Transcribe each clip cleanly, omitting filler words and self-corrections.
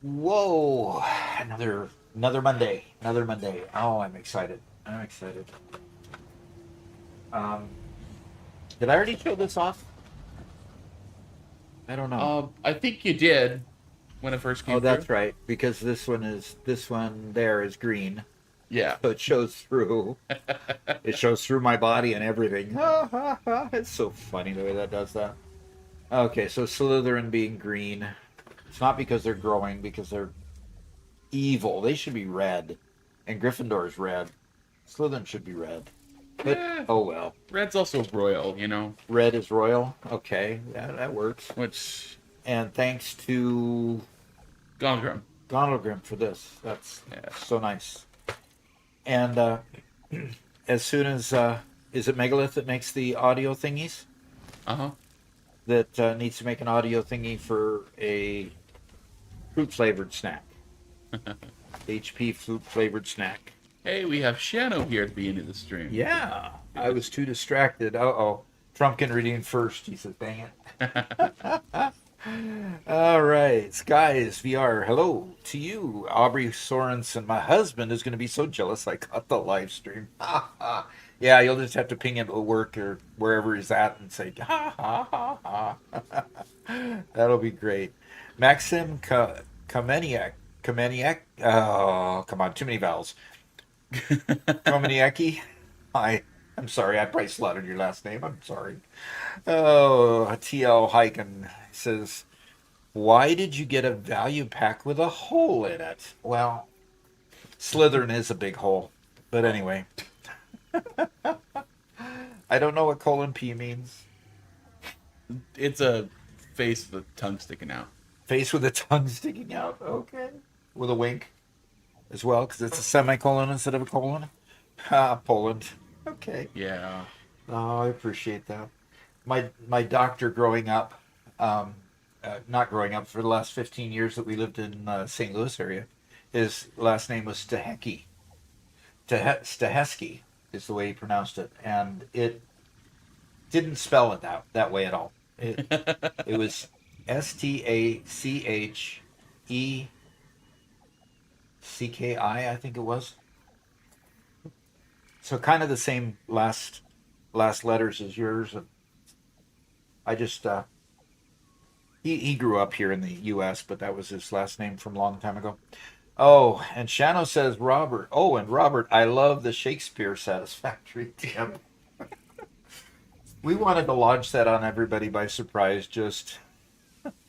Whoa! Another Monday. Another Monday. Oh, I'm excited. I'm excited. Um, did I already show this off? I don't know. I think you did when it first Oh, came through. that's right. Because this one there is green, Yeah. so it shows through. It shows through my body and everything. Ha, ha, ha. It's so funny the way that does that. Okay, so Slytherin being green. It's not because they're growing, because they're evil. They should be red, and Gryffindor's red. Slytherin should be red. But Yeah. oh well. Red's also royal, Red is royal. Okay, that works. which And thanks to Gongrim. Gondelgrim for this. That's Yeah. so nice. And as soon as is it Megalith that makes the audio thingies? Uh-huh. That needs to make an audio thingy for a fruit flavored snack. HP fruit flavored snack. Hey, we have Shano here at the beginning of the stream. Yeah, I was too distracted. Uh-oh. Trump can redeem first. He says, dang it. All right. Skies VR. Hello to you. Aubrey Sorensen. My husband is going to be so jealous I got the live stream. Yeah, you'll just have to ping him at work or wherever he's at and say, ha, ha, ha, ha. That'll be great. Maxim Kameniak. Kameniak. Oh, come on. Too many vowels. Komeniecki. I'm sorry, I probably slaughtered your last name. I'm sorry. Oh, TL Hyken says, why did you get a value pack with a hole in it? Well, Slytherin is a big hole. But anyway. I don't know what colon P means. It's a face with a tongue sticking out. Face with a tongue sticking out. Okay. With a wink as well, because it's a semicolon instead of a colon. Poland. Okay. Yeah. Oh, I appreciate that. My doctor growing up, not growing up, for the last 15 years that we lived in St. Louis area, his last name was Stahecki. Stahesky is the way he pronounced it. And it didn't spell it that way at all. It was Stachecki, I think it was. So kind of the same last letters as yours. I just he grew up here in the U.S., but that was his last name from a long time ago. Oh, and Shano says Robert. Oh, and Robert, I love the Shakespeare Satisfactory tip. We wanted to launch that on everybody by surprise, just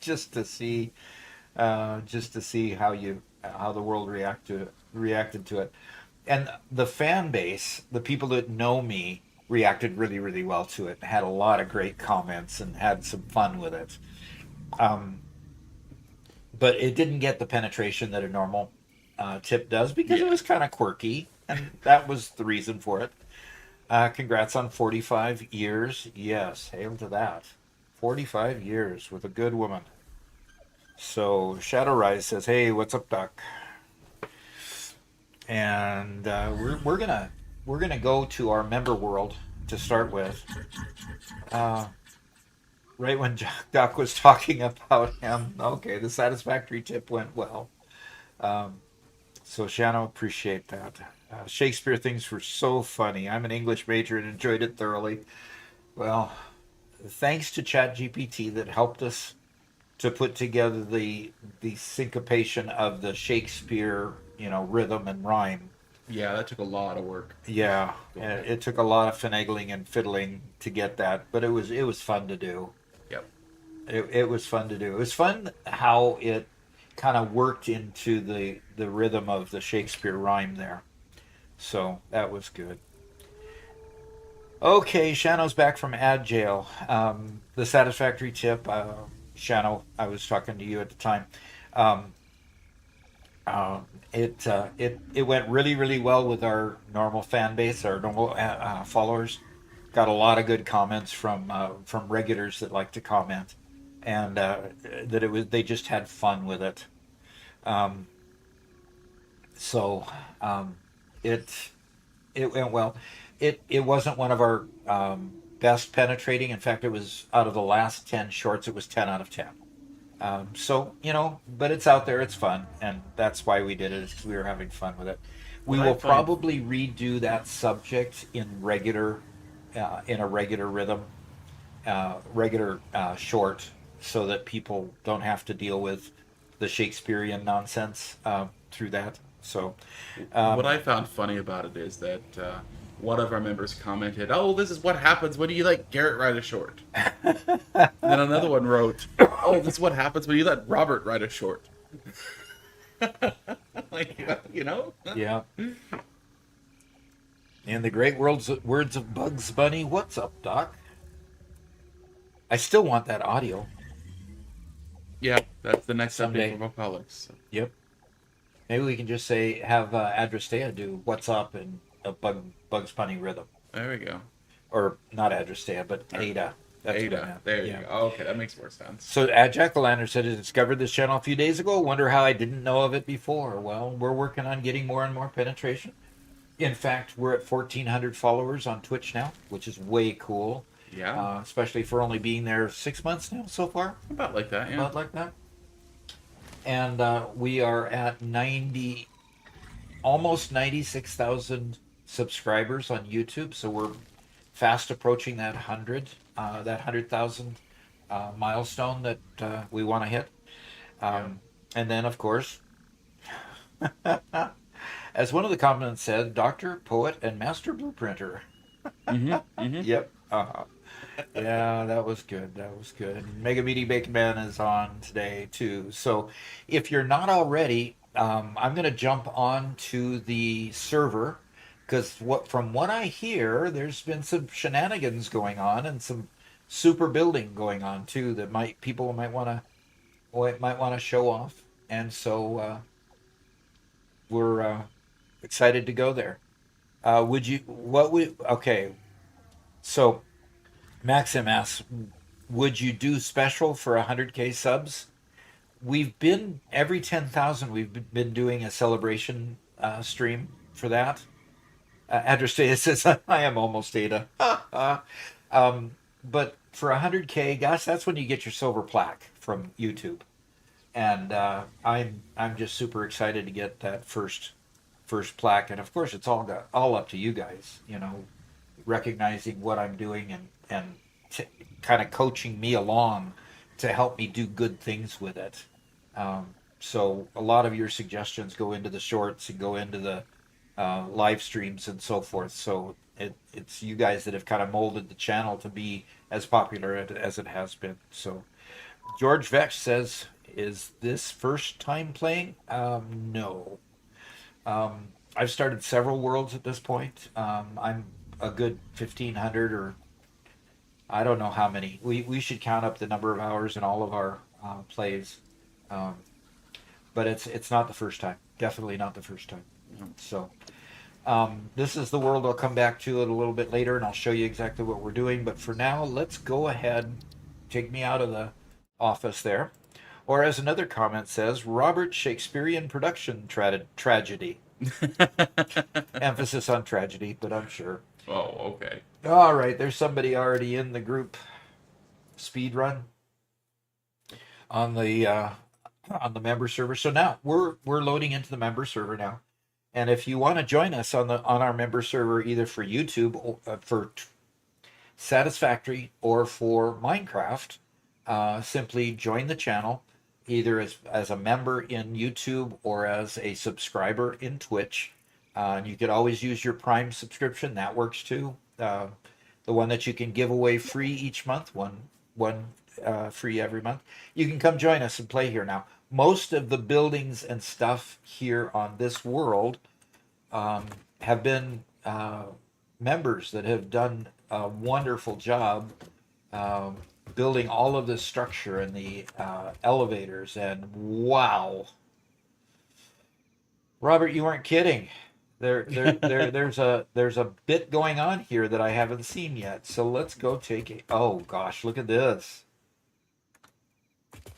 to see how the world reacted to it. And the fan base, the people that know me, reacted really, really well to it. Had a lot of great comments and had some fun with it. But it didn't get the penetration that a normal tip does because it was kind of quirky, and that was the reason for it. Congrats on 45 years. Yes, hail to that. 45 years with a good woman. So Shadow Rise says, "Hey, what's up, Doc?" And we're gonna go to our member world to start with. Uh, right when Doc was talking about him, okay, the satisfactory tip went well. Um, so Shannon, appreciate that. Shakespeare things were so funny. I'm an English major and enjoyed it thoroughly. Well, thanks to ChatGPT that helped us to put together the syncopation of the Shakespeare, rhythm and rhyme. Yeah, that took a lot of work. Yeah, Go ahead. it took a lot of finagling and fiddling to get that, but it was fun to do. Yep. It was fun to do. It was fun how it kind of worked into the rhythm of the Shakespeare rhyme there. So that was good. Okay, Shano's back from ad jail. The satisfactory tip, Shano, I was talking to you at the time. Um, it went really really well with our normal fan base, our normal followers. Got a lot of good comments from regulars that like to comment, and that they just had fun with it. Um, so um, it it went well. It wasn't one of our best penetrating. In fact, it was out of the last 10 shorts, it was 10 out of 10. So but it's out there, it's fun, and that's why we did it, is because we were having fun with it. We What I will find, probably redo that subject in a regular rhythm, regular short, so that people don't have to deal with the Shakespearean nonsense through that. So, what um, I found funny about it is that one of our members commented, "Oh, this is what happens when you let Garrett ride a short." And then another one wrote, "Oh, this is what happens when you let Robert ride a short." Like, you know? yeah. In the great words of Bugs Bunny, what's up, Doc? I still want that audio Yeah, that's the next update someday. from Alcoholics. So, Yep. Maybe we can just have Adrestea do "What's Up" in a Bugs Bunny rhythm, there we go. or not Adrestea, but Or Ada. That's what I Ada. meant. There you Yeah. go. Okay, that makes more sense. So Jack o' Lantern said, "I discovered this channel a few days ago. Wonder how I didn't know of it before." Well, we're working on getting more and more penetration. In fact, we're at 1,400 followers on Twitch now, which is way cool. Yeah, Especially for only being there 6 months now so far, about like that, yeah. about like that. And we are at 90, almost 96,000 subscribers on YouTube. So we're fast approaching that 100,000 milestone that we want to hit. Yeah. And then, of course, as one of the comments said, Doctor, Poet, and Master Blueprinter. Mm-hmm. Yep. Yeah, that was good. That was good. And Mega Meaty Bacon Man is on today too. So if you're not already, I'm going to jump on to the server, because from what I hear, there's been some shenanigans going on and some super building going on too that people might want to show off. And so we're excited to go there. Would you? What we? Okay. So Maxim asks, would you do special for 100K subs? We've been every 10,000. We've been doing a celebration stream for that. Address Data says I am almost Ada. But for 100K, gosh, that's when you get your silver plaque from YouTube, and I'm just super excited to get that first plaque. And of course, it's all up to you guys. Recognizing what I'm doing and kind of coaching me along to help me do good things with it. So a lot of your suggestions go into the shorts and go into the live streams and so forth. So it's you guys that have kind of molded the channel to be as popular as it has been. So George Vex says, "Is this first time playing?" No. I've started several worlds at this point. I'm a good 1,500, or I don't know how many. We should count up the number of hours in all of our plays, um, but it's not the first time. Definitely not the first time. So this is the world I'll come back to it a little bit later, and I'll show you exactly what we're doing. But for now, let's go ahead. Take me out of the office there. Or as another comment says, Robert Shakespearean production tragedy. Emphasis on tragedy, but I'm sure. Oh, okay. All right, there's somebody already in the group speed run on the member server. So now we're loading into the member server now. And if you want to join us on our member server, either for YouTube or for Satisfactory or for Minecraft, simply join the channel either as a member in YouTube or as a subscriber in Twitch. And you could always use your Prime subscription. That works too. The one that you can give away free each month, one free every month. You can come join us and play here now. Most of the buildings and stuff here on this world have been members that have done a wonderful job building all of this structure and the elevators. And wow, Robert, you weren't kidding. There's a bit going on here that I haven't seen yet. So let's go take it. Oh gosh, look at this.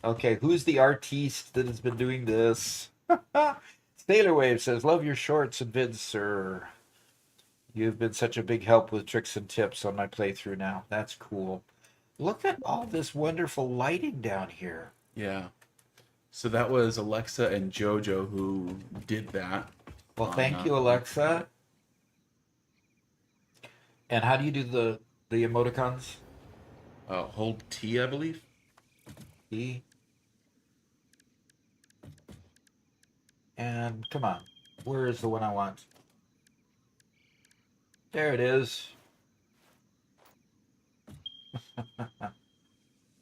Okay, who's the artiste that has been doing this? Sailor Wave says, "Love your shorts and vids, sir. You've been such a big help with tricks and tips on my playthrough now. That's cool. Look at all this wonderful lighting down here." Yeah. So that was Alexa and Jojo who did that. Well, thank you, Alexa. And how do you do the emoticons? Hold T, I believe. E. And come on, where is the one I want? There it is.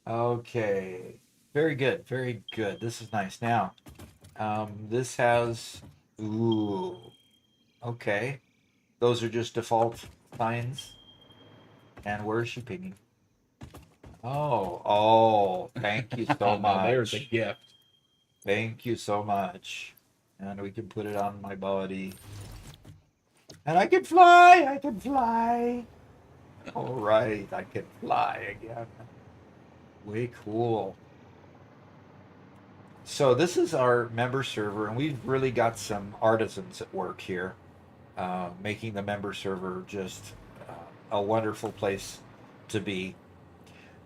Okay. Very good. Very good. This is nice. Now, this has, ooh, okay. Those are just default signs. And where is she pinging? Oh, thank you so much. There's a gift. Thank you so much. And we can put it on my body. And I can fly! I can fly! All right, I can fly again. Way cool. So this is our member server, and we've really got some artisans at work here, making the member server just a wonderful place to be.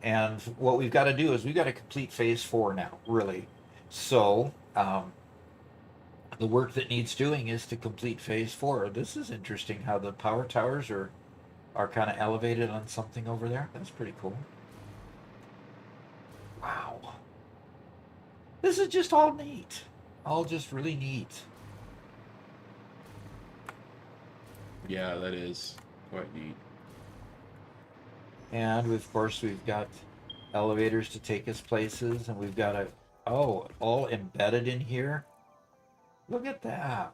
And what we've got to do is we've got to complete phase 4 now, really. So the work that needs doing is to complete phase 4. This is interesting how the power towers are kind of elevated on something over there. That's pretty cool. Wow. This is just all neat. All just really neat. Yeah, that is quite neat. And of course we've got elevators to take us places, and we've got all embedded in here. Look at that.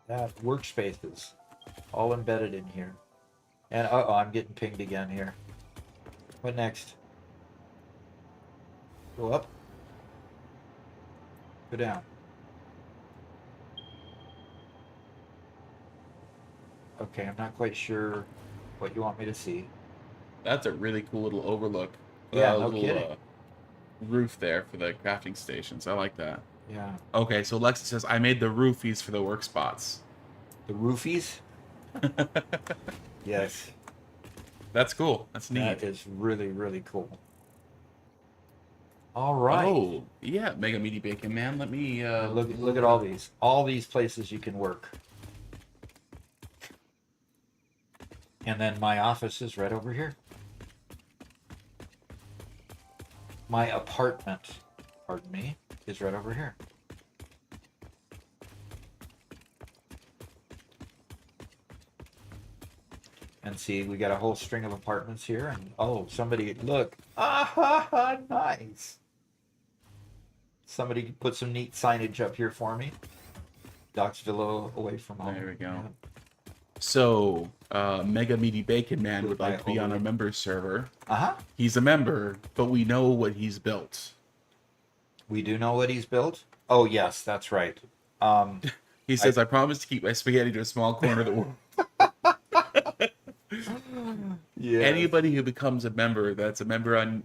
That workspaces all embedded in here. And I'm getting pinged again here. What next? Go up. Go down. Okay, I'm not quite sure what you want me to see. That's a really cool little overlook. Yeah, no little, kidding. Roof there for the crafting stations. I like that. Yeah. Okay, so Alexa says, I made the roofies for the work spots. The roofies? Yes. That's cool. That's neat. That is really, really cool. All right. Oh, yeah, Mega Meaty Bacon Man. Let me Look at all these. All these places you can work. And then my office is right over here. My apartment, pardon me, is right over here. And see, we got a whole string of apartments here. And oh, somebody, look. Ah, nice. Somebody put some neat signage up here for me. Doc's Villa away from home. There we go. Yeah. So, Mega Meaty Bacon Man would like to be on our member server. Uh-huh. He's a member, but we know what he's built. We do know what he's built? Oh, yes, that's right. He says, I promise to keep my spaghetti to a small corner of the world. Yeah. Anybody who becomes a member, that's a member on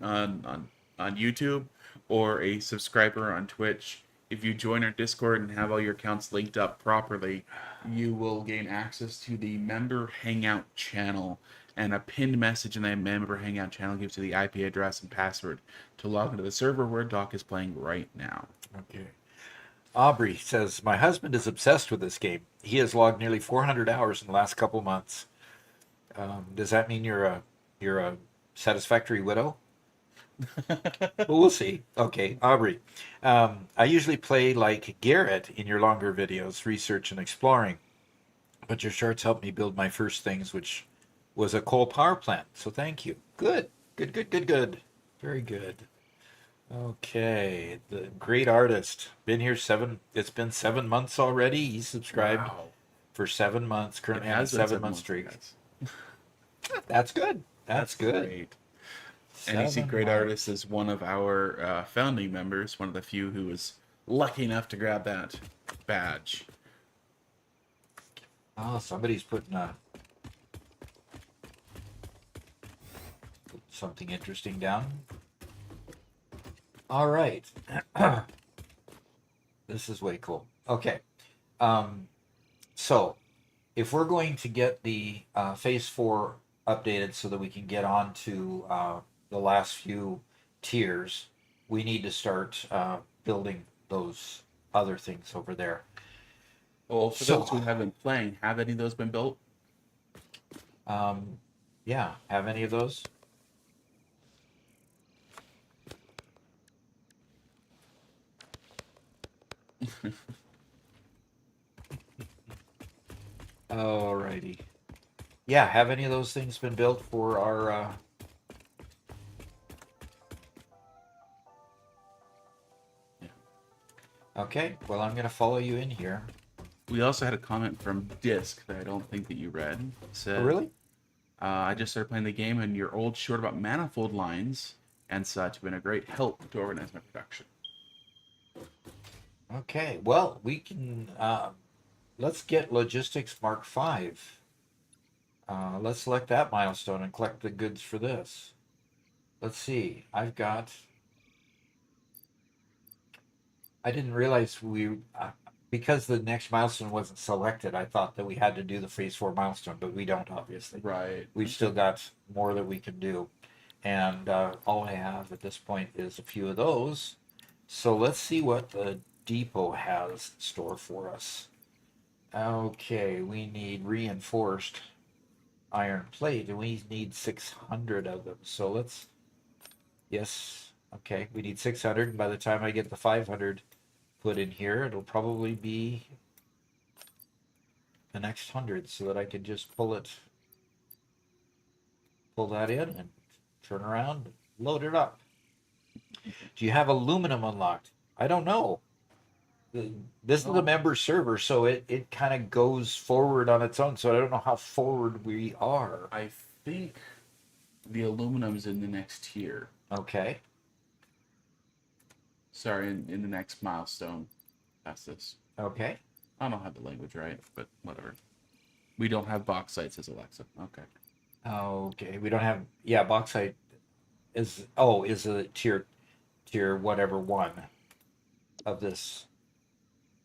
YouTube or a subscriber on Twitch, if you join our Discord and have all your accounts linked up properly, you will gain access to the member hangout channel. And a pinned message in that member hangout channel gives you the IP address and password to log into the server where Doc is playing right now. Okay. Aubrey says, my husband is obsessed with this game. He has logged nearly 400 hours in the last couple months. Does that mean you're a satisfactory widow? Well, we'll see. Okay, Aubrey. I usually play like Garrett in your longer videos, research and exploring. But your shorts helped me build my first things, which was a coal power plant. So thank you. Good. Good, good, good, good. Very good. Okay. The great artist. Been here it's been 7 months already. He's subscribed Wow. for 7 months. It Currently on a has been 7 month months, streak. guys. That's good. That's good. Great. And you see, 7 Great months. Artist is one of our founding members, one of the few who was lucky enough to grab that badge. Oh, somebody's putting something interesting down. All right. This is way cool. Okay. So if we're going to get the phase 4 updated so that we can get on to the last few tiers, we need to start building those other things over there. Well, for So- those who have been playing, have any of those been built? Yeah, have any of those? Alrighty. Yeah, have any of those things been built for our Okay, well I'm gonna follow you in here. We also had a comment from Disc that I don't think that you read. It said, Oh, really? I just started playing the game, and your old short about manifold lines and such have been a great help to organize my production. Okay, well we can let's get logistics Mark 5. Let's select that milestone and collect the goods for this. Let's see. I didn't realize because the next milestone wasn't selected, I thought that we had to do the phase 4 milestone, but we don't, obviously. Right. We've still got more that we can do. And all I have at this point is a few of those. So let's see what the depot has in store for us. Okay, we need reinforced iron plate, and we need 600 of them. So yes, okay, we need 600, and by the time I get the 500 put in here, it'll probably be the next 100, so that I can just pull that in and turn around, load it up. Do you have aluminum unlocked? I don't know. This is the member server, so it kind of goes forward on its own, so I don't know how forward we are. I think the aluminum's in the next tier. Okay. Sorry, in the next milestone. That's this. Okay. I don't have the language right, but whatever. We don't have bauxite, says Alexa. Okay. Okay. We don't have. Yeah, bauxite is a tier whatever 1 of this.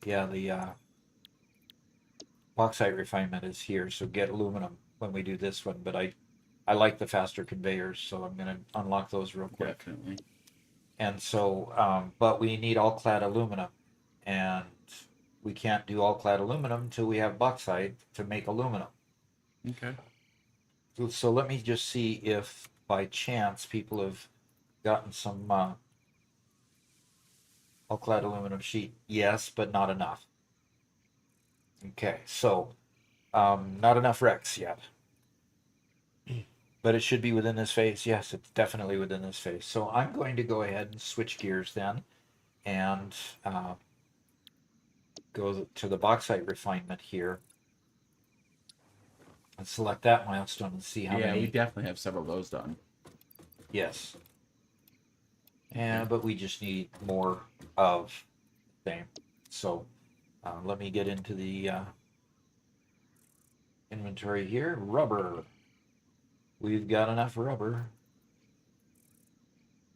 Yeah, the bauxite refinement is here, so get aluminum when we do this one. But I like the faster conveyors, so I'm gonna unlock those real quick. Definitely. And so, but we need all clad aluminum, and we can't do all clad aluminum until we have bauxite to make aluminum. Okay. So let me just see if by chance people have gotten some all clad aluminum sheet. Yes, but not enough. Okay, so not enough Rex yet. But it should be within this phase. Yes, it's definitely within this phase. So I'm going to go ahead and switch gears then and go to the bauxite refinement here and select that milestone and see how many. We definitely have several of those done. Yes. And but we just need more of the same. So let me get into the inventory here. Rubber. We've got enough rubber.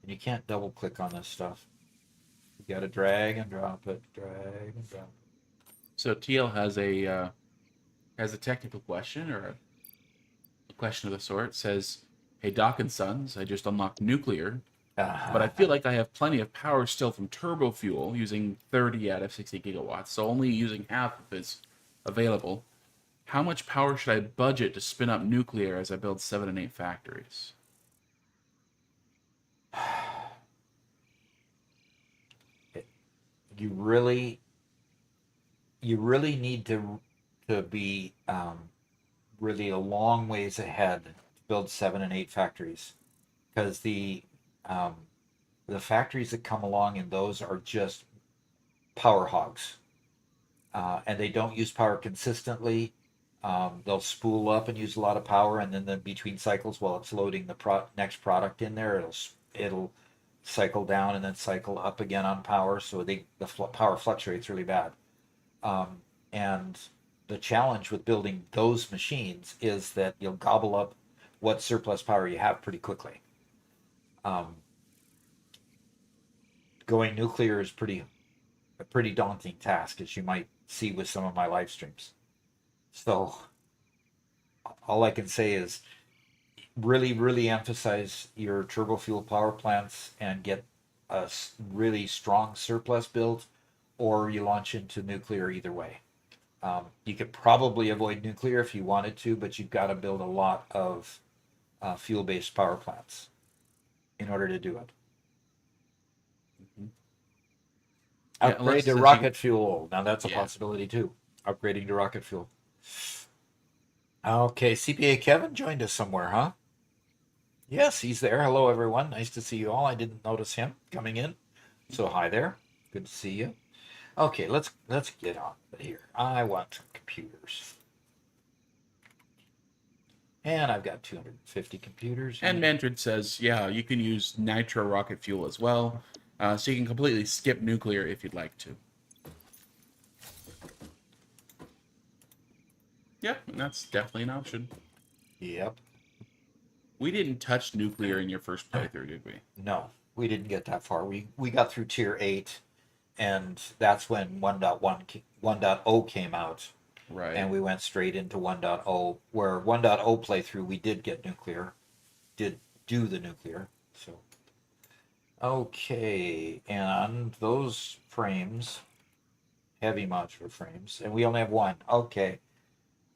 And you can't double click on this stuff. got to drag and drop it, drag and drop So TL has a technical question or a question of the sort. It says, "Hey Doc and Sons, I just unlocked nuclear, it. but I feel like I have plenty of power still from turbo fuel using 30 out of 60 gigawatts, so only using half of is available. How much power should I budget to spin up nuclear as I build 7 and 8 factories?" You really, you really need to be really a long ways ahead to build 7 and 8 factories, because um, the factories that come along in those are just power hogs, and they don't use power consistently. They'll spool up and use a lot of power, and then between cycles, while it's loading the next product in there, it'll cycle down and then cycle up again on power. So the power fluctuates really bad. And the challenge with building those machines is that you'll gobble up what surplus power you have pretty quickly. Um, Going nuclear is a pretty daunting task, as you might see with some of my live streams. So all I can say is really, really emphasize your turbo fuel power plants and get a really strong surplus built, or you launch into nuclear either way. You could probably avoid nuclear if you wanted to, but you've got to build a lot of fuel-based power plants in order to do it. Mhm. Yeah, Upgrade to says rocket fuel. Now that's a Yeah. possibility too. Upgrading to rocket fuel. Okay, CPA Kevin joined us somewhere, huh? Yes, he's there. Hello, everyone. Nice to see you all. I didn't notice him coming in. So hi there. Good to see you. Okay, let's get on here. I want computers. And I've got 250 computers. And Mantrid says, yeah, you can use nitro rocket fuel as well, so you can completely skip nuclear if you'd like to. Yep, and that's definitely an option. Yep. We didn't touch nuclear in your first playthrough, did we? No, we didn't get that far. We got through tier 8, and that's when 1.0 came out, Right. and we went straight into 1.0, where 1.0 playthrough we did get nuclear, did do the nuclear. So okay, and those frames, heavy modular frames, and we only have one. Okay.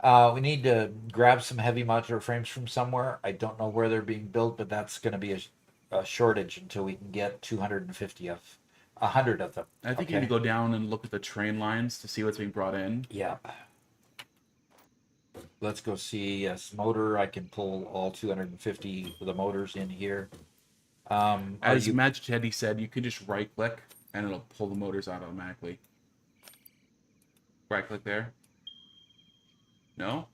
We need to grab some heavy modular frames from somewhere. I don't know where they're being built, but that's going to be a shortage until we can get 250 of 100 of them. I think you need to go down and look at the train lines to see what's being brought in. Yeah. Let's go see. Yes, motor. I can pull all 250 of the motors in here. As Magic Teddy said, you can just right click and it'll pull the motors out automatically. Right click there. No?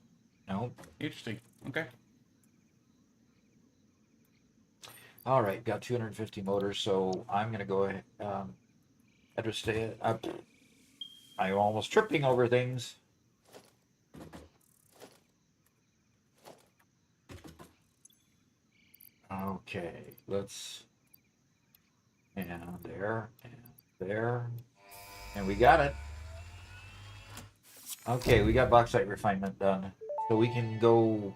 No. Interesting. Okay. All right, got 250 motors, so I'm going to go ahead. Address stay up. I'm almost tripping over things. Okay, let's. And there, and we got it. Okay, we got bauxite refinement done, so we can go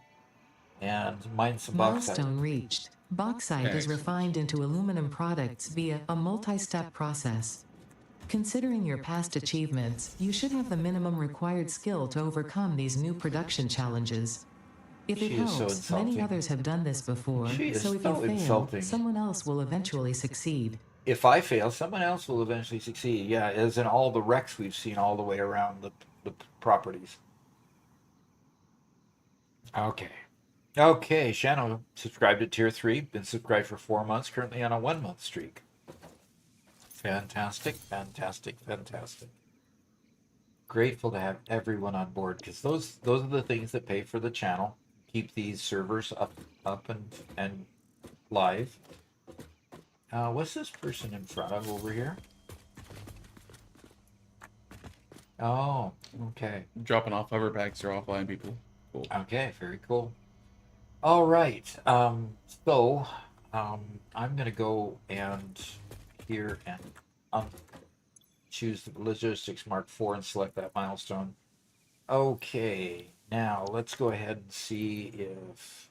and mine some bauxite. Milestone reached. Bauxite is refined into aluminum products via a multi-step process. Considering your past achievements, you should have the minimum required skill to overcome these new production challenges. If it She is so helps, insulting. many others have done this before, She is so if so you fail, insulting. someone else will eventually succeed. If I fail, someone else will eventually succeed. Yeah, as in all the wrecks we've seen all the way around the properties. Okay. Okay, Shano subscribed to tier 3, been subscribed for 4 months, currently on a 1-month streak. Fantastic, fantastic, fantastic. Grateful to have everyone on board, because those are the things that pay for the channel, keep these servers up and live. What's this person in front of over here? Oh, okay. Dropping off hover packs to offline people. Cool. Okay, very cool. All right. So I'm gonna go and here and choose the logistics mark 4 and select that milestone. Okay, now let's go ahead and see if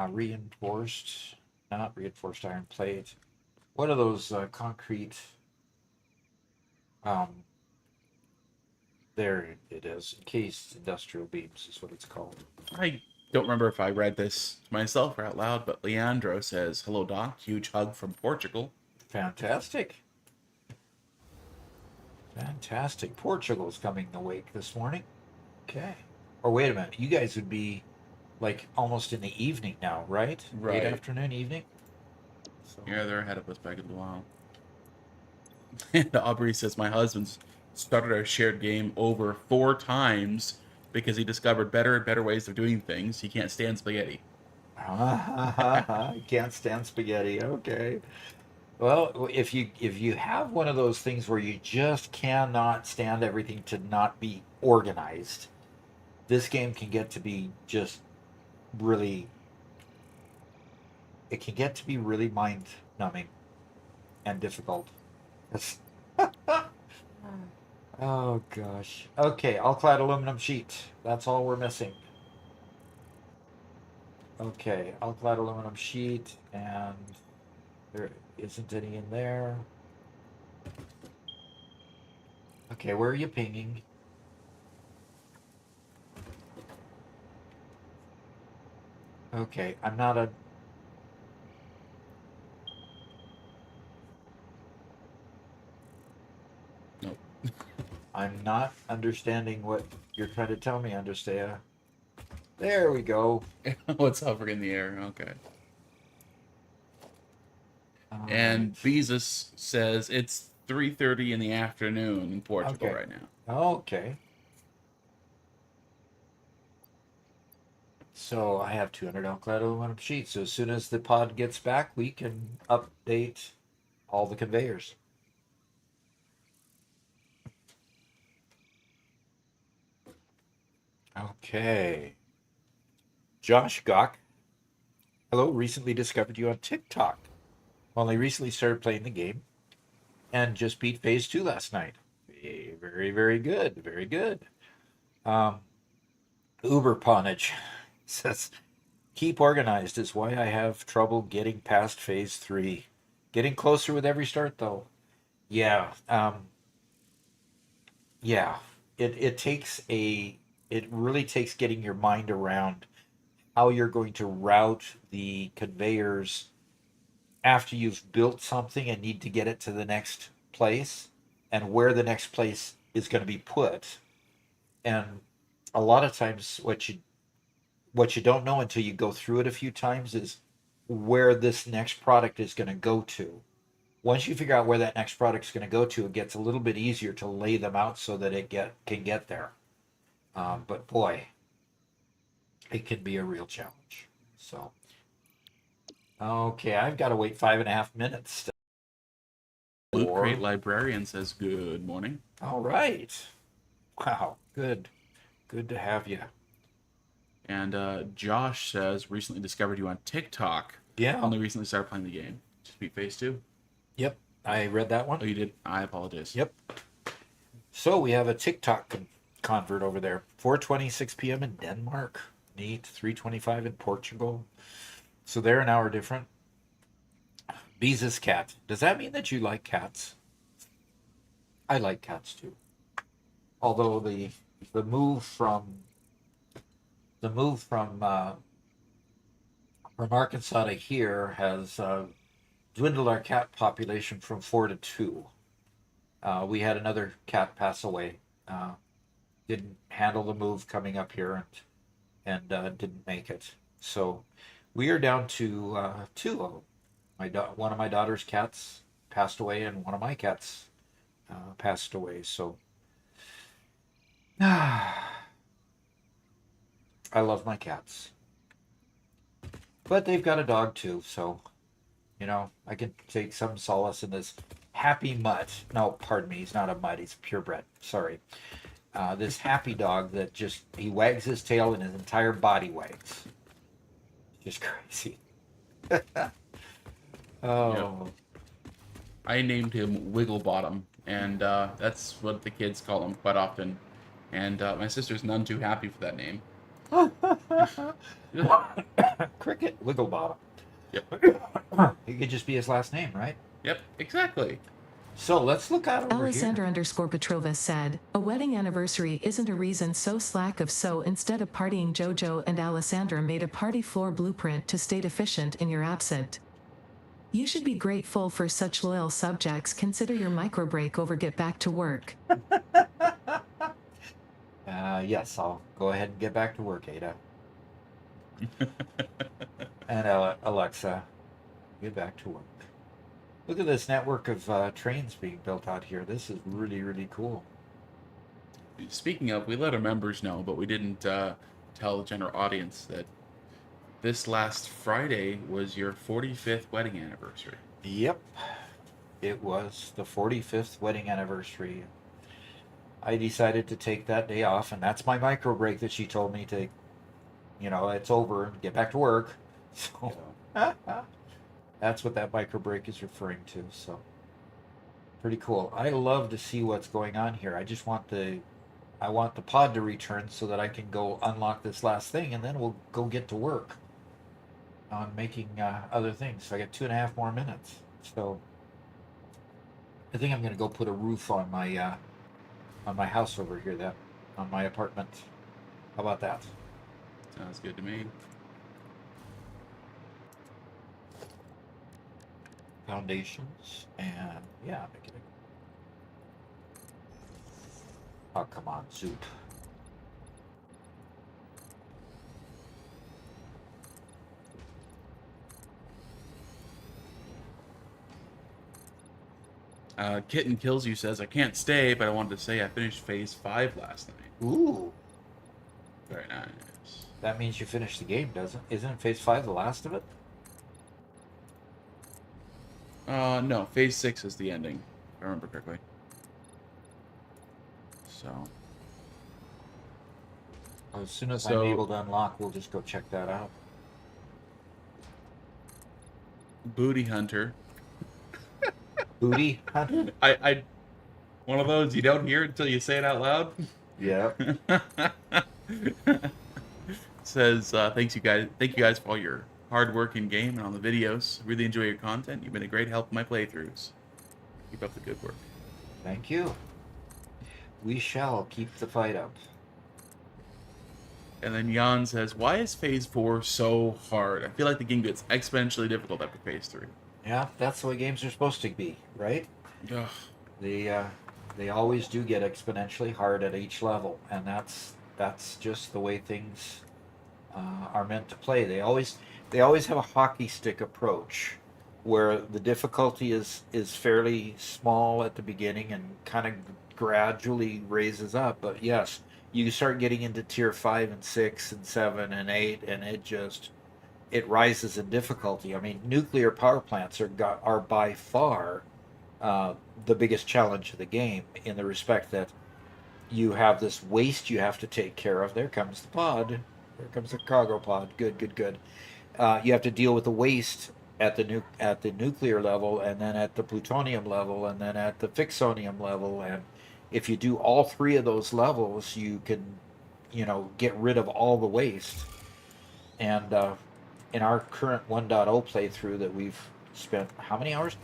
reinforced, not reinforced iron plate. What are those concrete? Um, there it is. Encased industrial beams is what it's called. I don't remember if I read this myself or out loud, but Leandro says, "Hello, Doc. Huge hug from Portugal." Fantastic. Fantastic. Portugal's coming the wake this morning. Okay. Or wait a minute. You guys would be like almost in the evening now, right? Right. Late afternoon, evening? So, Yeah, they're ahead of us by a good while. And Aubrey says, "My husband's started our shared game over 4 times because he discovered better and better ways of doing things. He can't stand spaghetti." can't stand spaghetti. Okay. Well, if you have one of those things where you just cannot stand everything to not be organized, this game can get to be just really. It can get to be really mind numbing and difficult. It's- oh gosh. Okay, all clad aluminum sheet. That's all we're missing. Okay, all clad aluminum sheet, and there isn't any in there. Okay, where are you pinging? Okay, I'm not a. Nope. I'm not understanding what you're trying to tell me, Understea. There we go. What's hovering in the air? Okay. All And right. Beezus says it's 3:30 in the afternoon in Portugal Okay. right now. Okay. So I have 200 alclad aluminum sheets. So as soon as the pod gets back, we can update all the conveyors. Okay. Josh Gawk. Hello, recently discovered you on TikTok. Only recently started playing the game and just beat phase 2 last night. Very, very good. Very good. Um, Uber Ponage says, keep organized is why I have trouble getting past phase 3. Getting closer with every start, though. Yeah. Yeah. It really takes getting your mind around how you're going to route the conveyors after you've built something and need to get it to the next place and where the next place is going to be put. And a lot of times what you don't know until you go through it a few times is where this next product is going to go to. Once you figure out where that next product is going to go to, it gets a little bit easier to lay them out so that it can get there. But boy, it can be a real challenge. So, okay, I've got to wait 5.5 minutes. Loot Crate Librarian says, "Good morning." All right. Wow, good. Good to have you. And Josh says, "Recently discovered you on TikTok. Yeah. Only recently started playing the game. Just beat phase 2." Yep. I read that one. Oh, you did? I apologize. Yep. So we have a TikTok convert over there. 4:26 p.m. in Denmark. Neat. 3:25 in Portugal. So they're an hour different. Beezus cat. Does that mean that you like cats? I like cats too. Although the move from from Arkansas to here has dwindled our cat population from 4 to 2. We had another cat pass away. Didn't handle the move coming up here and didn't make it. So we are down to 2 of them. One of my daughter's cats passed away, and one of my cats passed away. So I love my cats, but they've got a dog too. So I can take some solace in this happy mutt. No, pardon me, he's not a mutt. He's a purebred. Sorry. This happy dog that he wags his tail and his entire body wags. Just crazy. Oh. I named him Wigglebottom, and that's what the kids call him quite often. And my sister's none too happy for that name. Cricket Wigglebottom. Yep. It could just be his last name, right? Yep, exactly. So let's look out over Alessandra here. _Petrova said, a wedding anniversary isn't a reason so slack of so instead of partying Jojo and Alessandra made a party floor blueprint to stay efficient in your absent. You should be grateful for such loyal subjects. Consider your micro break over get back to work. Yes, I'll go ahead and get back to work, Ada. And Alexa, get back to work. Look at this network of trains being built out here. This is really, really cool. Speaking of, we let our members know, but we didn't tell the general audience that this last Friday was your 45th wedding anniversary. Yep, it was the 45th wedding anniversary. I decided to take that day off, and that's my micro break that she told me to, it's over and get back to work. So that's what that micro break is referring to. So pretty cool. I love to see what's going on here. I want the pod to return so that I can go unlock this last thing, and then we'll go get to work on making other things. So I got 2.5 more minutes. So I think I'm going to go put a roof on my house over here, on my apartment. How about that? Sounds good to me. Foundations, and yeah, make it. Oh, come on, Zoop. Kitten Kills You says, I can't stay, but I wanted to say I finished Phase 5 last night. Ooh, Very nice. that means you finished the game, doesn't? Isn't Phase 5 the last of it? No, Phase 6 is the ending, if I remember correctly. So, As soon as I'm able to unlock, we'll just go check that out. Booty Hunter. Booty hunter? I one of those you don't hear until you say it out loud. Yeah. Says thank you guys for all your hard work in game and on the videos. Really enjoy your content. You've been a great help in my playthroughs. Keep up the good work. Thank you. We shall keep the fight up. And then Jan says, why is Phase 4 so hard? I feel like the game gets exponentially difficult after Phase 3. Yeah, that's the way games are supposed to be, right? Ugh. They always do get exponentially hard at each level, and that's just the way things are meant to play. They always have a hockey stick approach, where the difficulty is fairly small at the beginning and kind of gradually raises up. But yes, you start getting into tier 5 and 6 and 7 and 8, and it rises in difficulty. I mean, nuclear power plants are by far the biggest challenge of the game, in the respect that you have this waste you have to take care of. There comes the pod. There comes the cargo pod. Good. You have to deal with the waste at the nuclear level, and then at the plutonium level, and then at the fixonium level. And if you do all 3 of those levels, you can, get rid of all the waste. And in our current 1.0 playthrough that we've spent, how many hours?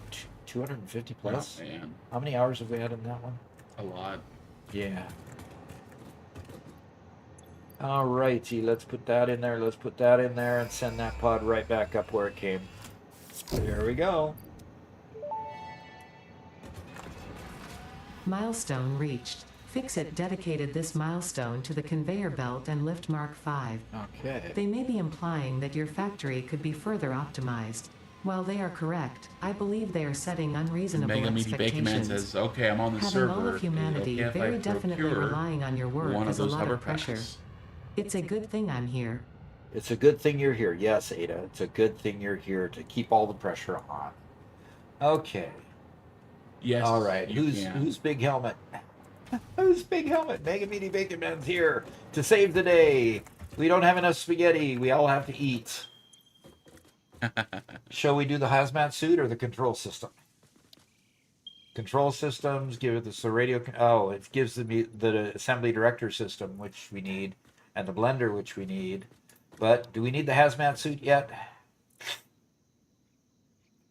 250 plus? Oh, man. How many hours have we had in that one? A lot. Yeah. Alrighty, let's put that in there. Let's put that in there and send that pod right back up where it came. There we go. Milestone reached. Fixit dedicated this milestone to the conveyor belt and lift Mark V. Okay. They may be implying that your factory could be further optimized. While they are correct, I believe they are setting unreasonable Mega Meaty Bacon Man expectations. says, okay, I'm on the Having server. all of humanity Is it okay if I very definitely procure relying on your work one of is a those lot hover of pressure. packs? It's a good thing I'm here. It's a good thing you're here. Yes, Ada. It's a good thing you're here to keep all the pressure on. Okay. Yes. All right. you Who's can. Big Helmet? Who's Big Helmet? Mega Meaty Bacon Man's here to save the day. We don't have enough spaghetti. We all have to eat. Shall we do the hazmat suit or the control system? control systems. Give it the radio. Oh, it gives the assembly director system, which we need, and the blender, which we need. But do we need the hazmat suit yet?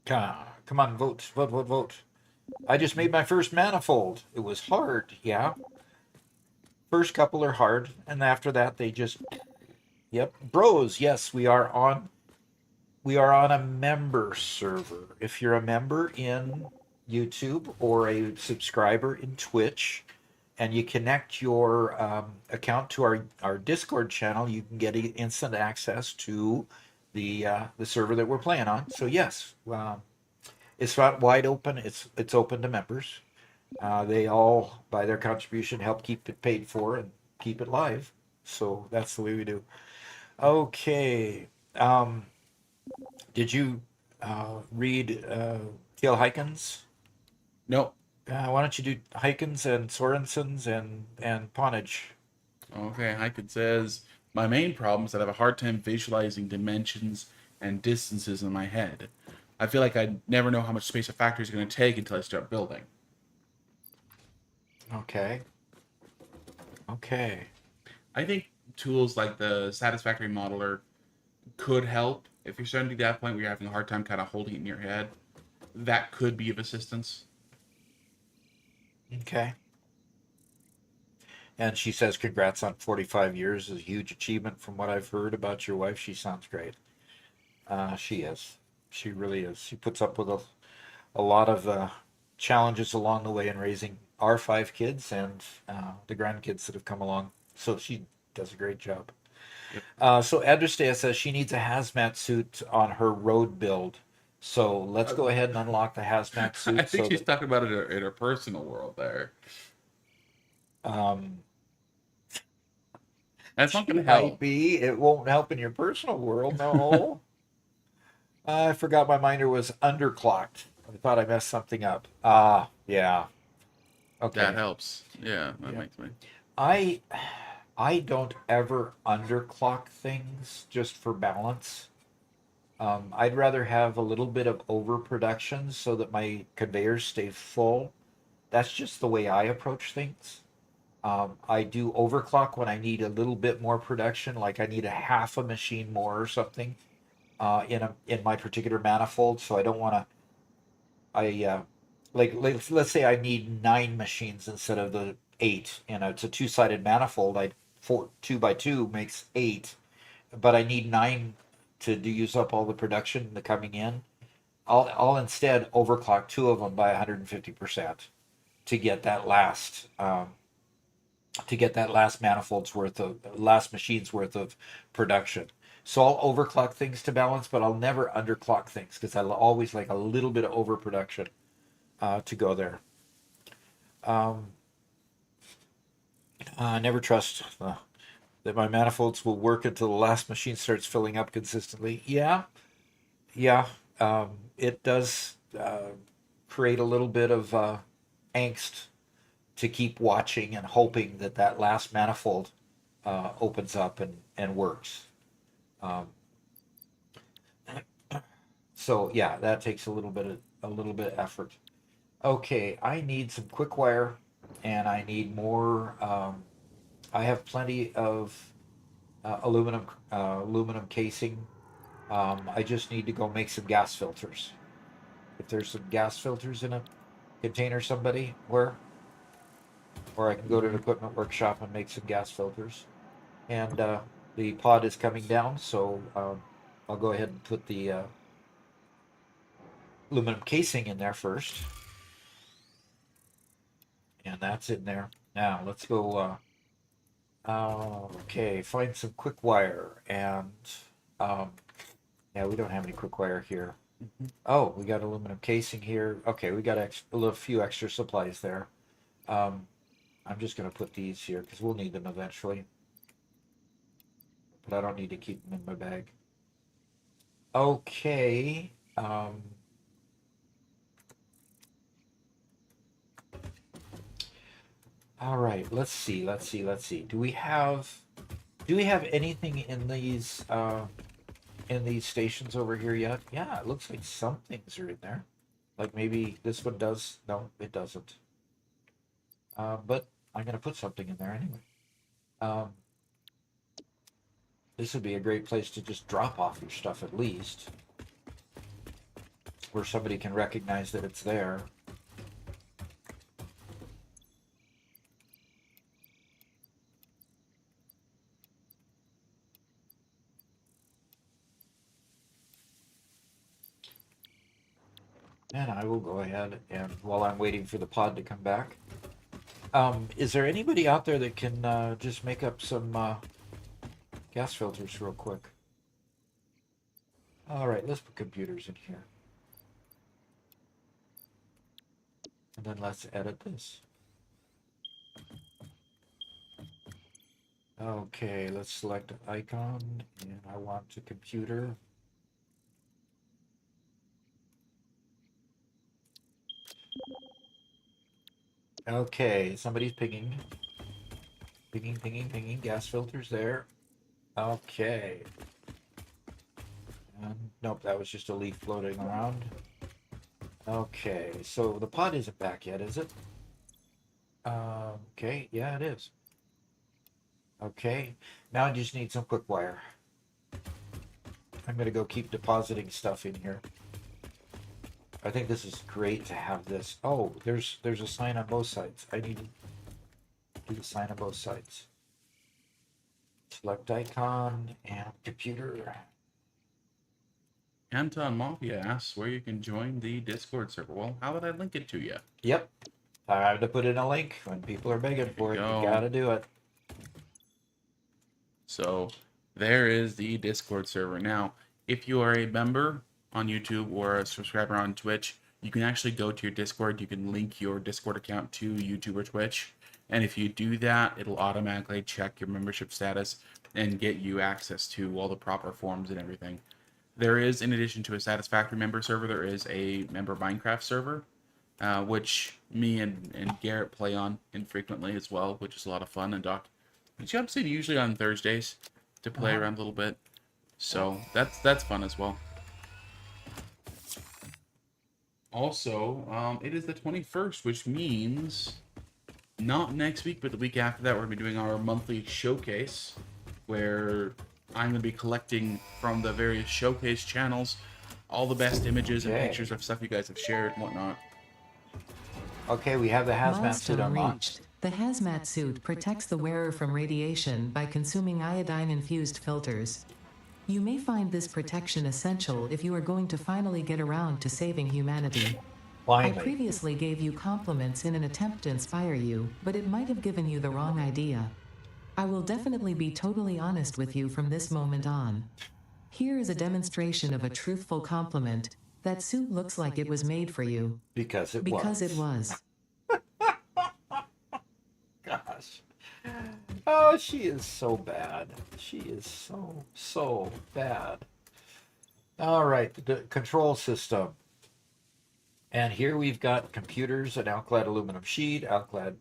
Come on, vote, vote, vote, vote. I just made my first manifold. It was hard, yeah. First couple are hard, and after that they just, yep. Bros, yes, we are on a member server. If you're a member in YouTube or a subscriber in Twitch, and you connect your account to our Discord channel, you can get instant access to the server that we're playing on. So yes, it's not wide open. It's open to members. They all, by their contribution, help keep it paid for and keep it live. So that's the way we do. Okay. Did you read Teal Hykens? Nope. Why don't you do Hykens and Sorensen's and Ponage? Okay, Hyken says, my main problem is that I have a hard time visualizing dimensions and distances in my head. I feel like I never know how much space a factory is going to take until I start building. Okay. Okay. I think tools like the Satisfactory modeler could help. If you're starting to get to that point where you're having a hard time kind of holding it in your head, that could be of assistance. Okay. And she says, congrats on 45 years. Is a huge achievement from what I've heard about your wife. She sounds great. She is. She really is. She puts up with a lot of challenges along the way in raising our 5 kids and the grandkids that have come along. So she does a great job. Yep. So Adrestea says she needs a hazmat suit on her road build. So let's go ahead and unlock the hazmat suit. I think she's talking about it in her personal world there. That's not going to help. Might be. It won't help in your personal world, no. I forgot my miner was underclocked. I thought I messed something up. Yeah. Okay. That helps. Yeah, that makes me. I don't ever underclock things just for balance. I'd rather have a little bit of overproduction so that my conveyors stay full. That's just the way I approach things. I do overclock when I need a little bit more production, like I need a half a machine more or something in my particular manifold. So I don't want to. Let's say I need 9 machines instead of the 8. It's a 2-sided manifold. 2 by 2 makes 8, but I need 9 to use up all the production the coming in. I'll instead overclock 2 of them by 150% to get that last. Manifold's worth of last machine's worth of production. So I'll overclock things to balance, but I'll never underclock things because I always like a little bit of overproduction to go there. I never trust that my manifolds will work until the last machine starts filling up consistently. Yeah. It does create a little bit of angst to keep watching and hoping that last manifold opens up and works. So yeah, that takes a little bit effort. Okay, I need some quick wire, and I need more. I have plenty of aluminum casing. I just need to go make some gas filters. If there's some gas filters in a container, somebody, where? Or I can go to an equipment workshop and make some gas filters. And the pod is coming down, so I'll go ahead and put the aluminum casing in there first. And that's in there. Now, let's go... okay, find some quick wire. And... yeah, we don't have any quick wire here. Oh, we got aluminum casing here. Okay, we got a few extra supplies there. I'm just going to put these here because we'll need them eventually. But I don't need to keep them in my bag. Okay. All right, let's see. Do we have anything in these stations over here yet? Yeah, it looks like some things are in there. Like maybe this one does. No, it doesn't. But I'm going to put something in there anyway. This would be a great place to just drop off your stuff at least, where somebody can recognize that it's there. And I will go ahead and while I'm waiting for the pod to come back, is there anybody out there that can just make up some gas filters real quick? All right, let's put computers in here. And then let's edit this. Okay, let's select an icon, and I want a computer. Okay, somebody's pinging. Pinging, gas filters there. Okay. Nope, that was just a leaf floating around. Okay, so the pod isn't back yet, is it? Okay, yeah, it is. Okay, now I just need some quick wire. I'm gonna go keep depositing stuff in here. I think this is great to have this. Oh, there's a sign on both sides. I need to do the sign on both sides. Select icon and computer. Anton Mafia asks where you can join the Discord server. Well, how would I link it to you? Yep. I have to put in a link when people are begging for it. You gotta do it. So there is the Discord server. Now, if you are a member on YouTube or a subscriber on Twitch, you can actually go to your Discord. You can link your Discord account to YouTube or Twitch. And if you do that, it'll automatically check your membership status and get you access to all the proper forms and everything. There is, in addition to a Satisfactory member server, there is a member Minecraft server, which me and Garrett play on infrequently as well, which is a lot of fun. And Doc jumps in usually on Thursdays to play around a little bit. So that's fun as well. Also, it is the 21st, which means not next week, but the week after that, we're going to be doing our monthly showcase, where I'm going to be collecting from the various showcase channels all the best images and pictures of stuff you guys have shared and whatnot. Okay, we have the hazmat suit Milestone unlocked. reached. The hazmat suit protects the wearer from radiation by consuming iodine-infused filters. You may find this protection essential if you are going to finally get around to saving humanity. I Finally. previously gave you compliments in an attempt to inspire you, but it might have given you the wrong idea. I will definitely be totally honest with you from this moment on. Here is a demonstration of a truthful compliment. That suit looks like it was made for you. Because it was. Because it was. Gosh. Oh, she is so bad. She is so bad. All right, the control system. And here we've got computers, an alclad aluminum sheet, alclad.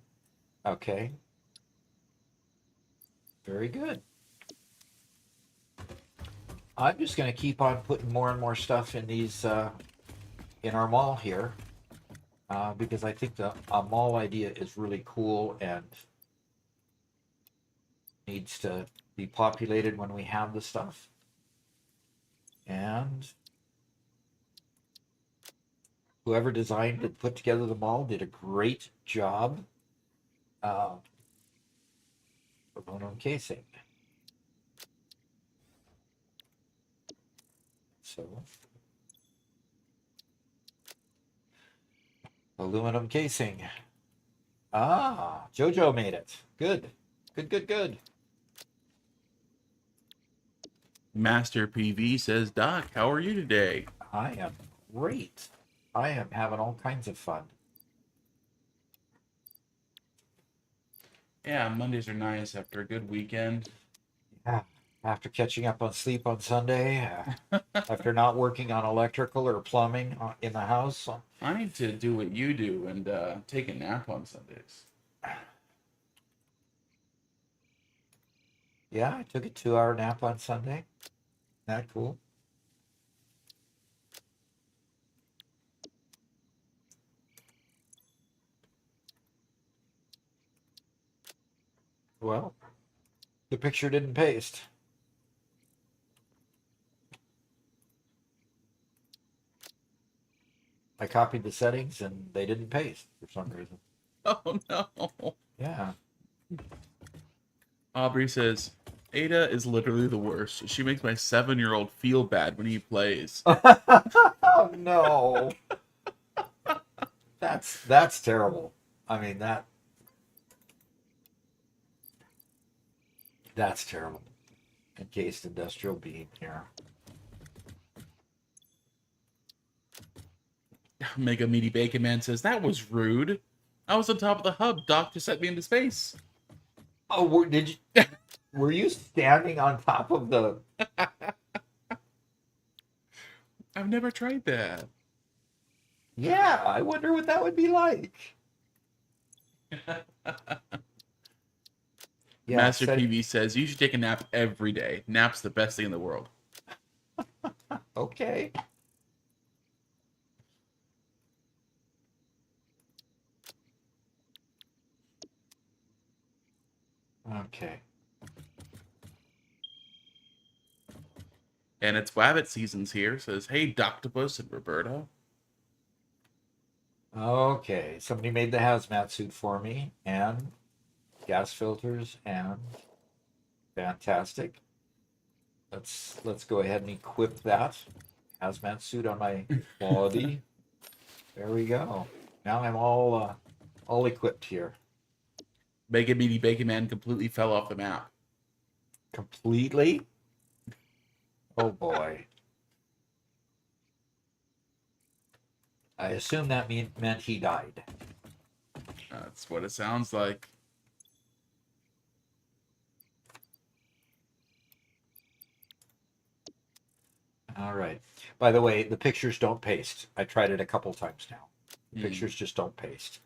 Okay. Very good. I'm just going to keep on putting more and more stuff in these, in our mall here, because I think the mall idea is really cool and needs to be populated when we have the stuff. And whoever designed and put together the mall did a great job. Aluminum casing. So, aluminum casing. Ah, Jojo made it. Good. Good. Master PV says, Doc, how are you today? I am great. I am having all kinds of fun. Yeah, Mondays are nice after a good weekend. Yeah. After catching up on sleep on Sunday, after not working on electrical or plumbing in the house. I need to do what you do and take a nap on Sundays. Yeah, I took a 2-hour nap on Sunday. That cool? Well, the picture didn't paste. I copied the settings and they didn't paste for some reason. Oh no. Yeah. Aubrey says, Ada is literally the worst. She makes my 7-year-old feel bad when he plays. Oh no. That's terrible. I mean that's terrible. Encased industrial beam here. Mega Meaty Bacon Man says, that was rude. I was on top of the hub. Doc just sent me into space. Oh, did you? Were you standing on top of the? I've never tried that. Yeah, I wonder what that would be like. Yeah, Master PV says, you should take a nap every day. Nap's the best thing in the world. Okay. Okay. And it's Wabbit seasons here. Says, hey, Doctopus and Roberto. Okay. Somebody made the hazmat suit for me and gas filters and fantastic. Let's go ahead and equip that hazmat suit on my body. There we go. Now I'm all equipped here. Mega Meaty Bacon Man completely fell off the map. Completely? Oh boy. I assume that meant he died. That's what it sounds like. All right. By the way, the pictures don't paste. I tried it a couple times now. The pictures just don't paste.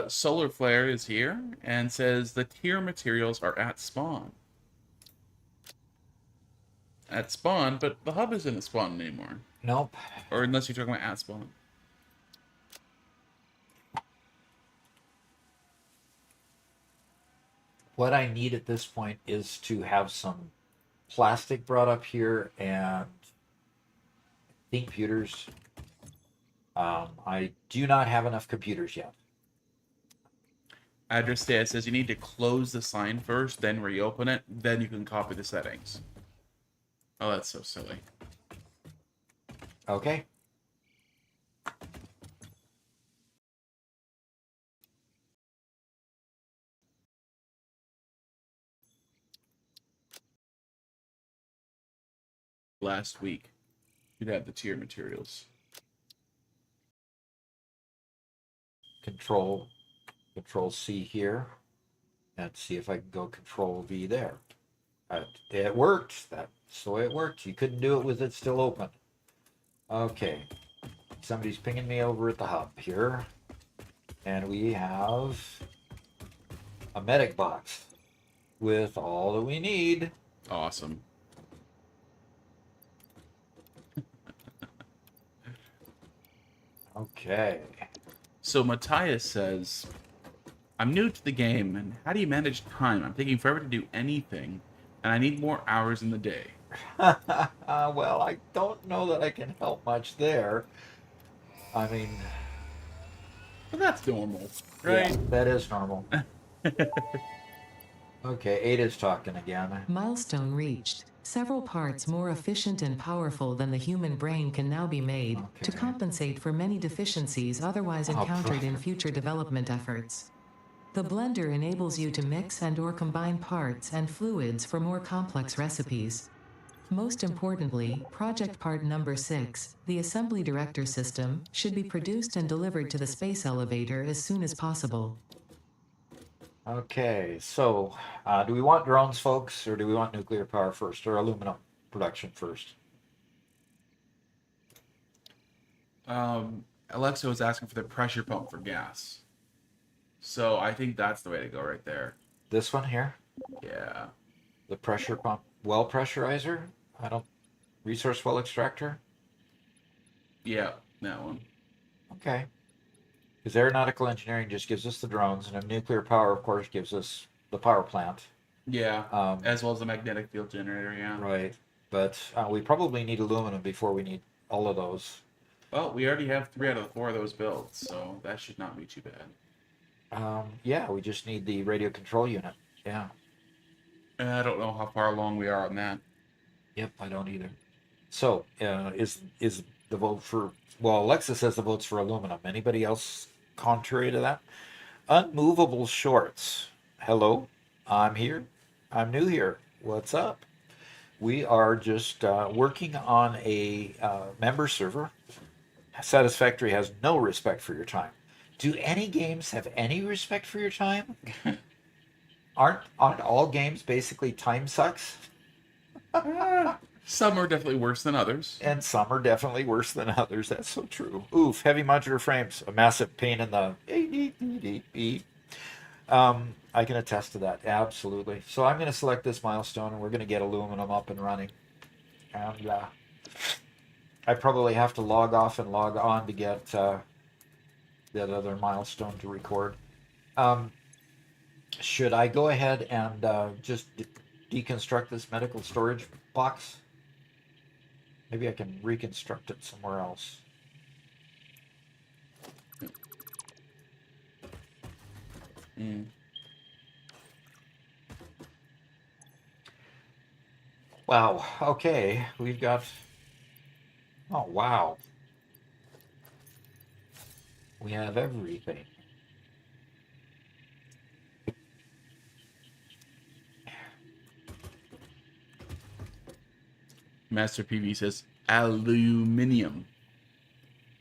Solar Flare is here and says the tier materials are at spawn. At spawn, but the hub isn't at spawn anymore. Nope. Or unless you're talking about at spawn. What I need at this point is to have some plastic brought up here and think computers. I do not have enough computers yet. Address data says you need to close the sign first, then reopen it, then you can copy the settings. Oh, that's so silly. Okay. Last week, you'd have the tier materials. Control C here. And see if I can go Control V there. It worked. That's the way it worked. You couldn't do it with it still open. Okay. Somebody's pinging me over at the hub here. And we have a medic box with all that we need. Awesome. Okay. So Matthias says, I'm new to the game, and how do you manage time? I'm taking forever to do anything, and I need more hours in the day. Well, I don't know that I can help much there. I mean, But that's normal, right? yeah, that is normal. Okay, Ada's talking again. Milestone reached. Several parts more efficient and powerful than the human brain can now be made to Okay. compensate for many deficiencies otherwise encountered in future development efforts. The blender enables you to mix and/or combine parts and fluids for more complex recipes. Most importantly, project part number 6, the assembly director system, should be produced and delivered to the space elevator as soon as possible. Okay, so do we want drones, folks, or do we want nuclear power first, or aluminum production first? Alexa was asking for the pressure pump for gas. So I think that's the way to go right there. This one here, Yeah. the pressure pump well pressurizer. Resource well extractor. Yeah, that one. Okay. Because aeronautical engineering just gives us the drones, and nuclear power, of course, gives us the power plant. Yeah, Um, as well as the magnetic field generator. Yeah. right. But we probably need aluminum before we need all of those. Well, we already have 3 out of the 4 of those built, so that should not be too bad. Yeah, we just need the radio control unit. Yeah. I don't know how far along we are on that. Yep, I don't either. So, is the vote for? Well, Alexa says the vote's for aluminum. Anybody else contrary to that? Unmovable shorts. Hello, I'm here. I'm new here. What's up? We are just working on a member server. Satisfactory has no respect for your time. Do any games have any respect for your time? Aren't all games basically time sucks? Some are definitely worse than others. And some are definitely worse than others. That's so true. Oof, heavy modular frames, a massive pain in the. I can attest to that, absolutely. So I'm going to select this milestone, and we're going to get aluminum up and running. And I probably have to log off and log on to get that other milestone to record. Should I go ahead and just deconstruct this medical storage box? Maybe I can reconstruct it somewhere else. Mm. Wow. Okay, we've got. Oh wow. We have everything. Master PV says aluminium.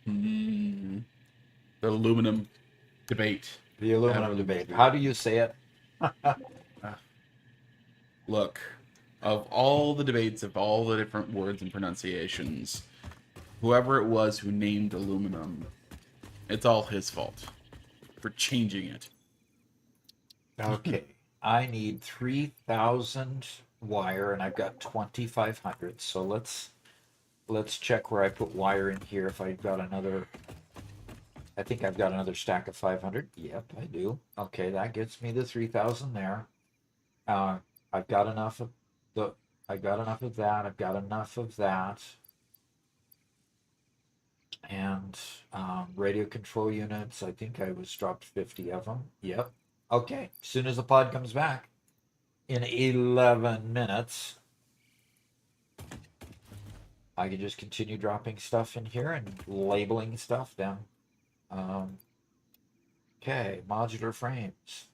The aluminum debate. The aluminum debate. How do you say it? Look, of all the debates, of all the different words and pronunciations, whoever it was who named aluminum, it's all his fault for changing it. Okay. I need 3,000 wire, and I've got 2,500. So let's check where I put wire in here. If I've got another, I think I've got another stack of 500. Yep, I do. Okay, that gets me the 3,000 there. I've got enough of the. I've got enough of that. I've got enough of that. And radio control units. I think I was dropped 50 of them. Yep. Okay. As soon as the pod comes back in 11 minutes, I can just continue dropping stuff in here and labeling stuff down. Okay, modular frames.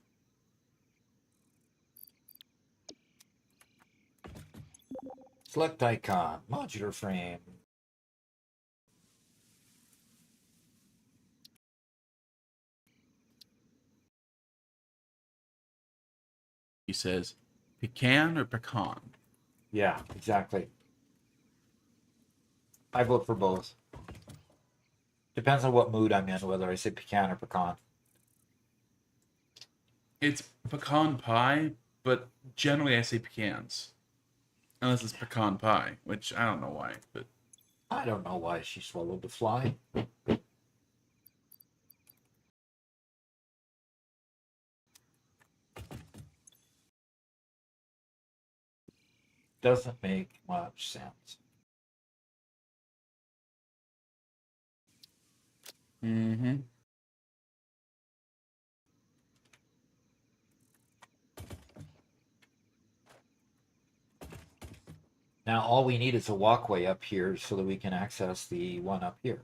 Select icon, modular frame. He says, pecan or pecan? Yeah, exactly. I vote for both. Depends on what mood I'm in, whether I say pecan or pecan. It's pecan pie, but generally I say pecans. Unless it's pecan pie, which I don't know why, but I don't know why she swallowed the fly. Doesn't make much sense. mm-hmm. Now all we need is a walkway up here so that we can access the one up here.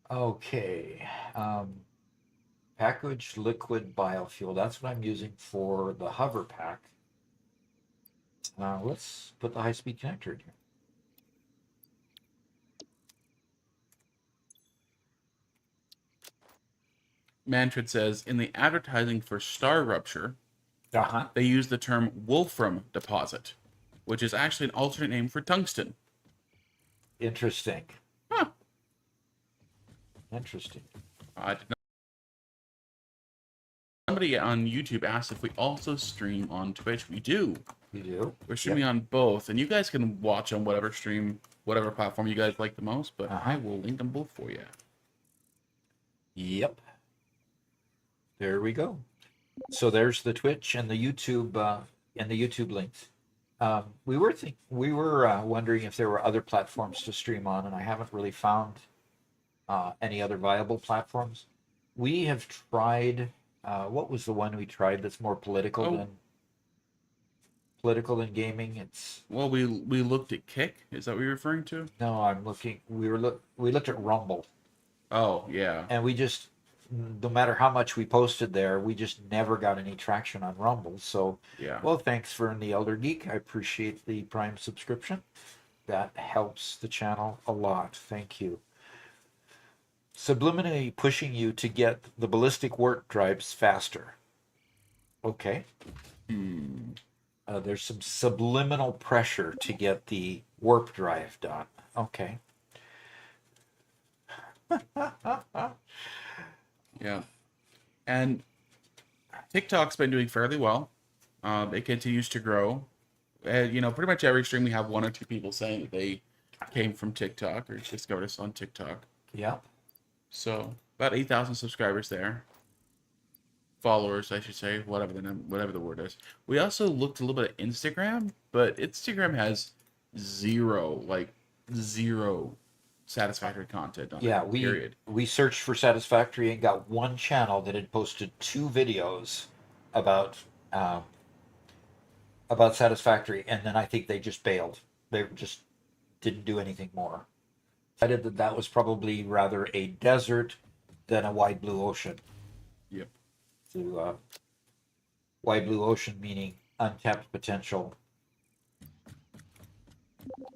Okay. Packaged liquid biofuel. That's what I'm using for the hover pack. Let's put the high-speed connector in here. Manfred says, in the advertising for Star Rupture, Uh-huh. they use the term wolfram deposit, which is actually an alternate name for tungsten. Interesting. Huh. Interesting. I did not. Somebody on YouTube asked if we also stream on Twitch. We do. You do? We're streaming on both, and you guys can watch on whatever platform you guys like the most, but Uh-huh. I will link them both for you. Yep. There we go. So there's the Twitch and the YouTube links. We were wondering if there were other platforms to stream on, and I haven't really found any other viable platforms. We have tried. What was the one we tried that's more Oh, political than gaming? It's well, we looked at Kick. Is that what you're referring to? no. I'm looking. We looked at Rumble, Oh, yeah. and we just no matter how much we posted there, we just never got any traction on Rumble. So, Yeah. well, thanks for the Elder Geek. I appreciate the Prime subscription. That helps the channel a lot. Thank you. Subliminally pushing you to get the ballistic warp drives faster. Okay. There's some subliminal pressure to get the warp drive done. Okay. Yeah. And TikTok's been doing fairly well. It continues to grow. And, pretty much every stream we have one or two people saying that they came from TikTok or discovered us on TikTok. Yep. So about 8,000 subscribers there. Followers, I should say, whatever the word is. We also looked a little bit at Instagram, but Instagram has zero satisfactory content on Yeah, it. Period. we searched for Satisfactory and got one channel that had posted 2 videos about about Satisfactory, and then I think they just bailed. They just didn't do anything more. I decided that was probably rather a desert than a wide blue ocean. Yep. To wide blue ocean meaning untapped potential.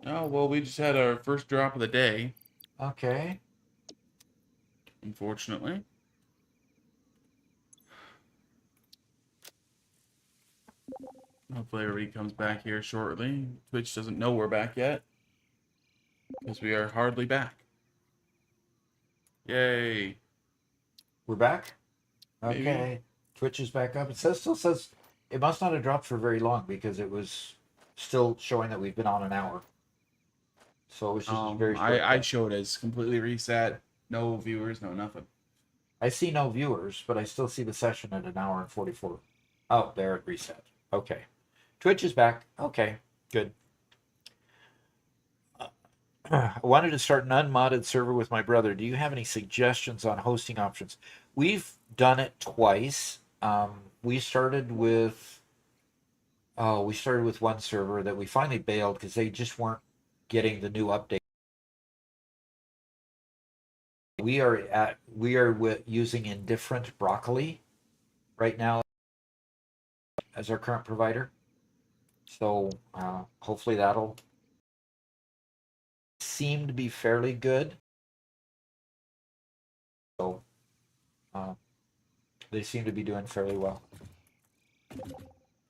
Oh, well, we just had our first drop of the day, Okay. unfortunately. Hopefully everybody comes back here shortly. Twitch doesn't know we're back yet, because we are hardly back. Yay. We're back? Maybe. Okay. Twitch is back up. It still says it must not have dropped for very long because it was still showing that we've been on an hour. So it was just a very short I time. showed as completely reset, no viewers, no nothing. I see no viewers, but I still see the session at an hour and 44. Oh, there it reset. Okay. Twitch is back. Okay, good. I wanted to start an unmodded server with my brother. Do you have any suggestions on hosting options? We've done it twice. We started with one server that we finally bailed because they just weren't getting the new update. We are using Indifferent Broccoli right now as our current provider. So hopefully that'll seem to be fairly good. So they seem to be doing fairly well.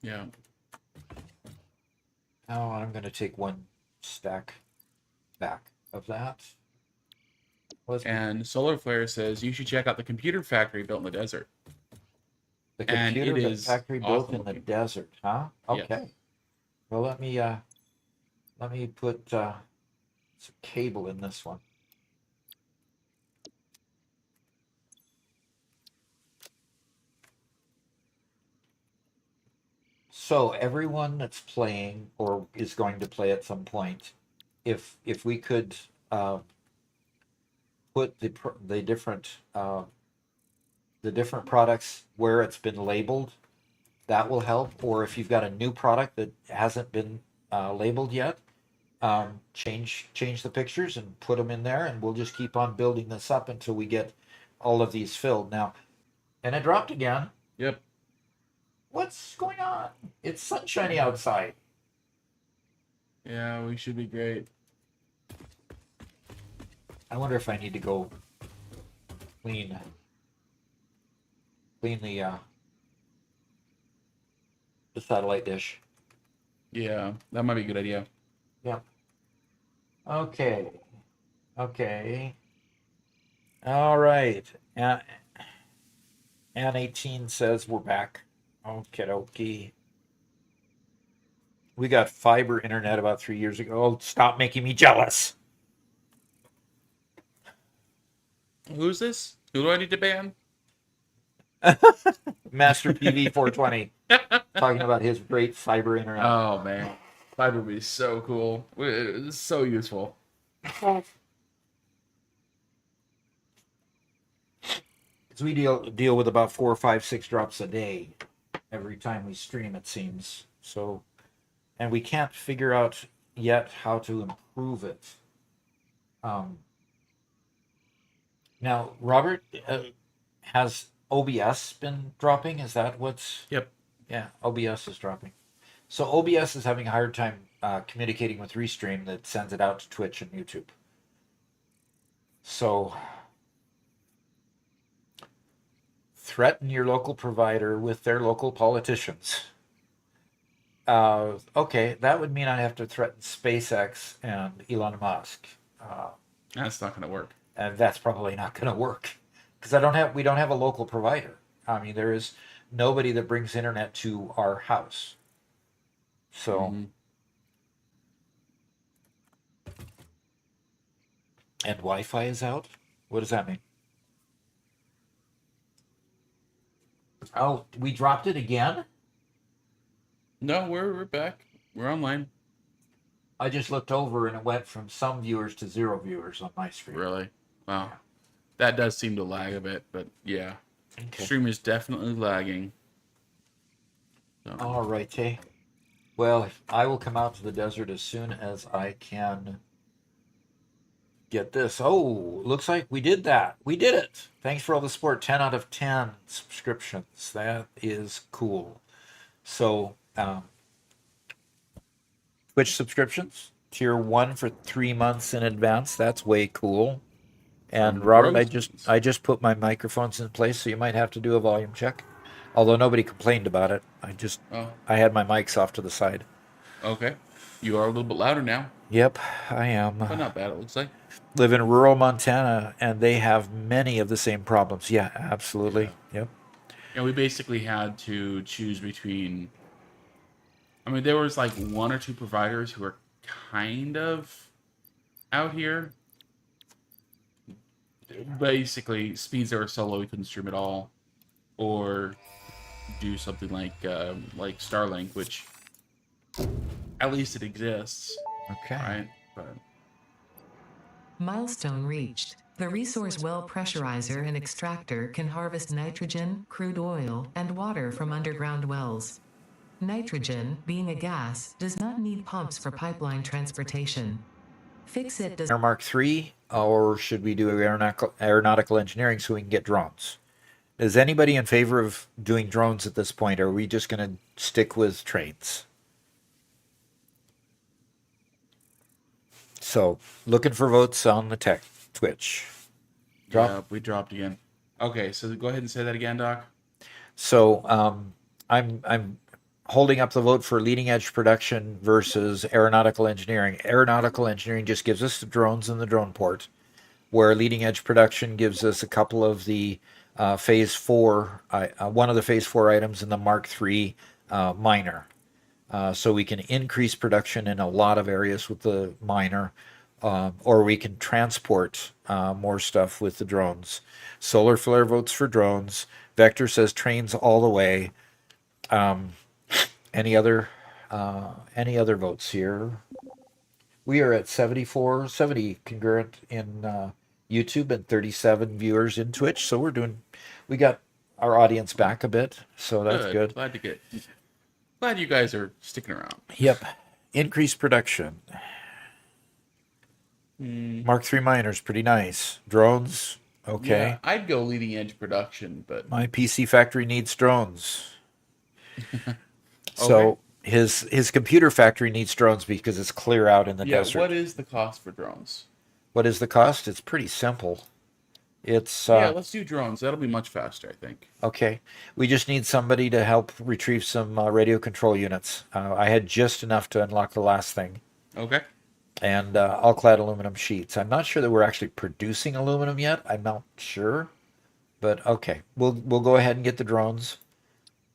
Yeah. Oh, I'm going to take one stack back of that. And Solar Flare says you should check out the computer factory built in the desert. The And computer it is factory built awesome in the looking. desert, huh? Yes. Okay. Well, let me put some cable in this one. So everyone that's playing or is going to play at some point, if we could put the different products where it's been labeled, that will help. Or if you've got a new product that hasn't been labeled yet, change the pictures and put them in there, and we'll just keep on building this up until we get all of these filled. Now, and it dropped again. Yep. What's going on? It's sunshiny outside. Yeah, we should be great. I wonder if I need to go clean the satellite dish. Yeah, that might be a good idea. Yep. Okay. All right. Ann 18 says we're back. Okie dokie. We got fiber internet about 3 years ago. Oh, stop making me jealous. Who's this? Who do I need to ban? Master PV 420 talking about his great fiber internet. Oh man, fiber would be so cool. It's so useful. Because we deal with about 4, 5, 6 drops a day every time we stream, it seems. So, and we can't figure out yet how to improve it. Now, Robert, has OBS been dropping? Is that what's... Yep. Yeah, OBS is dropping. So OBS is having a hard time communicating with Restream that sends it out to Twitch and YouTube. So threaten your local provider with their local politicians. Okay, that would mean I have to threaten SpaceX and Elon Musk. That's not going to work. And that's probably not going to work because we don't have a local provider. I mean, there is nobody that brings internet to our house. So, and Wi-Fi is out. What does that mean? Oh, we dropped it again? No, we're back. We're online. I just looked over and it went from some viewers to 0 viewers on my screen. Really? Wow. That does seem to lag a bit, but yeah. Okay. Stream is definitely lagging. So. All right, hey. Well, I will come out to the desert as soon as I can get this. Oh, looks like we did that. We did it. Thanks for all the support. 10 out of 10 subscriptions. That is cool. So, Twitch subscriptions. Tier 1 for 3 months in advance. That's way cool. And Robert, I just put my microphones in place, so you might have to do a volume check. Although nobody complained about it. I had my mics off to the side. Okay. You are a little bit louder now. Yep, I am. But not bad, it looks like. Live in rural Montana, and they have many of the same problems. Yeah, absolutely. Yeah. Yep. And we basically had to choose between... I mean, there was like 1 or 2 providers who were kind of out here. Basically, speeds that were so low we couldn't stream at all. Or do something like Starlink, which at least it exists. Okay. Right? But Milestone reached. The resource well pressurizer and extractor can harvest nitrogen, crude oil, and water from underground wells. Nitrogen, being a gas, does not need pumps for pipeline transportation. Fix-It does... Mark III, or should we do aeronautical engineering so we can get drones? Is anybody in favor of doing drones at this point, or are we just going to stick with trains? So, looking for votes on the Twitch. yeah, we dropped again. Okay, so go ahead and say that again, Doc. So, I'm holding up the vote for leading edge production versus aeronautical engineering. Aeronautical engineering just gives us the drones and the drone port, where leading edge production gives us a couple of the phase 4, one of the phase 4 items in the Mark III miner. So we can increase production in a lot of areas with the miner, or we can transport more stuff with the drones. Solar Flare votes for drones. Vector says trains all the way. Any other votes here? We are at 70 concurrent in YouTube and 37 viewers in Twitch. So we got our audience back a bit. So that's good. Glad you guys are sticking around. Yep. Increased production. Mark III miners, pretty nice. Drones, okay. Yeah, I'd go leading edge production, but My PC factory needs drones. So his computer factory needs drones because it's clear out in the desert. What is the cost for drones? What is the cost? It's pretty simple. It's let's do drones. That'll be much faster, I think. Okay. We just need somebody to help retrieve some radio control units. I had just enough to unlock the last thing. Okay. And all-clad aluminum sheets. I'm not sure that we're actually producing aluminum yet. I'm not sure. But okay. We'll go ahead and get the drones.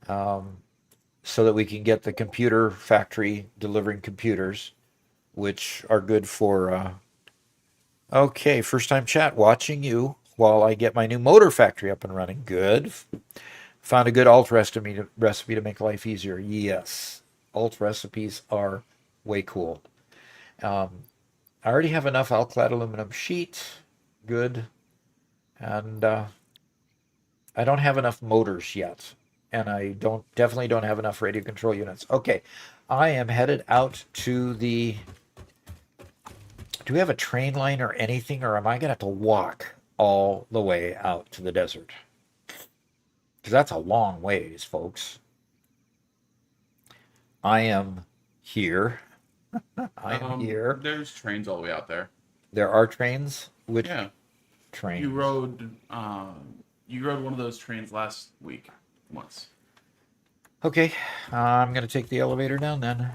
So that we can get the computer factory delivering computers, which are good for... Okay, first time chat, watching you. while I get my new motor factory up and running. Good. Found a good alt recipe to make life easier. Yes. Alt recipes are way cool. I already have enough alclad aluminum sheet. Good. And I don't have enough motors yet. And I definitely don't have enough radio control units. Okay. I am headed out to the... Do we have a train line or anything, or am I going to have to walk all the way out to the desert? Because that's a long ways, folks. I am here. I am here. There's trains all the way out there. There are trains? Which Yeah. trains? You rode one of those trains last week once. Okay, I'm going to take the elevator down then.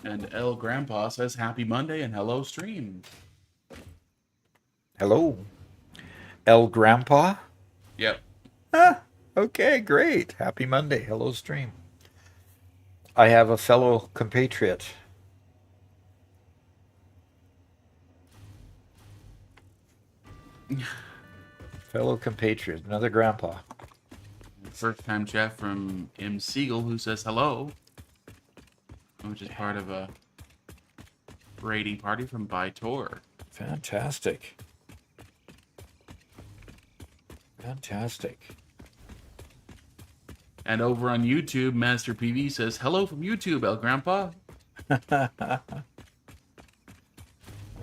And El Grandpa says happy Monday and hello stream. Hello. El Grandpa? Yep. Ah, okay, great. Happy Monday. Hello, stream. I have a fellow compatriot. Fellow compatriot, another grandpa. First time chat from M. Siegel who says hello, which is part of a raiding party from Bytor. Fantastic. Fantastic. And over on YouTube, Master PV says hello from YouTube, El Grandpa.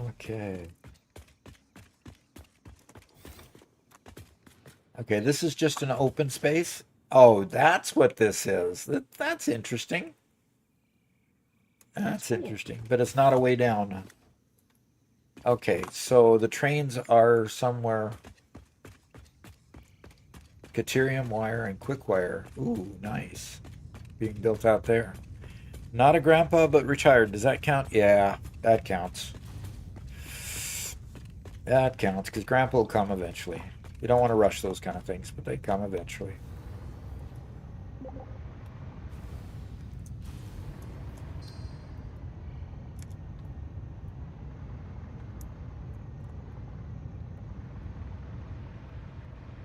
Okay. Okay, this is just an open space. Oh, that's what this is. That's interesting. That's interesting, but it's not a way down. Okay, so the trains are somewhere. Caterium wire and quick wire. Ooh, nice. Being built out there. Not a grandpa, but retired. Does that count? Yeah, that counts. That counts, because grandpa will come eventually. You don't want to rush those kind of things, but they come eventually.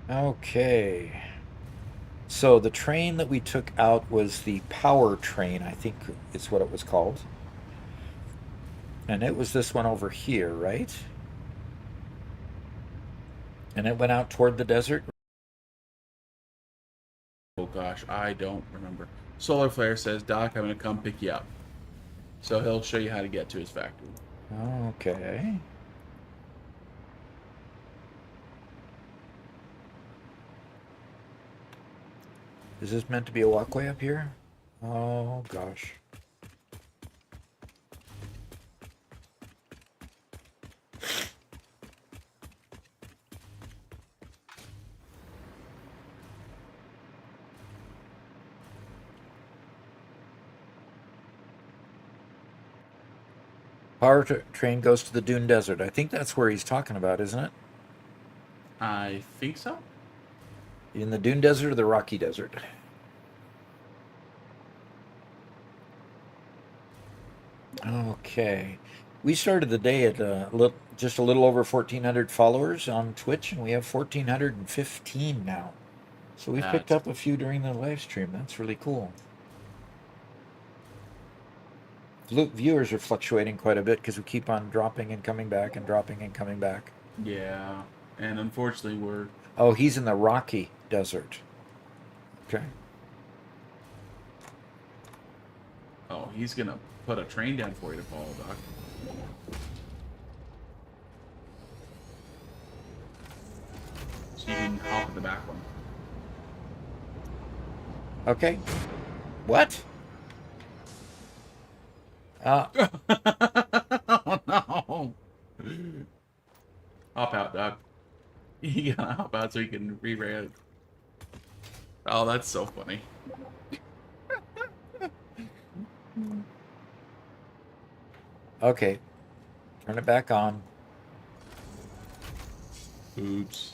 Okay. So the train that we took out was the power train, I think is what it was called. And it was this one over here, right? And it went out toward the desert. Oh gosh, I don't remember. Solar Flare says, Doc, I'm going to come pick you up. So he'll show you how to get to his factory. Okay. Is this meant to be a walkway up here? Oh gosh. Train goes to the Dune Desert. I think that's where he's talking about, isn't it? I think so. In the Dune Desert or the Rocky Desert? Okay. We started the day at just a little over 1,400 followers on Twitch, and we have 1,415 now. So we've picked up a few during the live stream. That's really cool. Viewers are fluctuating quite a bit because we keep on dropping and coming back and dropping and coming back. Yeah, and unfortunately we're... Oh, he's in the Rocky Desert. Okay. Oh, he's going to put a train down for you to follow, Doc. So you can hop in the back one. Okay. What? Oh no! Hop out, Doc. You gotta hop out so you can re-rail. Oh, that's so funny. Okay. Turn it back on. Oops.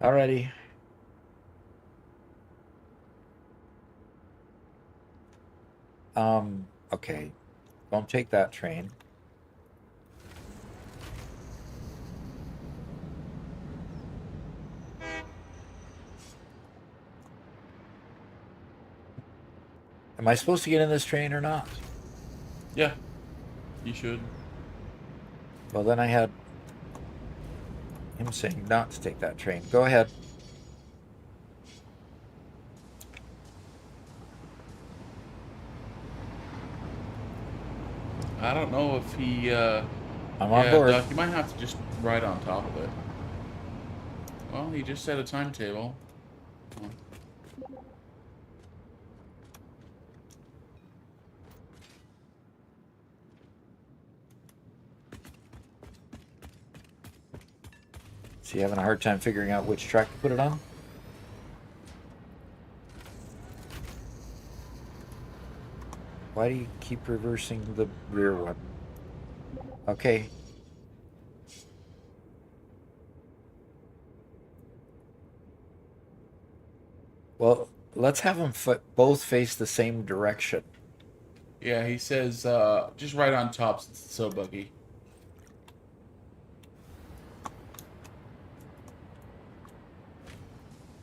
Alrighty. Okay. Don't take that train. Am I supposed to get in this train or not? Yeah, you should. Well, then I had him saying not to take that train. Go ahead. I don't know if he. I'm on Yeah, board. Doc, you might have to just ride on top of it. Well, he just set a timetable. Well, Is he having a hard time figuring out which track to put it on? Why do you keep reversing the rear one? Okay. Well, let's have them both face the same direction. yeah, he says just right on top since it's so buggy.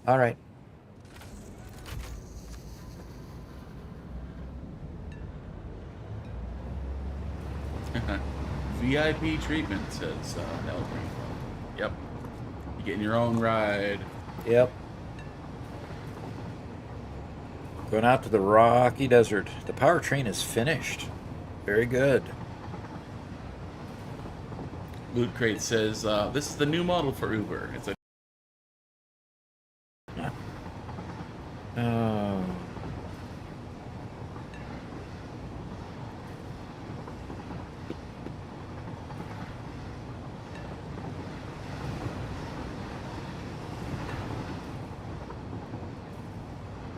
All right. VIP treatment, says Elgin. Yep. You getting your own ride. Yep. Going out to the rocky desert. The power train is finished. Very good. Loot Crate says this is the new model for Uber. It's a Oh.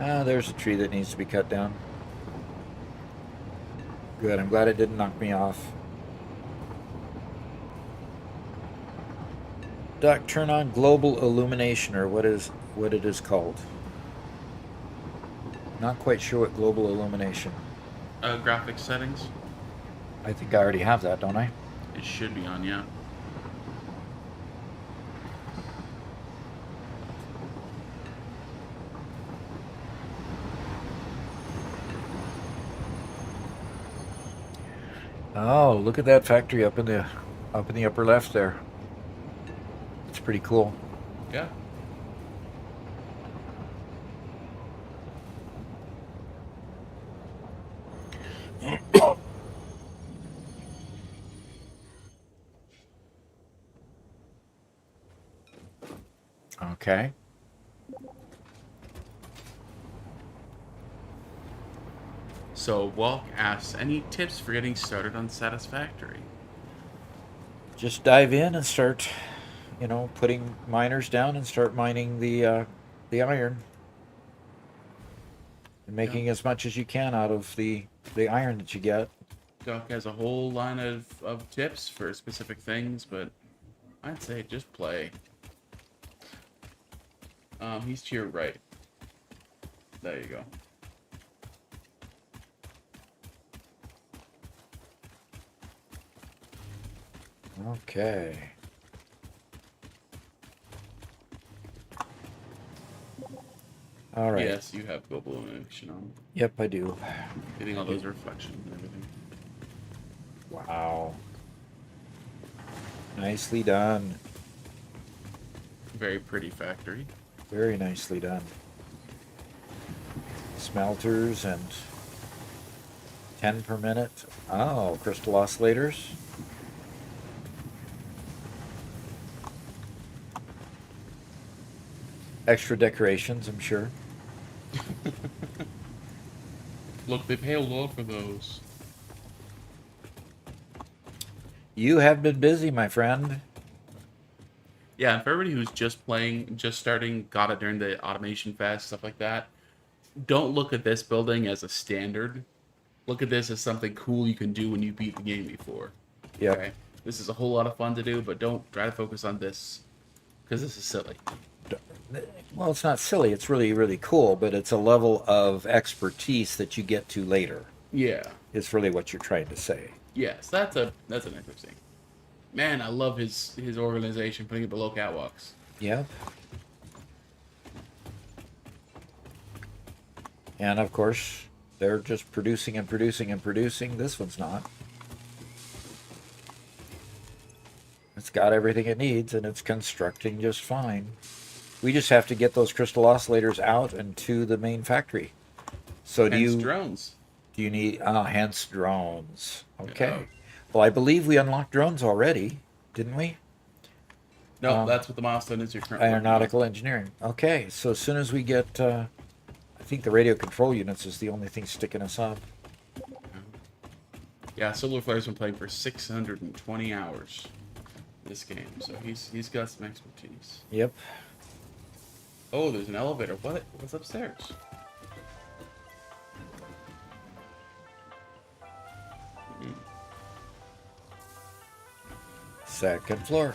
Ah, there's a tree that needs to be cut down. Good, I'm glad it didn't knock me off. Duck, turn on global illumination, or what it is called. Not quite sure what global illumination. graphics settings. I think I already have that, don't I? It should be on, yeah. Oh, look at that factory up in the upper left there. It's pretty cool. Yeah. Okay. So Walk asks, any tips for getting started on Satisfactory? Just dive in and start, putting miners down and start mining the iron and making as much as you can out of the iron that you get. Doc has a whole line of tips for specific things, but I'd say just play. He's to your right. There you go. Okay. All right. Yes, you have global illumination on. Yep, I do. Getting all those reflections and everything. Wow. Nicely done. Very pretty factory. Very nicely done. Smelters and 10 per minute. Oh, crystal oscillators. Extra decorations, I'm sure. Look, they pay a lot for those. You have been busy, my friend. Yeah, and for everybody who's just playing, just starting, got it during the Automation Fest, stuff like that, don't look at this building as a standard. Look at this as something cool you can do when you beat the game before. Yeah. Okay? This is a whole lot of fun to do, but don't try to focus on this, because this is silly. well, it's not silly. It's really, really cool, but it's a level of expertise that you get to later. Yeah. Is really what you're trying to say. Yes, that's an interesting. Man, I love his organization putting it below catwalks. Yep. And of course, they're just producing and producing and producing. This one's not. It's got everything it needs, and it's constructing just fine. We just have to get those crystal oscillators out and to the main factory. So Hence drones. do you need hence drones? Okay. Yeah. Well, I believe we unlocked drones already, didn't we? No, that's what the milestone is. You're currently Aeronautical engineering. Okay, so as soon as we get, I think the radio control units is the only thing sticking us up. Yeah, Solar Flare's been playing for 620 hours this game, so he's got some expertise. Yep. Oh, there's an elevator. What's upstairs? Second floor.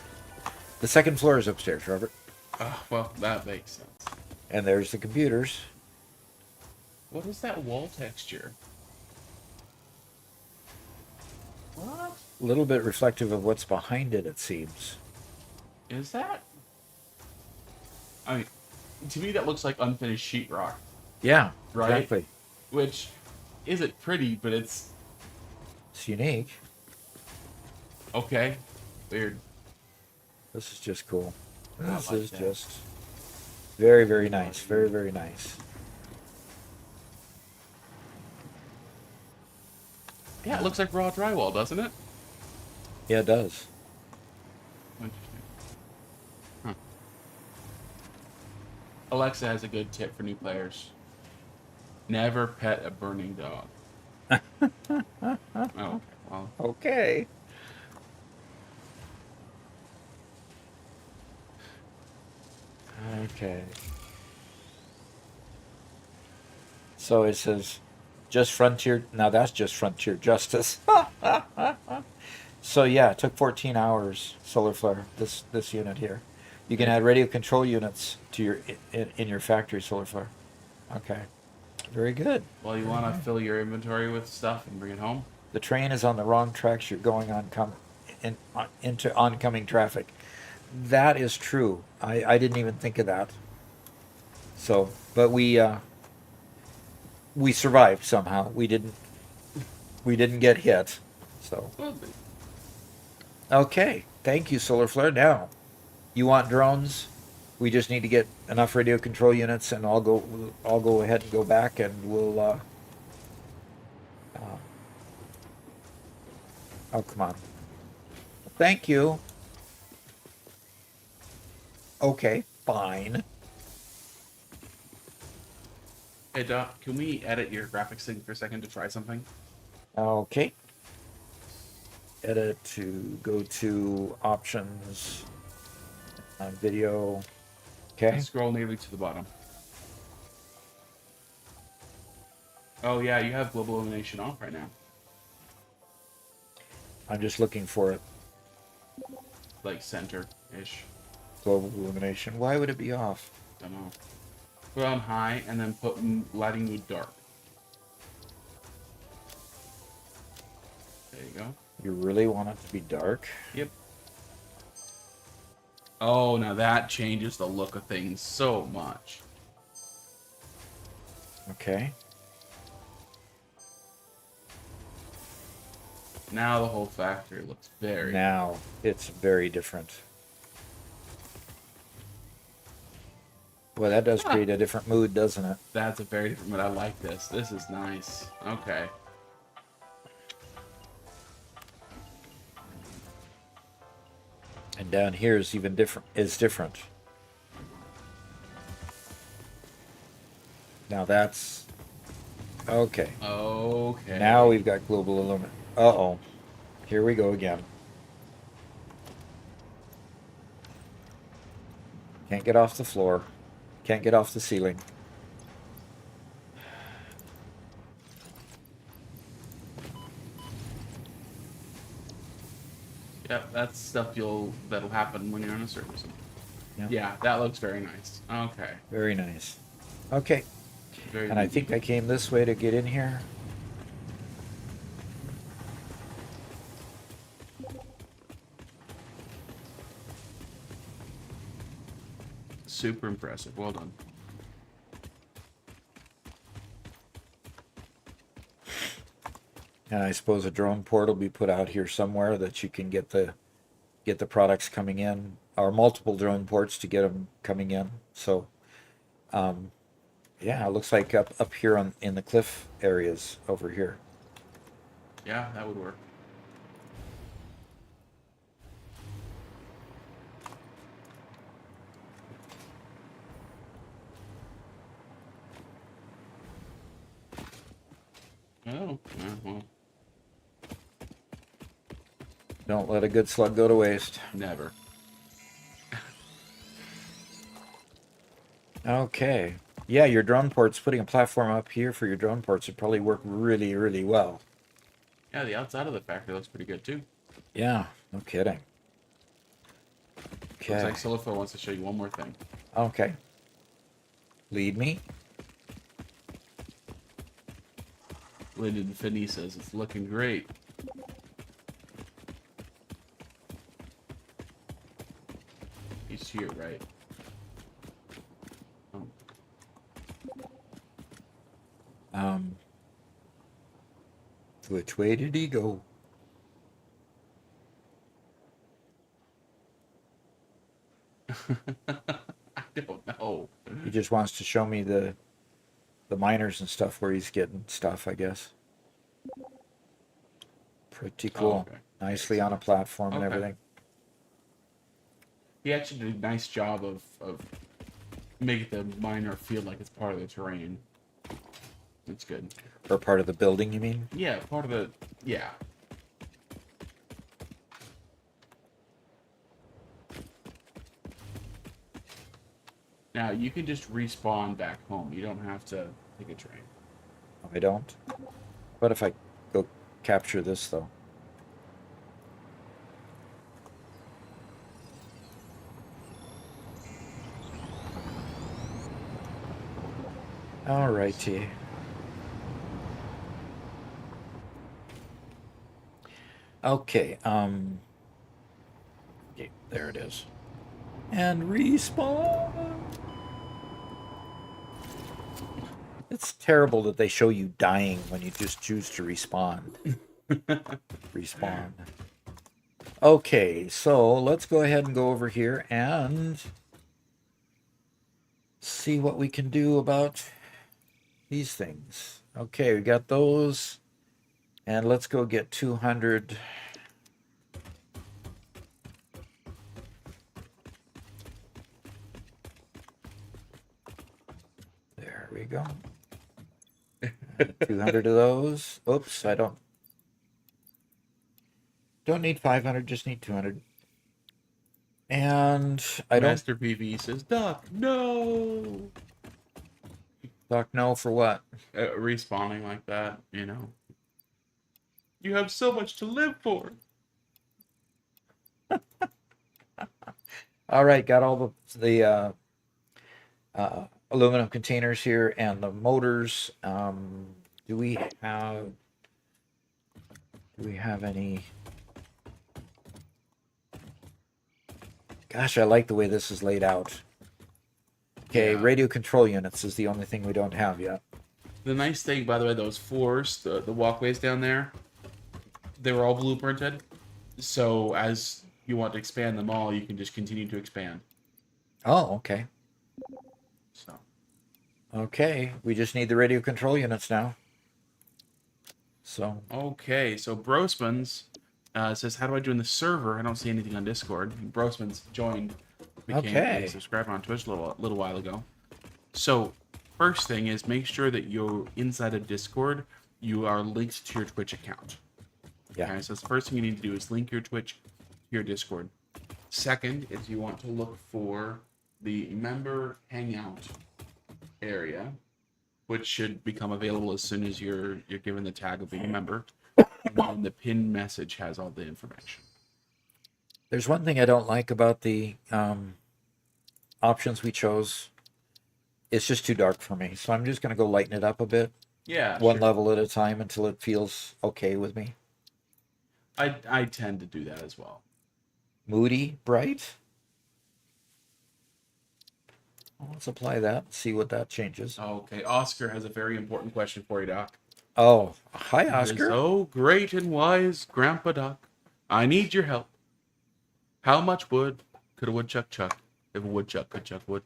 The second floor is upstairs, Robert. Oh, well, that makes sense. And there's the computers. What is that wall texture? What A little bit reflective of what's behind it, it seems. is that? I mean, to me that looks like unfinished sheetrock, Yeah, Right? exactly. which isn't pretty, but it's It's unique. okay. Weird. This is just cool. I This like is that. just very, very nice. Very, very nice. Yeah, it looks like raw drywall, doesn't it? Yeah, it does. Interesting. Huh. Alexa has a good tip for new players. Never pet a burning dog. Oh, okay. Well, Okay. Okay. So it says, just frontier. Now that's just frontier justice. So yeah, it took 14 hours. Solar flare. This unit here. You can add radio control units to your in your factory. Solar flare. Okay. Very good. well, you want to fill your inventory with stuff and bring it home? The train is on the wrong tracks. You're going into oncoming traffic. That is true. I didn't even think of that. So, but we survived somehow. We didn't get hit. So, Well, okay. Thank you, Solar Flare. Now, you want drones? We just need to get enough radio control units, and I'll go ahead and go back, and we'll. Oh, come on. Thank you. Okay, fine. hey, Doc, can we edit your graphics thing for a second to try something? Okay. Edit to go to options, video. Okay. Scroll nearly to the bottom. Oh, yeah, you have global illumination off right now. I'm just looking for it. Like center-ish. Global illumination. Why would it be off? Don't know. Put it on high and then put lighting mode dark. There you go. You really want it to be dark? Yep. Oh, now that changes the look of things so much. Okay. Now the whole factory looks very... Now it's very different. Well, that does create a different mood, doesn't it? That's a very different... But I like this. This is nice. Okay. And down here is even different. Is different. Now that's okay. Okay. Now we've got global illumination. Uh-oh. Here we go again. Can't get off the floor. Can't get off the ceiling. Yep, that's stuff that'll happen when you're on a server. Yeah, that looks very nice. Okay. Very nice. Okay. Very And I neat. think I came this way to get in here. Super impressive. Well done. And I suppose a drone port will be put out here somewhere that you can get the products coming in, or multiple drone ports to get them coming in. So, yeah, it looks like up here in the cliff areas over here. Yeah, that would work. Oh, yeah, well, Don't let a good slug go to waste. never. Okay. Yeah, your drone ports, putting a platform up here for your drone ports would probably work really, really well. Yeah, the outside of the factory looks pretty good too. Yeah, no kidding. Looks Okay. like Silifo wants to show you one more thing. Okay. Lead me. Lyndon Finney says it's looking great. He's here, right? Oh. Which way did he go? I don't know. He just wants to show me the miners and stuff where he's getting stuff, I guess. Pretty cool. okay. Nicely on a platform and Okay. everything. He actually did a nice job of making the miner feel like it's part of the terrain. That's good. Or part of the building, you mean? Yeah, part of the... Yeah. Now, you can just respawn back home. You don't have to take a train. I don't. What if I go capture this, though? Alrighty. Okay, okay, there it is. And respawn! It's terrible that they show you dying when you just choose to respawn. Respawn. Okay, so let's go ahead and go over here and see what we can do about these things. Okay, we got those. And let's go get 200. There we go. 200 of those. Oops, I don't need 500, just need 200. And I don't... Master PV says, Duck, no! Doc, no for what? Respawning like that, you know. You have so much to live for. All right, got all the aluminum containers here and the motors. Do we have any? Gosh, I like the way this is laid out. Okay, Yeah. radio control units is the only thing we don't have yet. The nice thing, by the way, those floors, the walkways down there, they were all blueprinted. So as you want to expand them all, you can just continue to expand. Oh, okay. So Okay, we just need the radio control units now. So, okay, so Brosman's says, "How do I join the server?" I don't see anything on Discord. Brosman's joined, became Okay. a subscriber on Twitch a little while ago. So first thing is make sure that you're inside of Discord. You are linked to your Twitch account. yeah. Okay, so the first thing you need to do is link your Twitch to your Discord. Second is you want to look for the member hangout area, which should become available as soon as you're given the tag of being a member. And then the pinned message has all the information. There's one thing I don't like about the options we chose, it's just too dark for me. So I'm just going to go lighten it up a bit, Yeah, one sure. level at a time until it feels okay with me. I tend to do that as well. Moody, bright. Well, let's apply that, see what that changes. Okay, Oscar has a very important question for you, Doc. Oh, hi, It is, Oscar. oh, great and wise Grandpa Doc, I need your help. How much wood could a woodchuck chuck if a woodchuck could chuck wood?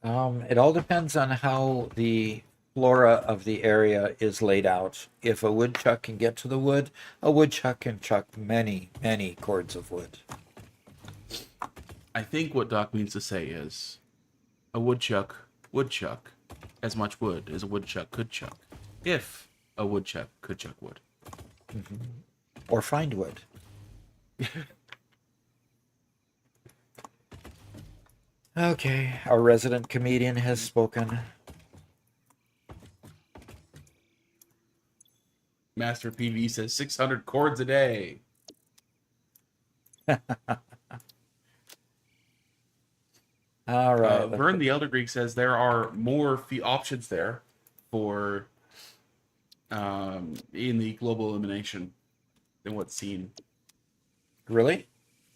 It all depends on how the flora of the area is laid out. If a woodchuck can get to the wood, a woodchuck can chuck many, many cords of wood. I think what Doc means to say is a woodchuck would chuck as much wood as a woodchuck could chuck if a woodchuck could chuck wood. Or find wood. Okay, our resident comedian has spoken. Master PV says 600 cords a day. All right. Vern the Elder Greek says there are more options there for in the global elimination than what's seen. Really?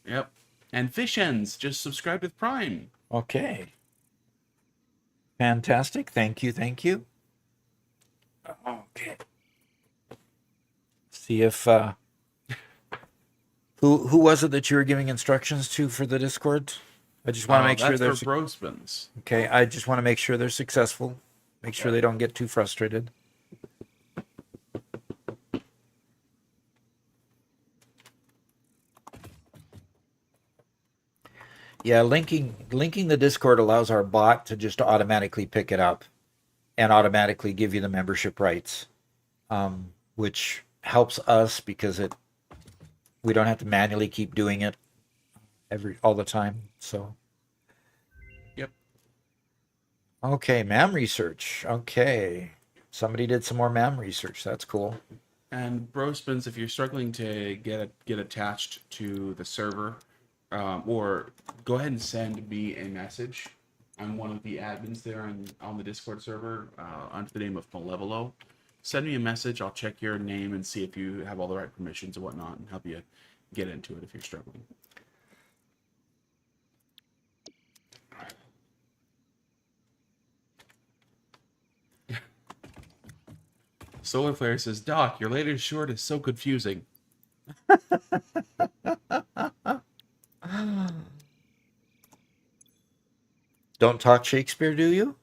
Yep. And Fish Ends just subscribed with Prime. Okay. Fantastic. Thank you. Thank you. Okay. See if who was it that you were giving instructions to for the Discord? I just want to make sure they're that's for Brospins. okay. I just want to make sure they're successful. Make sure they don't get too frustrated. Yeah, linking the Discord allows our bot to just automatically pick it up and automatically give you the membership rights, which helps us because we don't have to manually keep doing it all the time. So, Yep. okay, MAM research. Okay, somebody did some more MAM research. That's cool. And Brospins, if you're struggling to get attached to the server, or go ahead and send me a message. I'm one of the admins there on the Discord server under the name of Malevolo. Send me a message. I'll check your name and see if you have all the right permissions and whatnot, and help you get into it if you're struggling. Solar Flare says, Doc, your latest short is so confusing. Don't talk Shakespeare, do you?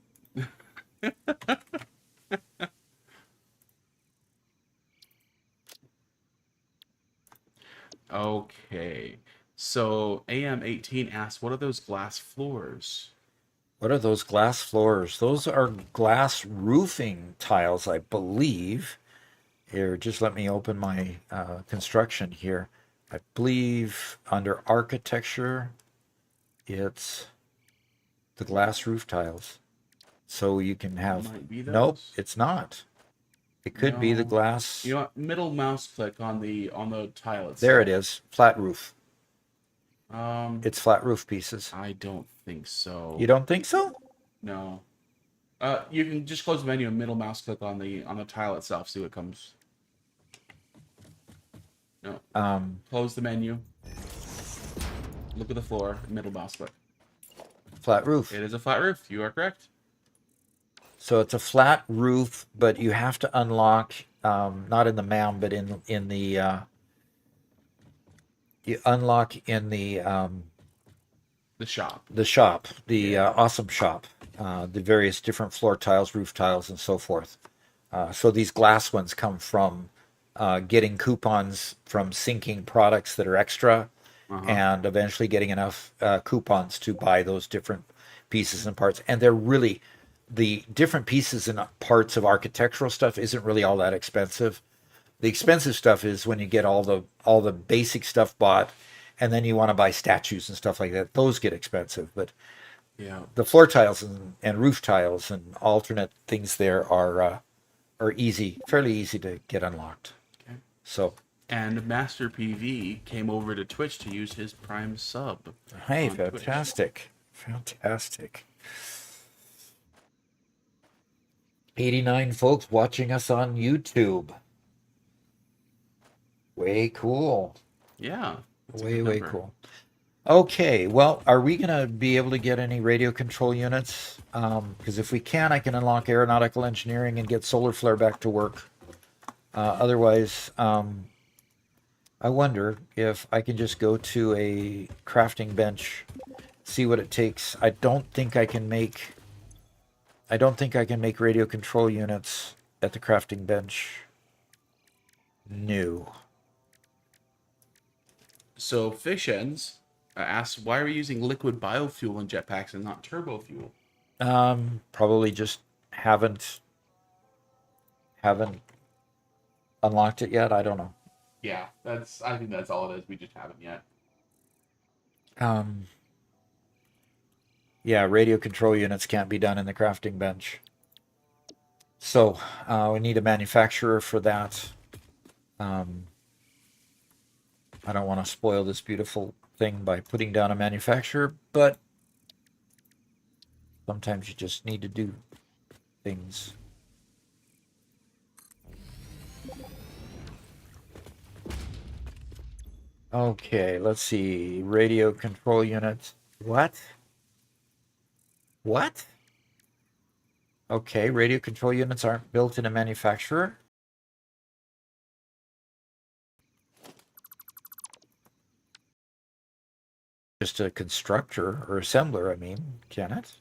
Okay. So AM18 asks, what are those glass floors? What are those glass floors? Those are glass roofing tiles, I believe. Here, just let me open my construction here. I believe under architecture, it's the glass roof tiles. So you can have... Might be Nope, those. it's not. It could be the No. glass... You know what? Middle mouse click on the tile itself. There it is. Flat roof. It's It's flat roof pieces. I don't think so. You don't think so? No. You can just close the menu and middle mouse click on the tile itself. See what comes. No. Close the menu. Look at the floor. Middle mouse click. Flat roof. It is a flat roof. You are correct. So it's a flat roof, but you have to unlock, not in the MAM, but in the you unlock in the shop. The shop, the awesome shop, the various different floor tiles, roof tiles, and so forth. So these glass ones come from getting coupons from syncing products that are extra, and eventually getting enough coupons to buy those different pieces and parts. And they're really, the different pieces and parts of architectural stuff isn't really all that expensive. The expensive stuff is when you get all the basic stuff bought, and then you want to buy statues and stuff like that. Those get expensive, but Yeah. the floor tiles and roof tiles and alternate things there are easy, fairly easy to get unlocked. Okay. So, And Master PV came over to Twitch to use his Prime sub. hey, on Twitch. fantastic, Fantastic. 89 folks watching us on YouTube. Way cool. Yeah. That's a Way, good way number. cool. Okay, well, are we going to be able to get any radio control units? Because if we can, I can unlock aeronautical engineering and get solar flare back to work. Otherwise, I wonder if I can just go to a crafting bench, see what it takes. I don't think I can make radio control units at the crafting bench. No. So Fish Ends asks, why are we using liquid biofuel in jetpacks and not turbo fuel? Probably just haven't unlocked it yet. I don't know. Yeah, I think that's all it is. We just haven't yet. Yeah, radio control units can't be done in the crafting bench. So we need a manufacturer for that. I don't want to spoil this beautiful thing by putting down a manufacturer, but sometimes you just need to do things. Okay, let's see. Radio control units. What? What? Okay, radio control units aren't built in a manufacturer. Just a constructor or assembler, I mean, can it?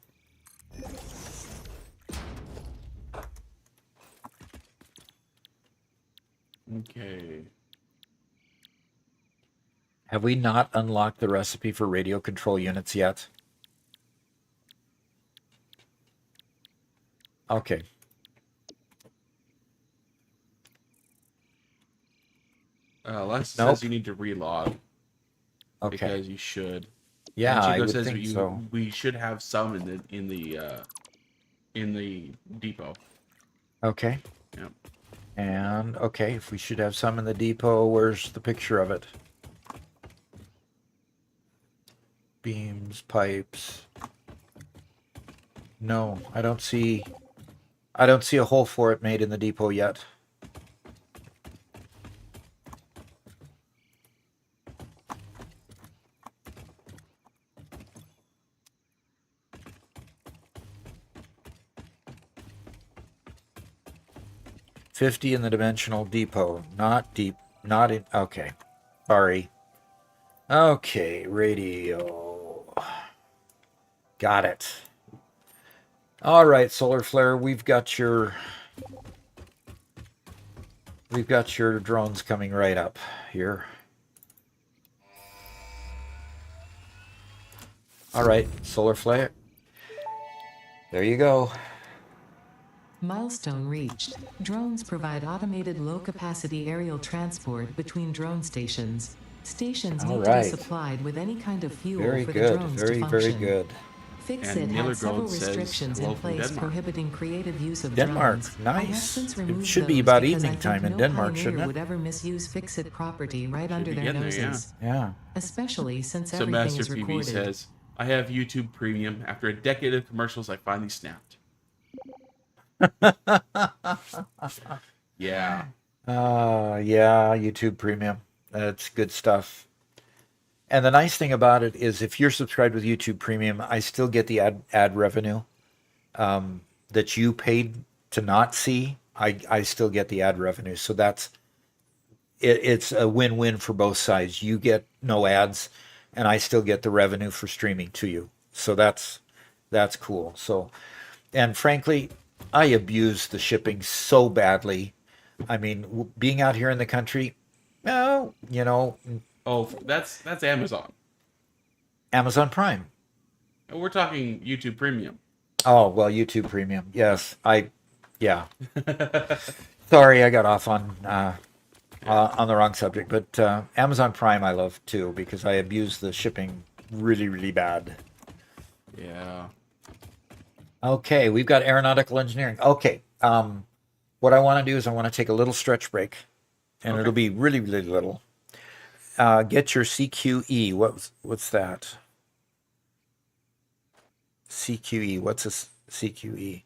Okay. Have we not unlocked the recipe for radio control units yet? Okay. Les Nope. says you need to relog Okay. because you should. Yeah, And Chico I would says think so. we should have some in the depot. Okay. Yep. And okay, if we should have some in the depot, where's the picture of it? Beams, pipes. No, I don't see a hole for it made in the depot yet. $50 in the dimensional depot. Not deep. Not in. Okay. Sorry. Okay, radio. Got it. All right, solar flare. We've got your drones coming right up here. All right, solar flare. There you go. Milestone reached. Drones provide automated low-capacity aerial transport between drone stations. Stations All need to right. be supplied with any kind of fuel Very for good. the drones Very, to function. very good. Fixit And Miller had several Gold says restrictions hello in from place Denmark. prohibiting creative use of Denmark, drones. I have nice. since It removed should be those about because I evening think time in no Denmark, pioneer shouldn't it? would ever misuse Fixit property right under be their getting there, noses. Yeah. Especially since So everything Master is PV recorded. says, I have YouTube Premium. After a decade of commercials, I finally snapped. Yeah. Yeah, YouTube Premium. That's good stuff. And the nice thing about it is if you're subscribed with YouTube Premium, I still get the ad revenue that you paid to not see. I still get the ad revenue. So it's a win-win for both sides. You get no ads and I still get the revenue for streaming to you. So that's cool. So, and frankly, I abuse the shipping so badly. I mean, being out here in the country, well, Oh, that's Amazon. Amazon Prime. We're talking YouTube Premium. Oh, well, YouTube Premium. Yes, yeah. Sorry, I got off on the wrong subject, but Amazon Prime I love too because I abuse the shipping really, really bad. Yeah. Okay, we've got aeronautical engineering. Okay, what I want to do is I want to take a little stretch break, and Okay. it'll be really, really little. Get your CQE. What's that? CQE. What's a CQE?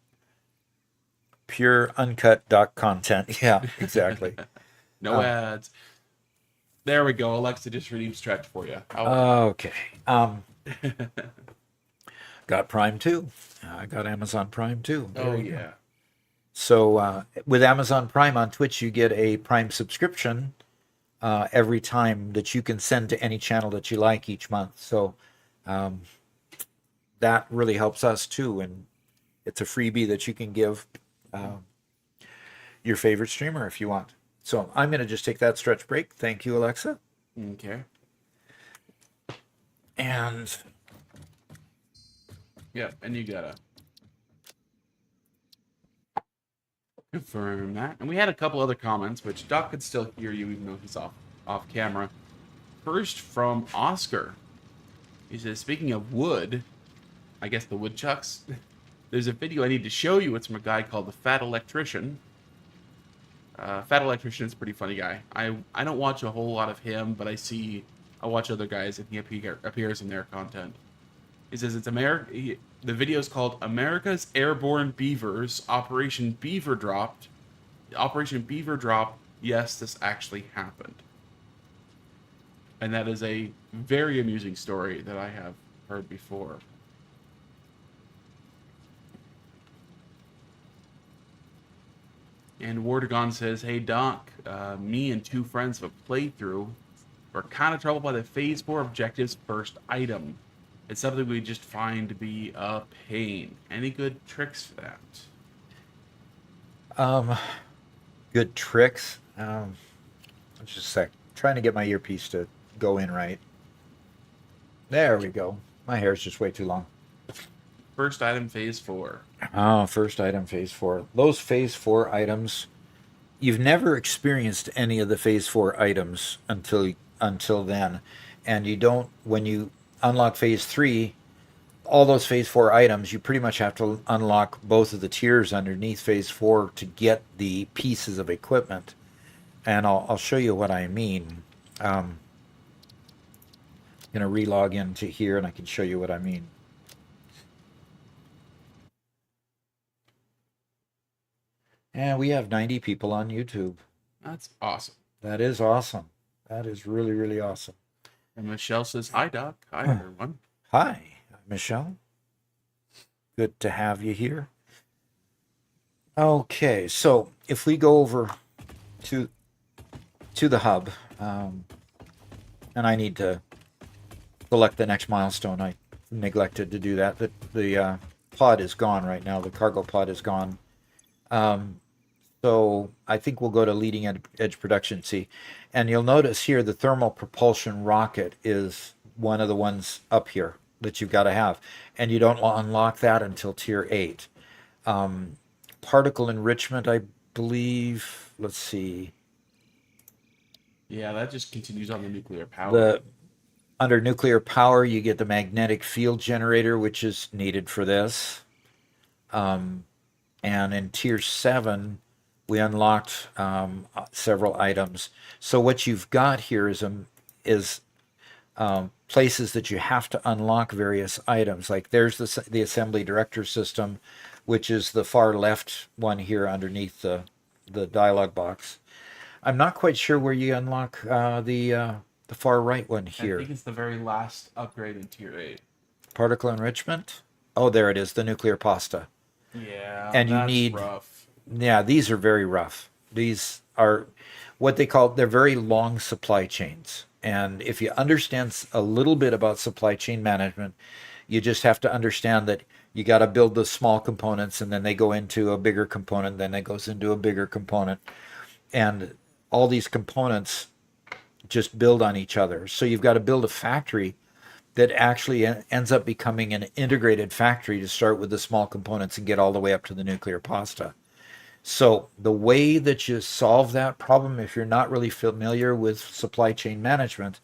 Pure uncut doc content. Yeah, exactly. No ads. There we go. Alexa just redeemed Stretch for you. Okay. Got Prime too. I got Amazon Prime too. There Oh you go. yeah. So with Amazon Prime on Twitch, you get a Prime subscription every time that you can send to any channel that you like each month. So that really helps us too, and it's a freebie that you can give your favorite streamer if you want. So I'm going to just take that stretch break. Thank you, Alexa. Okay. And Yeah, and you gotta confirm that. And we had a couple other comments, which Doc could still hear you even though he's off camera. First from Oscar. He says, speaking of wood, I guess the woodchucks. There's a video I need to show you. It's from a guy called the Fat Electrician. Fat Electrician is a pretty funny guy. I don't watch a whole lot of him, but I watch other guys and he appears in their content. He says it's the video is called America's Airborne Beavers Operation Beaver Drop. Operation Beaver Drop. Yes, this actually happened. And that is a very amusing story that I have heard before. And Wardagon says, hey Doc, me and two friends have a playthrough. We're kind of troubled by the Phase 4 objectives first item. It's something we just find to be a pain. Any good tricks for that? good tricks. Just a sec. Trying to get my earpiece to go in right. There we go. My hair's just way too long. First item, Phase 4. Oh, first item, Phase 4. Those Phase 4 items, you've never experienced any of the Phase 4 items until then. And you don't, when you unlock Phase 3, all those Phase 4 items, you pretty much have to unlock both of the tiers underneath Phase 4 to get the pieces of equipment. And I'll show you what I mean. I'm going to relog into here and I can show you what I mean. And we have 90 people on YouTube. That's awesome. That is awesome. That is really, really awesome. And Michelle says, hi Doc. Hi everyone. Hi, Michelle. Good to have you here. Okay, so if we go over to the hub, and I need to select the next milestone. I neglected to do that. The pod is gone right now. The cargo pod is gone. So I think we'll go to leading edge production C. And you'll notice here the thermal propulsion rocket is one of the ones up here that you've got to have. And you don't unlock that until tier 8. Particle enrichment, I believe, let's see. Yeah, that just continues on the nuclear power. Under nuclear power, you get the magnetic field generator, which is needed for this. And in tier 7, we unlocked several items. So what you've got here is places that you have to unlock various items. Like there's the assembly director system, which is the far left one here underneath the dialog box. I'm not quite sure where you unlock the far right one here. I think it's the very last upgrade in tier 8. Particle enrichment. Oh, there it is, the nuclear pasta. Yeah, and that's you need rough. Yeah, these are very rough. These are what they're very long supply chains. And if you understand a little bit about supply chain management, you just have to understand that you got to build the small components and then they go into a bigger component, then it goes into a bigger component. And all these components just build on each other. So you've got to build a factory that actually ends up becoming an integrated factory to start with the small components and get all the way up to the nuclear pasta. So the way that you solve that problem, if you're not really familiar with supply chain management,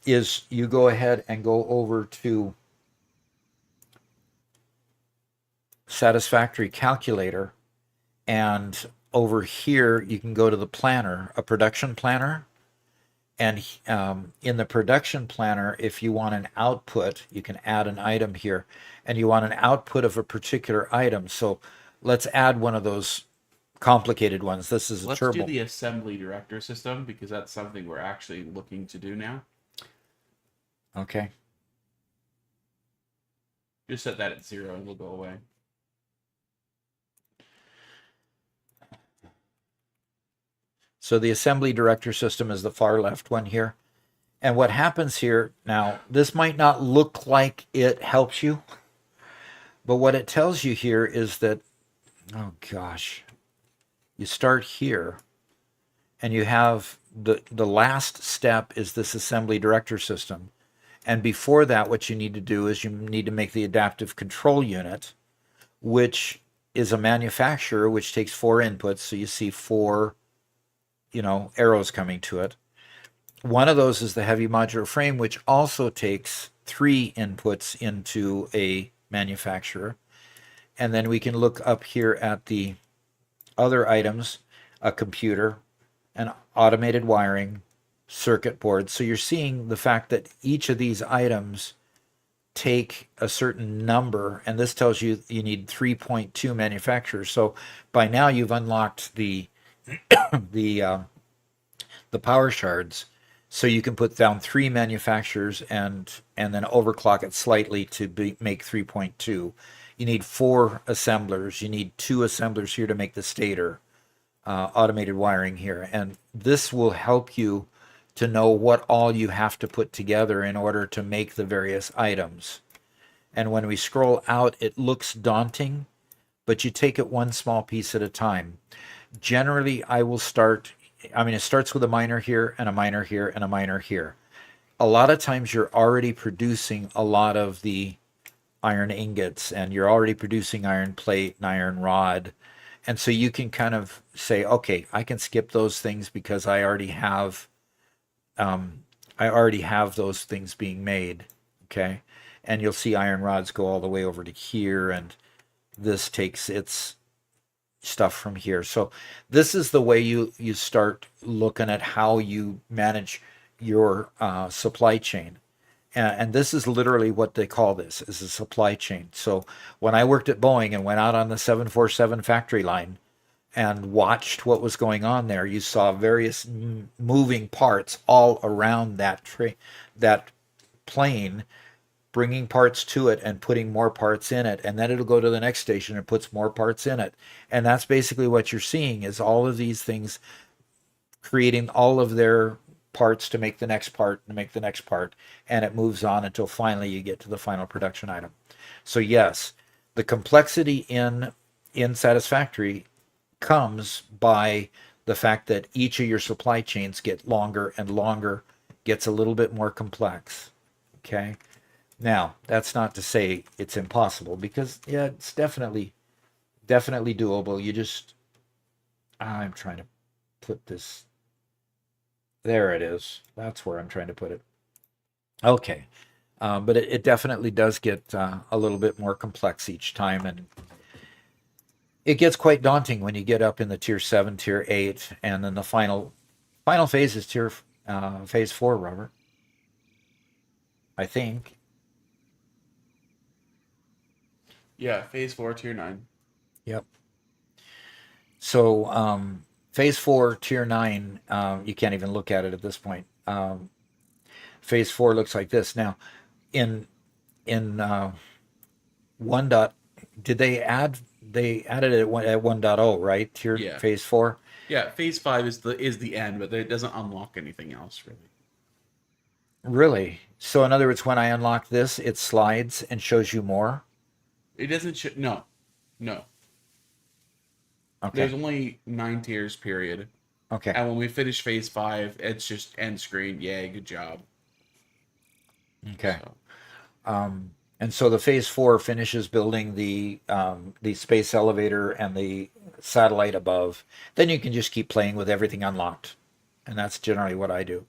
is you go ahead and go over to Satisfactory calculator, and over here you can go to the planner, a production planner, And in the production planner, if you want an output, you can add an item here, and you want an output of a particular item. So let's add one of those complicated ones. This is a Let's do turbo. the assembly director system because that's something we're actually looking to do now. Okay. Just set that at 0 and we'll go away. So the assembly director system is the far left one here. And what happens here, now, this might not look like it helps you, but what it tells you here is that, oh gosh, you start here and you have the last step is this assembly director system. And before that, what you need to do is you need to make the adaptive control unit, which is a manufacturer, which takes 4 inputs. So you see 4, arrows coming to it. One of those is the heavy modular frame, which also takes 3 inputs into a manufacturer. And then we can look up here at the other items, a computer, an automated wiring, circuit board. So you're seeing the fact that each of these items take a certain number, and this tells you you need 3.2 manufacturers. So by now you've unlocked the the power shards, so you can put down 3 manufacturers and then overclock it slightly to make 3.2. You need 4 assemblers. You need 2 assemblers here to make the stator, automated wiring here, and this will help you to know what all you have to put together in order to make the various items. And when we scroll out, it looks daunting, but you take it one small piece at a time. Generally, it starts with a miner here and a miner here and a miner here. A lot of times you're already producing a lot of the iron ingots and you're already producing iron plate and iron rod. And so you can kind of say, okay, I can skip those things because I already have those things being made. Okay. And you'll see iron rods go all the way over to here, and this takes its stuff from here. So this is the way you start looking at how you manage your supply chain. And this is literally what they call this, is a supply chain. So when I worked at Boeing and went out on the 747 factory line and watched what was going on there, you saw various moving parts all around that plane, bringing parts to it and putting more parts in it, and then it'll go to the next station and puts more parts in it. And that's basically what you're seeing, is all of these things creating all of their parts to make the next part and make the next part, and it moves on until finally you get to the final production item. So yes, the complexity in Satisfactory comes by the fact that each of your supply chains get longer and longer, gets a little bit more complex. Okay. Now, that's not to say it's impossible, because yeah, it's definitely doable. I'm trying to put this, there it is. That's where I'm trying to put it. Okay. But it definitely does get a little bit more complex each time, and it gets quite daunting when you get up in the tier 7, tier 8, and then the final phase is phase 4, Robert. I think. Yeah, phase 4, tier 9. Yep. So phase 4, tier 9, you can't even look at it at this point. Phase 4 looks like this. Now, in 1. Did they added it at 1.0, right? Tier Yeah. phase 4. Yeah, phase 5 is the end, but it doesn't unlock anything else really. Really? So in other words, when I unlock this, it slides and shows you more? It doesn't no. Okay. There's only 9 tiers, period. Okay. And when we finish phase 5, it's just end screen. Yay, good job. Okay. And so the phase 4 finishes building the space elevator and the satellite above. Then you can just keep playing with everything unlocked. And that's generally what I do.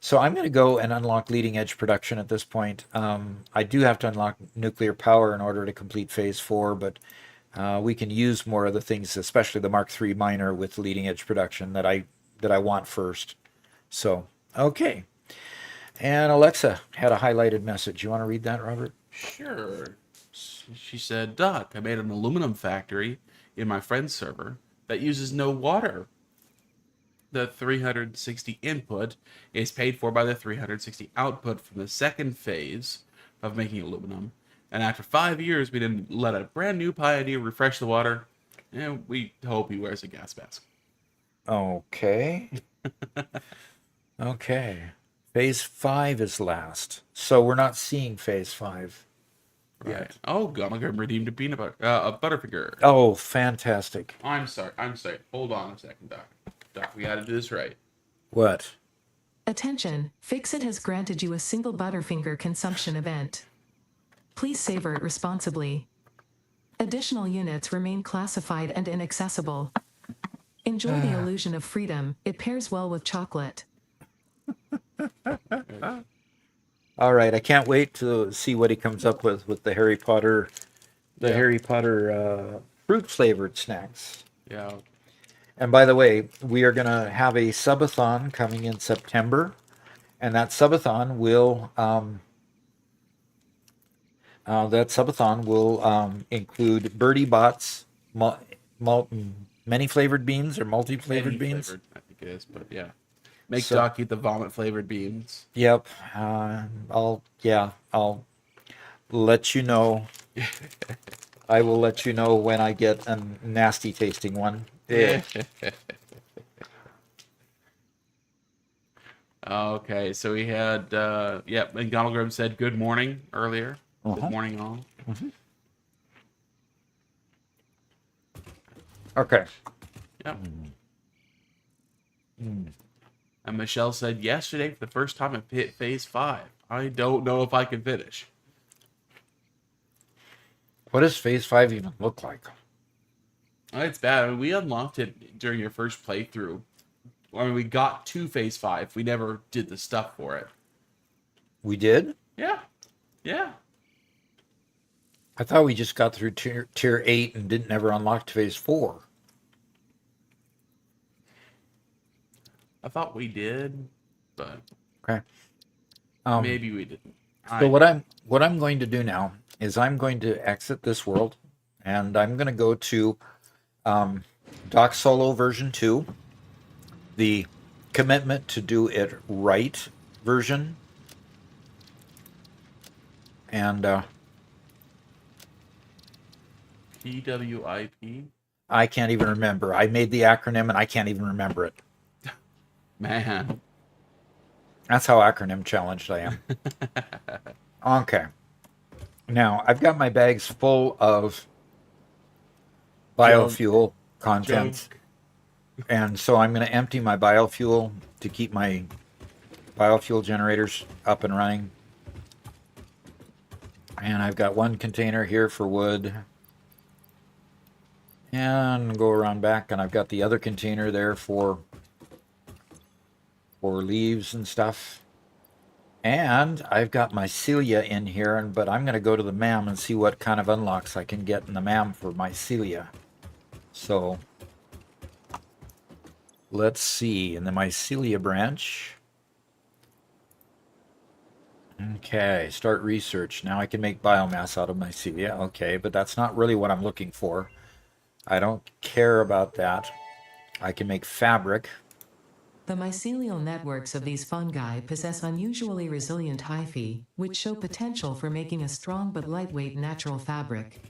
So I'm going to go and unlock leading edge production at this point. I do have to unlock nuclear power in order to complete phase 4, but we can use more of the things, especially the Mark III miner with leading edge production that I want first. So Okay. And Alexa had a highlighted message. You want to read that, Robert? Sure. She said, Doc, I made an aluminum factory in my friend's server that uses no water. The 360 input is paid for by the 360 output from the second phase of making aluminum. And after 5 years, we didn't let a brand new pioneer refresh the water, and we hope he wears a gas mask. Okay. Okay. Phase 5 is last. So we're not seeing phase 5 Right. yet. Oh, Gumagum redeemed a peanut butter, a Butterfinger. Oh, fantastic. I'm sorry. Hold on a second, Doc. Doc, we gotta do this right. What? Attention, Fixit has granted you a single Butterfinger consumption event. Please savor it responsibly. Additional units remain classified and inaccessible. Enjoy the illusion of freedom. It pairs well with chocolate. All right, I can't wait to see what he comes up with the Harry Potter, Yeah. Harry Potter fruit flavored snacks. Yeah. And by the way, we are going to have a subathon coming in September, and that subathon will include Birdie Bot's many flavored beans or multi flavored beans. Flavored, I think it is, but yeah. Make So- Doc eat the vomit flavored beans. Yep. I'll let you know. I will let you know when I get a nasty tasting one. Yeah. Okay, so we had, and Gumagum said good morning earlier. Uh-huh. Good morning, all. Okay. Yep. And Michelle said yesterday for the first time I hit phase 5. I don't know if I can finish. What does phase 5 even look like? It's bad. I mean, we unlocked it during your first playthrough. I mean, we got to phase 5. We never did the stuff for it. We did? Yeah. Yeah. I thought we just got through tier 8 and didn't ever unlock phase 4. I thought we did, but Okay. maybe we didn't. So what I'm going to do now is I'm going to exit this world, and I'm going to go to Doc Solo version 2, the commitment to do it right version, and PWIP? I can't even remember. I made the acronym and I can't even remember it. Man. That's how acronym challenged I am. Okay. Now, I've got my bags full of biofuel content. And so I'm going to empty my biofuel to keep my biofuel generators up and running. And I've got one container here for wood. And go around back, and I've got the other container there for leaves and stuff. And I've got my Celia in here, but I'm going to go to the MAM and see what kind of unlocks I can get in the MAM for my Celia. So let's see. In the mycelia branch. Okay, start research. Now I can make biomass out of mycelia. Okay, but that's not really what I'm looking for. I don't care about that. I can make fabric. The mycelial networks of these fungi possess unusually resilient hyphae, which show potential for making a strong but lightweight natural fabric.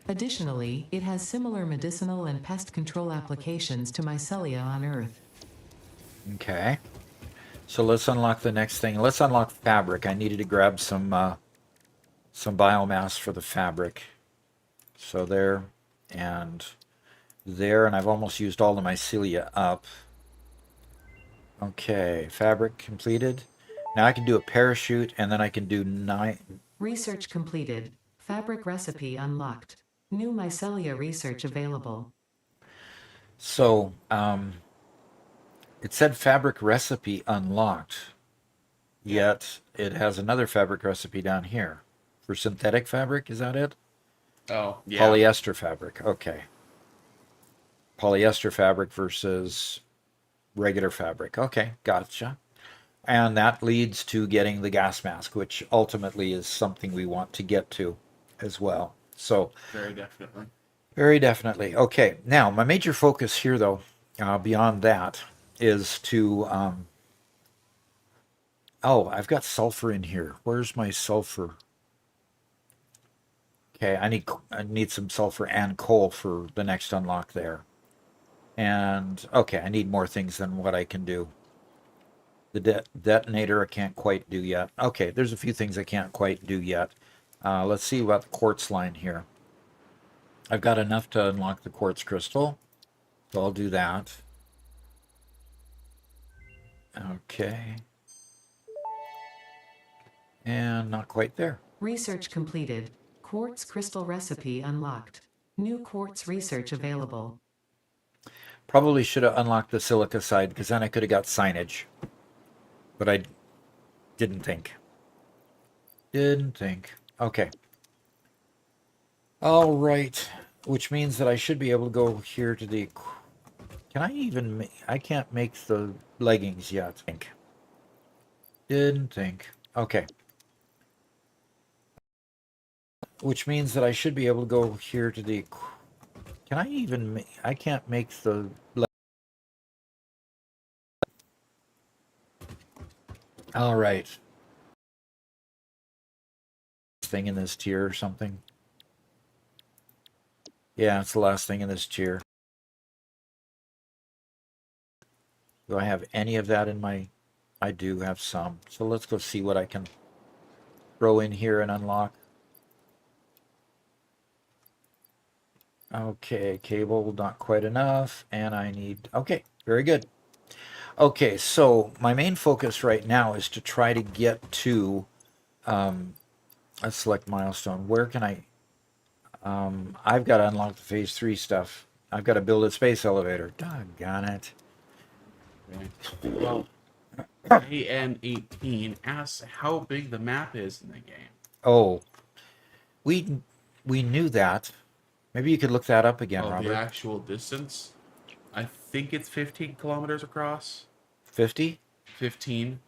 Additionally, it has similar medicinal and pest control applications to mycelia on Earth. Okay. So let's unlock the next thing. Let's unlock fabric. I needed to grab some biomass for the fabric. So there and there, and I've almost used all of my mycelia up. Okay, fabric completed. Now I can do a parachute, and then I can do 9. Research completed. Fabric recipe unlocked. New mycelia research available. So, it said fabric recipe unlocked, yet it has another fabric recipe down here. For synthetic fabric, is that it? Oh, yeah. Polyester fabric, okay. Polyester fabric versus regular fabric. Okay, gotcha. And that leads to getting the gas mask, which ultimately is something we want to get to as well. So, Very definitely. very definitely. Okay, now my major focus here, though, beyond that, is to. Oh, I've got sulfur in here. Where's my sulfur? Okay, I need some sulfur and coal for the next unlock there. And okay, I need more things than what I can do. The detonator I can't quite do yet. Okay, there's a few things I can't quite do yet. Let's see about the quartz line here. I've got enough to unlock the quartz crystal, so I'll do that. Okay. And not quite there. Research completed. Quartz crystal recipe unlocked. New quartz research available. Probably should have unlocked the silica side because then I could have got signage. But I didn't think. Didn't think. Okay. All right. Which means that I should be able to go here to the... Can I even... I can't make the leggings yet. Think. Didn't think. Okay. Which means that I should be able to go here to the... Can I even... I can't make the... All right. Thing in this tier or something. Yeah, it's the last thing in this tier. Do I have any of that in my... I do have some. So let's go see what I can throw in here and unlock. Okay, cable, not quite enough. And I need... Okay, very good. Okay, so my main focus right now is to try to get to... let's select milestone. Where can I... I've got to unlock the phase 3 stuff. I've got to build a space elevator. Doggone it. Okay. Well, AN18 asks how big the map is in the game. Oh, we knew that. Maybe you could look that up again, Robert. The actual distance? I think it's 15 kilometers across. 50? 15.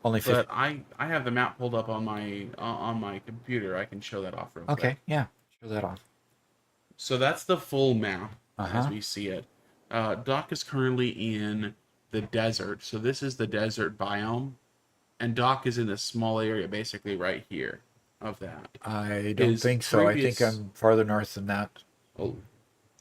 Only 50. But I have the map pulled up on my computer. I can show that off real quick. Okay, yeah. Show that off. So that's the full map Uh-huh. as we see it. Doc is currently in the desert. So this is the desert biome. And Doc is in a small area basically right here of that. I don't His think so. previous- I think I'm farther north than that. Oh,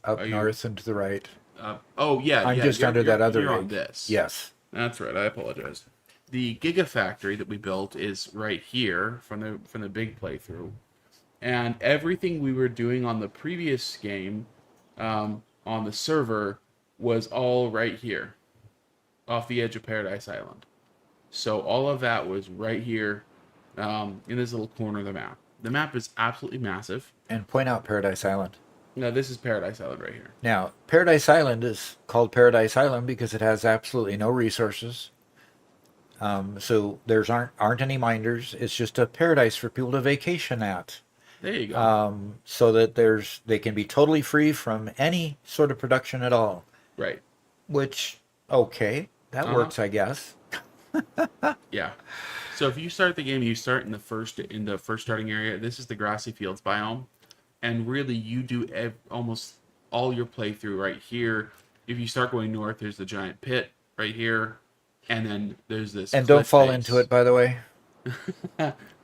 Up Are you- north and to the right. yeah. I'm yeah, just you're- under that you're- other you're on rig. this. Yes. That's right. I apologize. The Gigafactory that we built is right here from the big playthrough, and everything we were doing on the previous game, on the server, was all right here, off the edge of Paradise Island. So all of that was right here, in this little corner of the map. The map is absolutely massive. And point out Paradise Island. Now this is Paradise Island right here. Now, Paradise Island is called Paradise Island because it has absolutely no resources. So there's aren't any minders. It's just a paradise for people to vacation at. There you go. So that they can be totally free from any sort of production at all. Right. Which, okay, that works, I guess. Yeah. So if you start the game, you start in the first starting area. This is the grassy fields biome, and really you do almost all your playthrough right here. If you start going north, there's the giant pit right here, and then there's this. And don't cliff fall face. into it, by the way.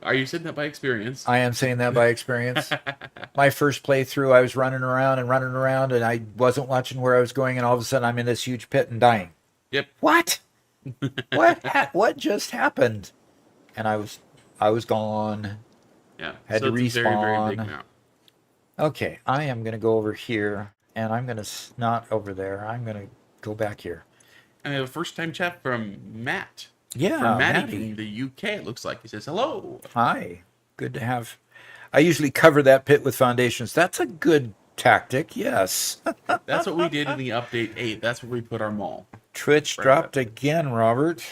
Are you saying that by experience? I am saying that by experience. My first playthrough, I was running around, and I wasn't watching where I was going, and all of a sudden I'm in this huge pit and dying. Yep. What? What just happened? And I was gone. Yeah. Had so to it's a very, very big respawn. map. Okay, I am going to go over here, and I'm going to not over there. I'm going to go back here. And we have a first-time chat from Matt. Yeah, From Matty Matty. from the UK, it looks like. He says, hello. Hi. Good to have. I usually cover that pit with foundations. That's a good tactic, yes. That's what we did in the update 8. That's where we put our mall. Twitch dropped again, Robert.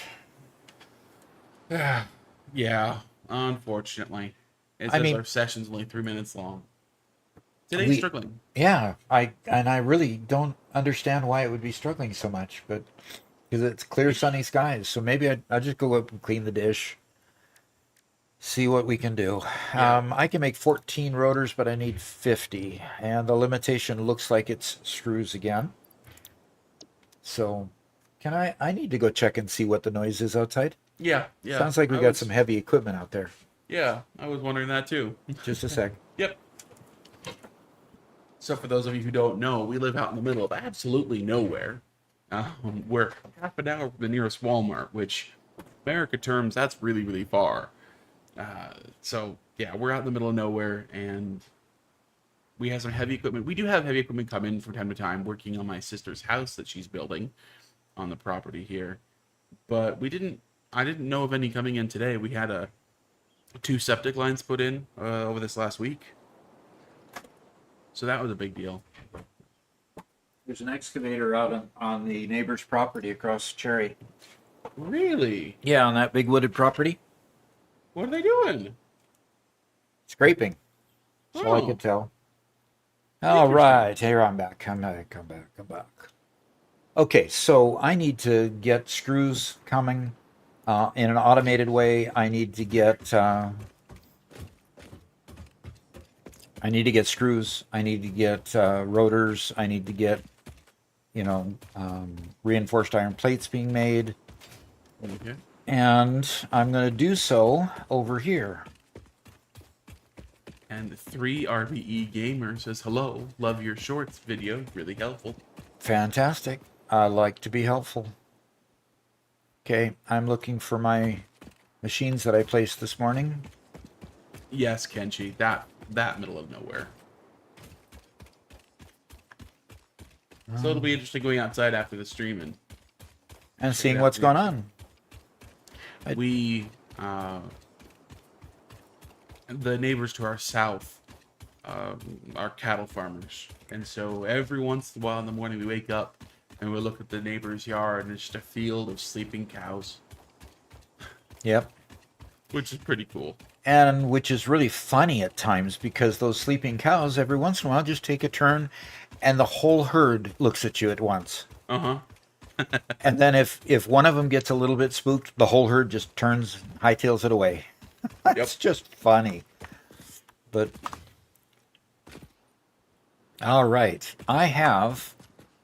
Yeah, unfortunately. It I says mean- our session's only 3 minutes long. Today's struggling. Yeah, I really don't understand why it would be struggling so much, but because it's clear sunny skies. So maybe I'll just go up and clean the dish, see what we can do. Yeah. I can make 14 rotors, but I need 50, and the limitation looks like it's screws again. So can I need to go check and see what the noise is outside. Yeah, yeah. Sounds like we I got was, some heavy equipment out there. yeah, I was wondering that too. Just a sec. Yep. So for those of you who don't know, we live out in the middle of absolutely nowhere. We're half an hour from the nearest Walmart, which, America terms, that's really, really far. So yeah, we're out in the middle of nowhere, and we have some heavy equipment. We do have heavy equipment come in from time to time, working on my sister's house that she's building on the property here. But I didn't know of any coming in today. We had two septic lines put in over this last week. So that was a big deal. There's an excavator out on the neighbor's property across Cherry. Really? Yeah, on that big wooded property. What are they doing? Scraping. That's all I Oh. could tell. All right, here I'm back. I'm back. Okay, so I need to get screws coming in an automated way. I need to get screws. I need to get rotors. I need to get reinforced iron plates being made, Okay. and I'm going to do so over here. And 3RBE Gamer says, hello, love your shorts video, really helpful. Fantastic. I like to be helpful. Okay, I'm looking for my machines that I placed this morning. Yes, Kenshi, that middle of nowhere. So it'll be interesting going outside after the stream And seeing out what's the- going on. we the neighbors to our south are cattle farmers, and so every once in a while in the morning we wake up and we look at the neighbor's yard and it's just a field of sleeping cows, Yep. which is pretty cool. And which is really funny at times because those sleeping cows every once in a while just take a turn and the whole herd looks at you at once. Uh-huh. And then if one of them gets a little bit spooked, the whole herd just turns, hightails it away. It's just funny. But all right, I have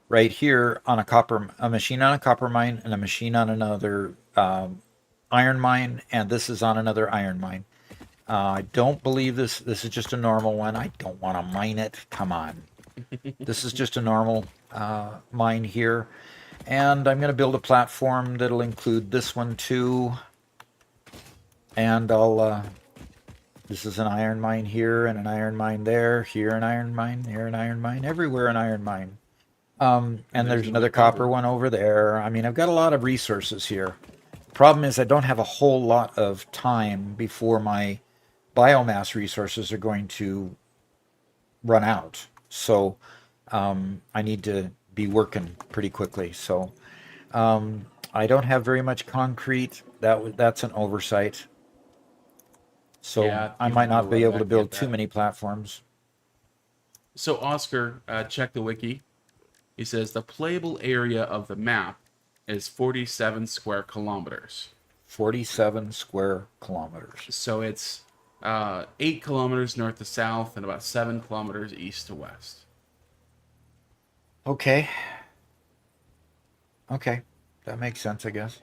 right here on a machine on a copper mine and a machine on another iron mine, and this is on another iron mine. I don't believe this is just a normal one. I don't want to mine it. Come on. This is just a normal mine here. And I'm going to build a platform that'll include this one too. And this is an iron mine here and an iron mine there. Here an iron mine, here an iron mine, everywhere an iron mine. And there's another copper one over there. I mean, I've got a lot of resources here. Problem is I don't have a whole lot of time before my biomass resources are going to run out. So I need to be working pretty quickly. So I don't have very much concrete. That's an oversight. So Yeah, I you might might not be run able back to and build get too that. many platforms. So Oscar, check the wiki. He says the playable area of the map is 47 square kilometers. 47 square kilometers. So it's 8 kilometers north to south and about 7 kilometers east to west. Okay. Okay. That makes sense, I guess.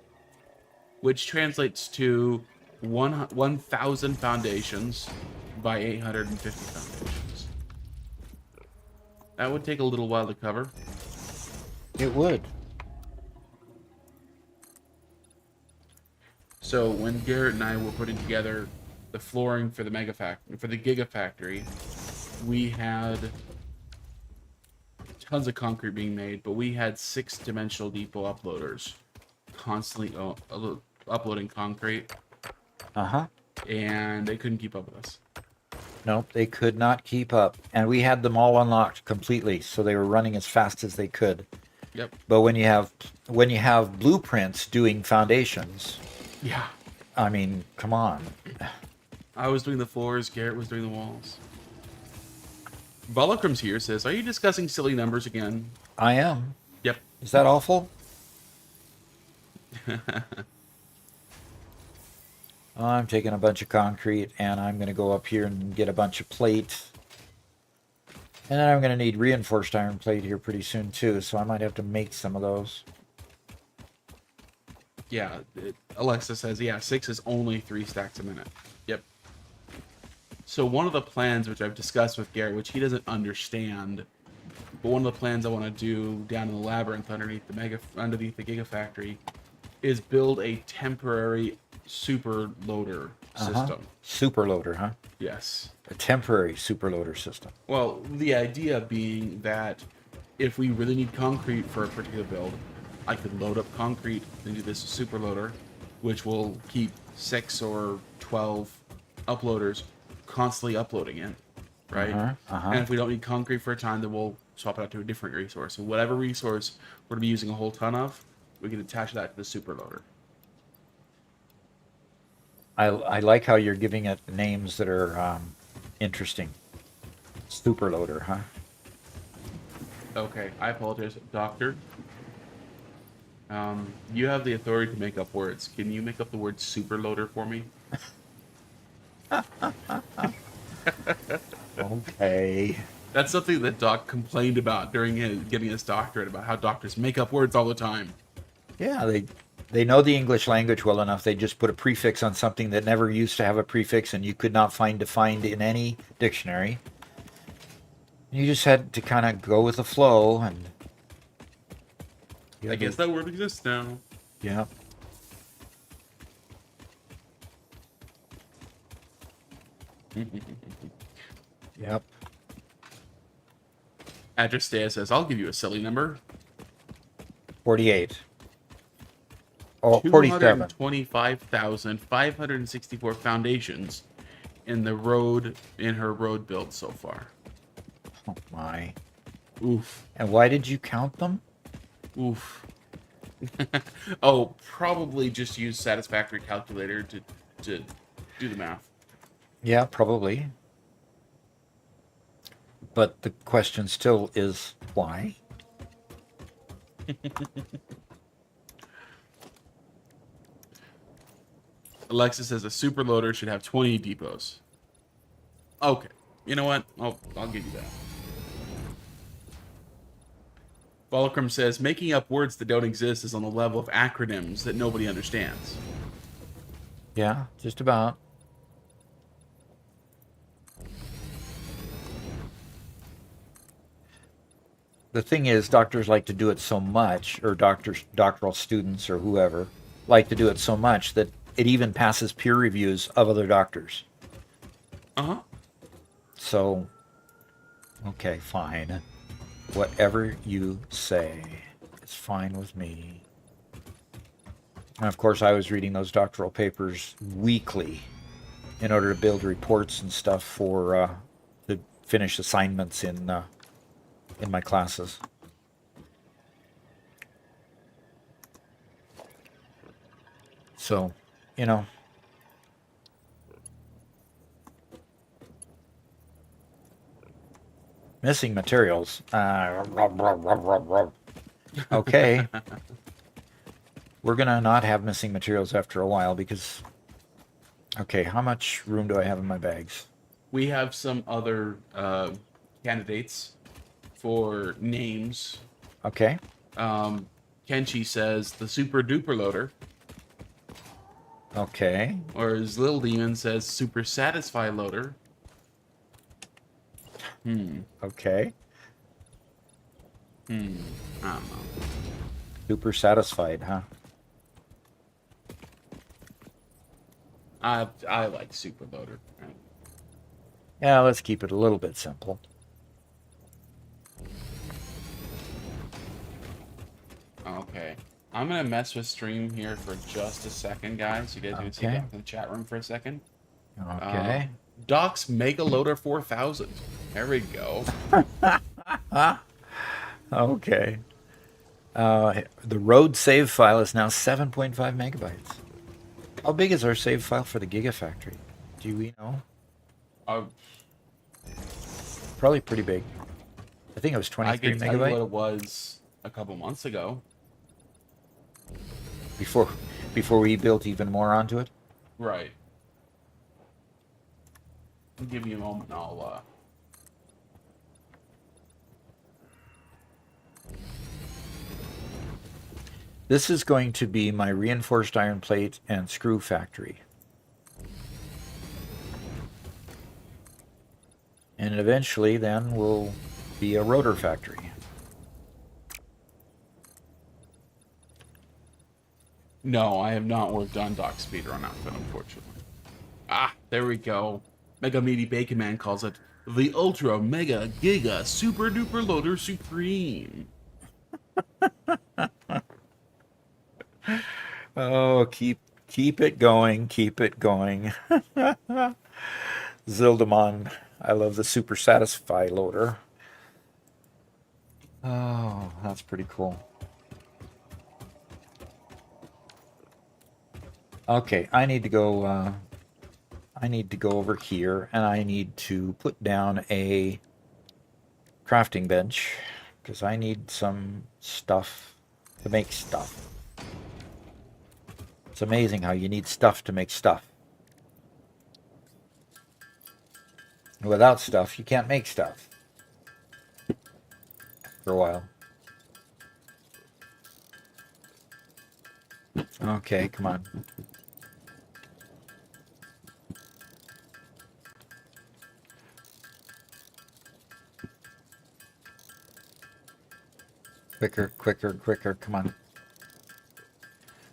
Which translates to 1,000 foundations by 850 foundations. That would take a little while to cover. It would. So when Garrett and I were putting together the flooring for the Gigafactory, we had tons of concrete being made, but we had 6-dimensional depot uploaders constantly uploading concrete, Uh-huh. and they couldn't keep up with us. Nope, they could not keep up. And we had them all unlocked completely, so they were running as fast as they could. Yep. But when you have blueprints doing foundations, Yeah. I mean, come on. I was doing the floors, Garrett was doing the walls. Volocrum's here says, are you discussing silly numbers again? I am. Yep. Is that awful? I'm taking a bunch of concrete, and I'm going to go up here and get a bunch of plate. And then I'm going to need reinforced iron plate here pretty soon, too, so I might have to make some of those. Yeah, Alexa says, yeah, 6 is only 3 stacks a minute. Yep. So one of the plans, which I've discussed with Garrett, which he doesn't understand, but one of the plans I want to do down in the labyrinth underneath the Gigafactory is build a temporary super loader system. Super loader, huh? Yes. A temporary super loader system. Well, the idea being that if we really need concrete for a particular build, I could load up concrete into this super loader, which will keep 6 or 12 uploaders constantly uploading it, right? And if we don't need concrete for a time, then we'll swap it out to a different resource. So whatever resource we're going to be using a whole ton of, we can attach that to the super loader. I like how you're giving it names that are interesting. Super loader, huh? Okay, I apologize, Doctor. You have the authority to make up words. Can you make up the word super loader for me? Okay. That's something that Doc complained about during getting his doctorate, about how doctors make up words all the time. Yeah, they know the English language well enough. They just put a prefix on something that never used to have a prefix and you could not find defined in any dictionary. You just had to kind of go with the flow, and I guess that word exists now. yeah. Yep. Address Dea says, I'll give you a silly number. 48. Oh, 47. 225,564 foundations in her road build so far. Oh my. Oof. And why did you count them? Oof. Oh, probably just use Satisfactory calculator to do the math. Yeah, probably. But the question still is why? Alexa says a super loader should have 20 depots. Okay. You know what? I'll give you that. Volcrum says making up words that don't exist is on the level of acronyms that nobody understands. Yeah, just about. The thing is, doctors like to do it so much, or doctoral students or whoever, like to do it so much that it even passes peer reviews of other doctors. Uh-huh. So, okay, fine. Whatever you say is fine with me. And of course, I was reading those doctoral papers weekly in order to build reports and stuff for to finish assignments in my classes. So, you know, missing materials. Okay. We're going to not have missing materials after a while because... Okay, how much room do I have in my bags? We have some other candidates for names. Okay. Kenshi says the super duper loader. Okay. Or as Little Demon says, super satisfy loader. Okay. I don't know. Super satisfied, huh? I like super loader. Right? Yeah, let's keep it a little bit simple. Okay. I'm going to mess with stream here for just a second, guys. You guys can see Okay. back in the chat room for a second. Okay. Doc's Mega Loader 4000. There we go. Okay. The road save file is now 7.5 megabytes. How big is our save file for the Gigafactory? Do we know? Probably pretty big. I think it was I 23 can tell you what megabytes. it was a couple months ago. before we built even more onto it. Right. Give me a moment and I'll, This is going to be my reinforced iron plate and screw factory. And eventually then will be a rotor factory. No, I have not worked on Doc Speeder on Outfit, unfortunately. Ah, there we go. Mega Meaty Bacon Man calls it the Ultra Mega Giga Super Duper Loader Supreme. Oh, keep it going, keep it going. Zildamon, I love the Super Satisfy loader. Oh, that's pretty cool. Okay, I need to go. I need to go over here, and I need to put down a crafting bench because I need some stuff to make stuff. It's amazing how you need stuff to make stuff. Without stuff, you can't make stuff. For a while. Okay, come on. Quicker, quicker, quicker, come on.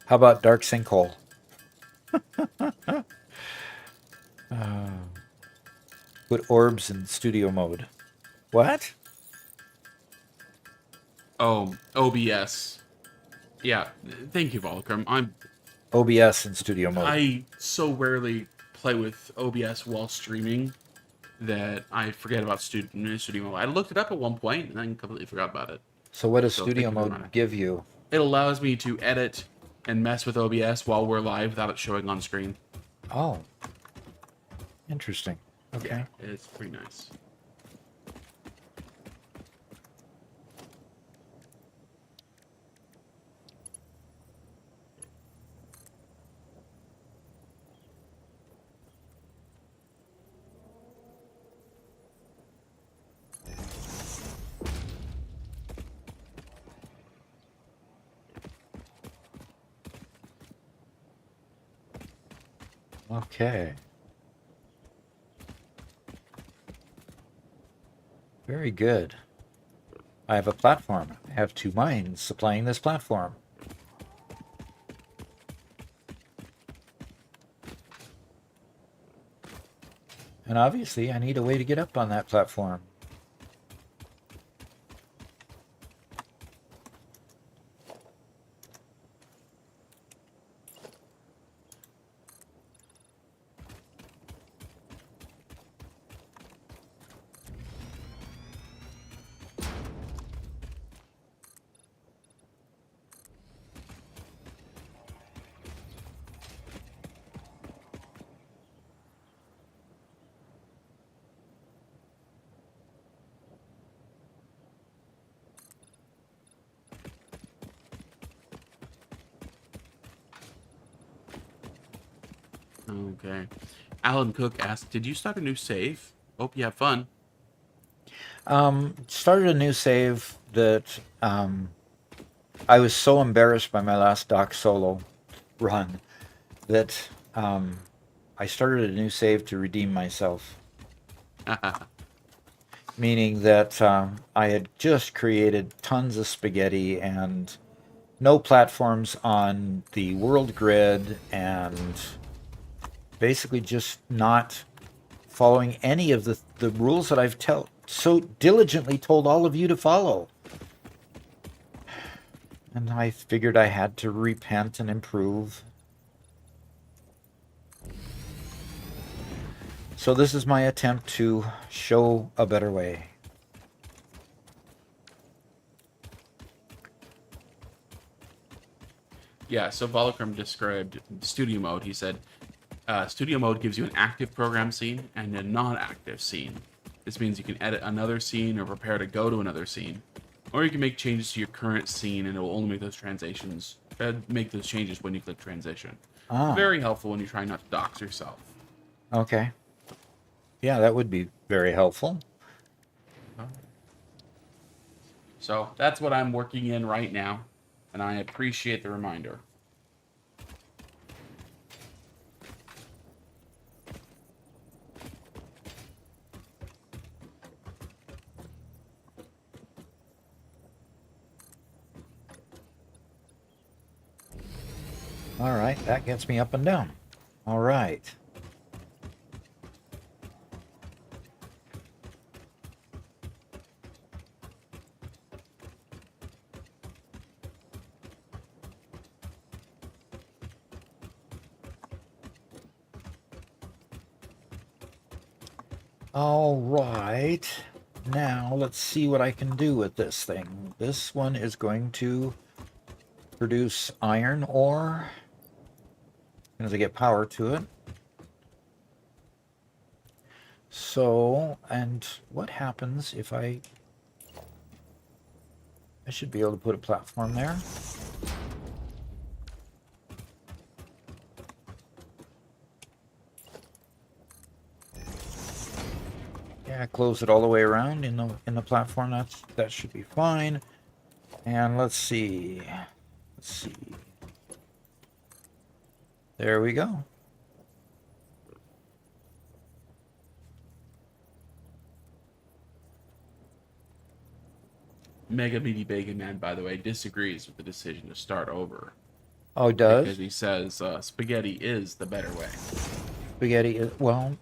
How about Dark Sinkhole? Put orbs in studio mode. What? Oh, OBS. Yeah, thank you, Volcrum. OBS in studio mode. I so rarely play with OBS while streaming that I forget about studio mode. I looked it up at one point and then completely forgot about it. So what does So studio thank you for mode give you? It allows me to edit and mess with OBS while we're live without it showing on screen. Oh. Interesting. Okay. Yeah, it's pretty nice. Okay. Very good. I have a platform. I have 2 mines supplying this platform. And obviously, I need a way to get up on that platform. Okay. Alan Cook asked, did you start a new save? Hope you have fun. Started a new save that I was so embarrassed by my last Doc Solo run that I started a new save to redeem myself. Meaning that I had just created tons of spaghetti and no platforms on the world grid and basically just not following any of the rules that I've so diligently told all of you to follow. And I figured I had to repent and improve. So this is my attempt to show a better way. Yeah, so Volcrum described studio mode. He said, studio mode gives you an active program scene and a non-active scene. This means you can edit another scene or prepare to go to another scene. Or you can make changes to your current scene and it will only make those transitions make those changes when you click transition. Ah, Very helpful when you're trying not to dox yourself. okay. Yeah, that would be very helpful. So that's what I'm working in right now, and I appreciate the reminder. All right, that gets me up and down. All right. All right. Now let's see what I can do with this thing. This one is going to produce iron ore as I get power to it. So, and what happens if I should be able to put a platform there. Yeah, close it all the way around in the platform. That should be fine. And let's see. Let's see. There we go. Mega Meaty Bacon Man, by the way, disagrees with the decision to start over. Oh, it does? Because he says spaghetti is the better way. Spaghetti is, well,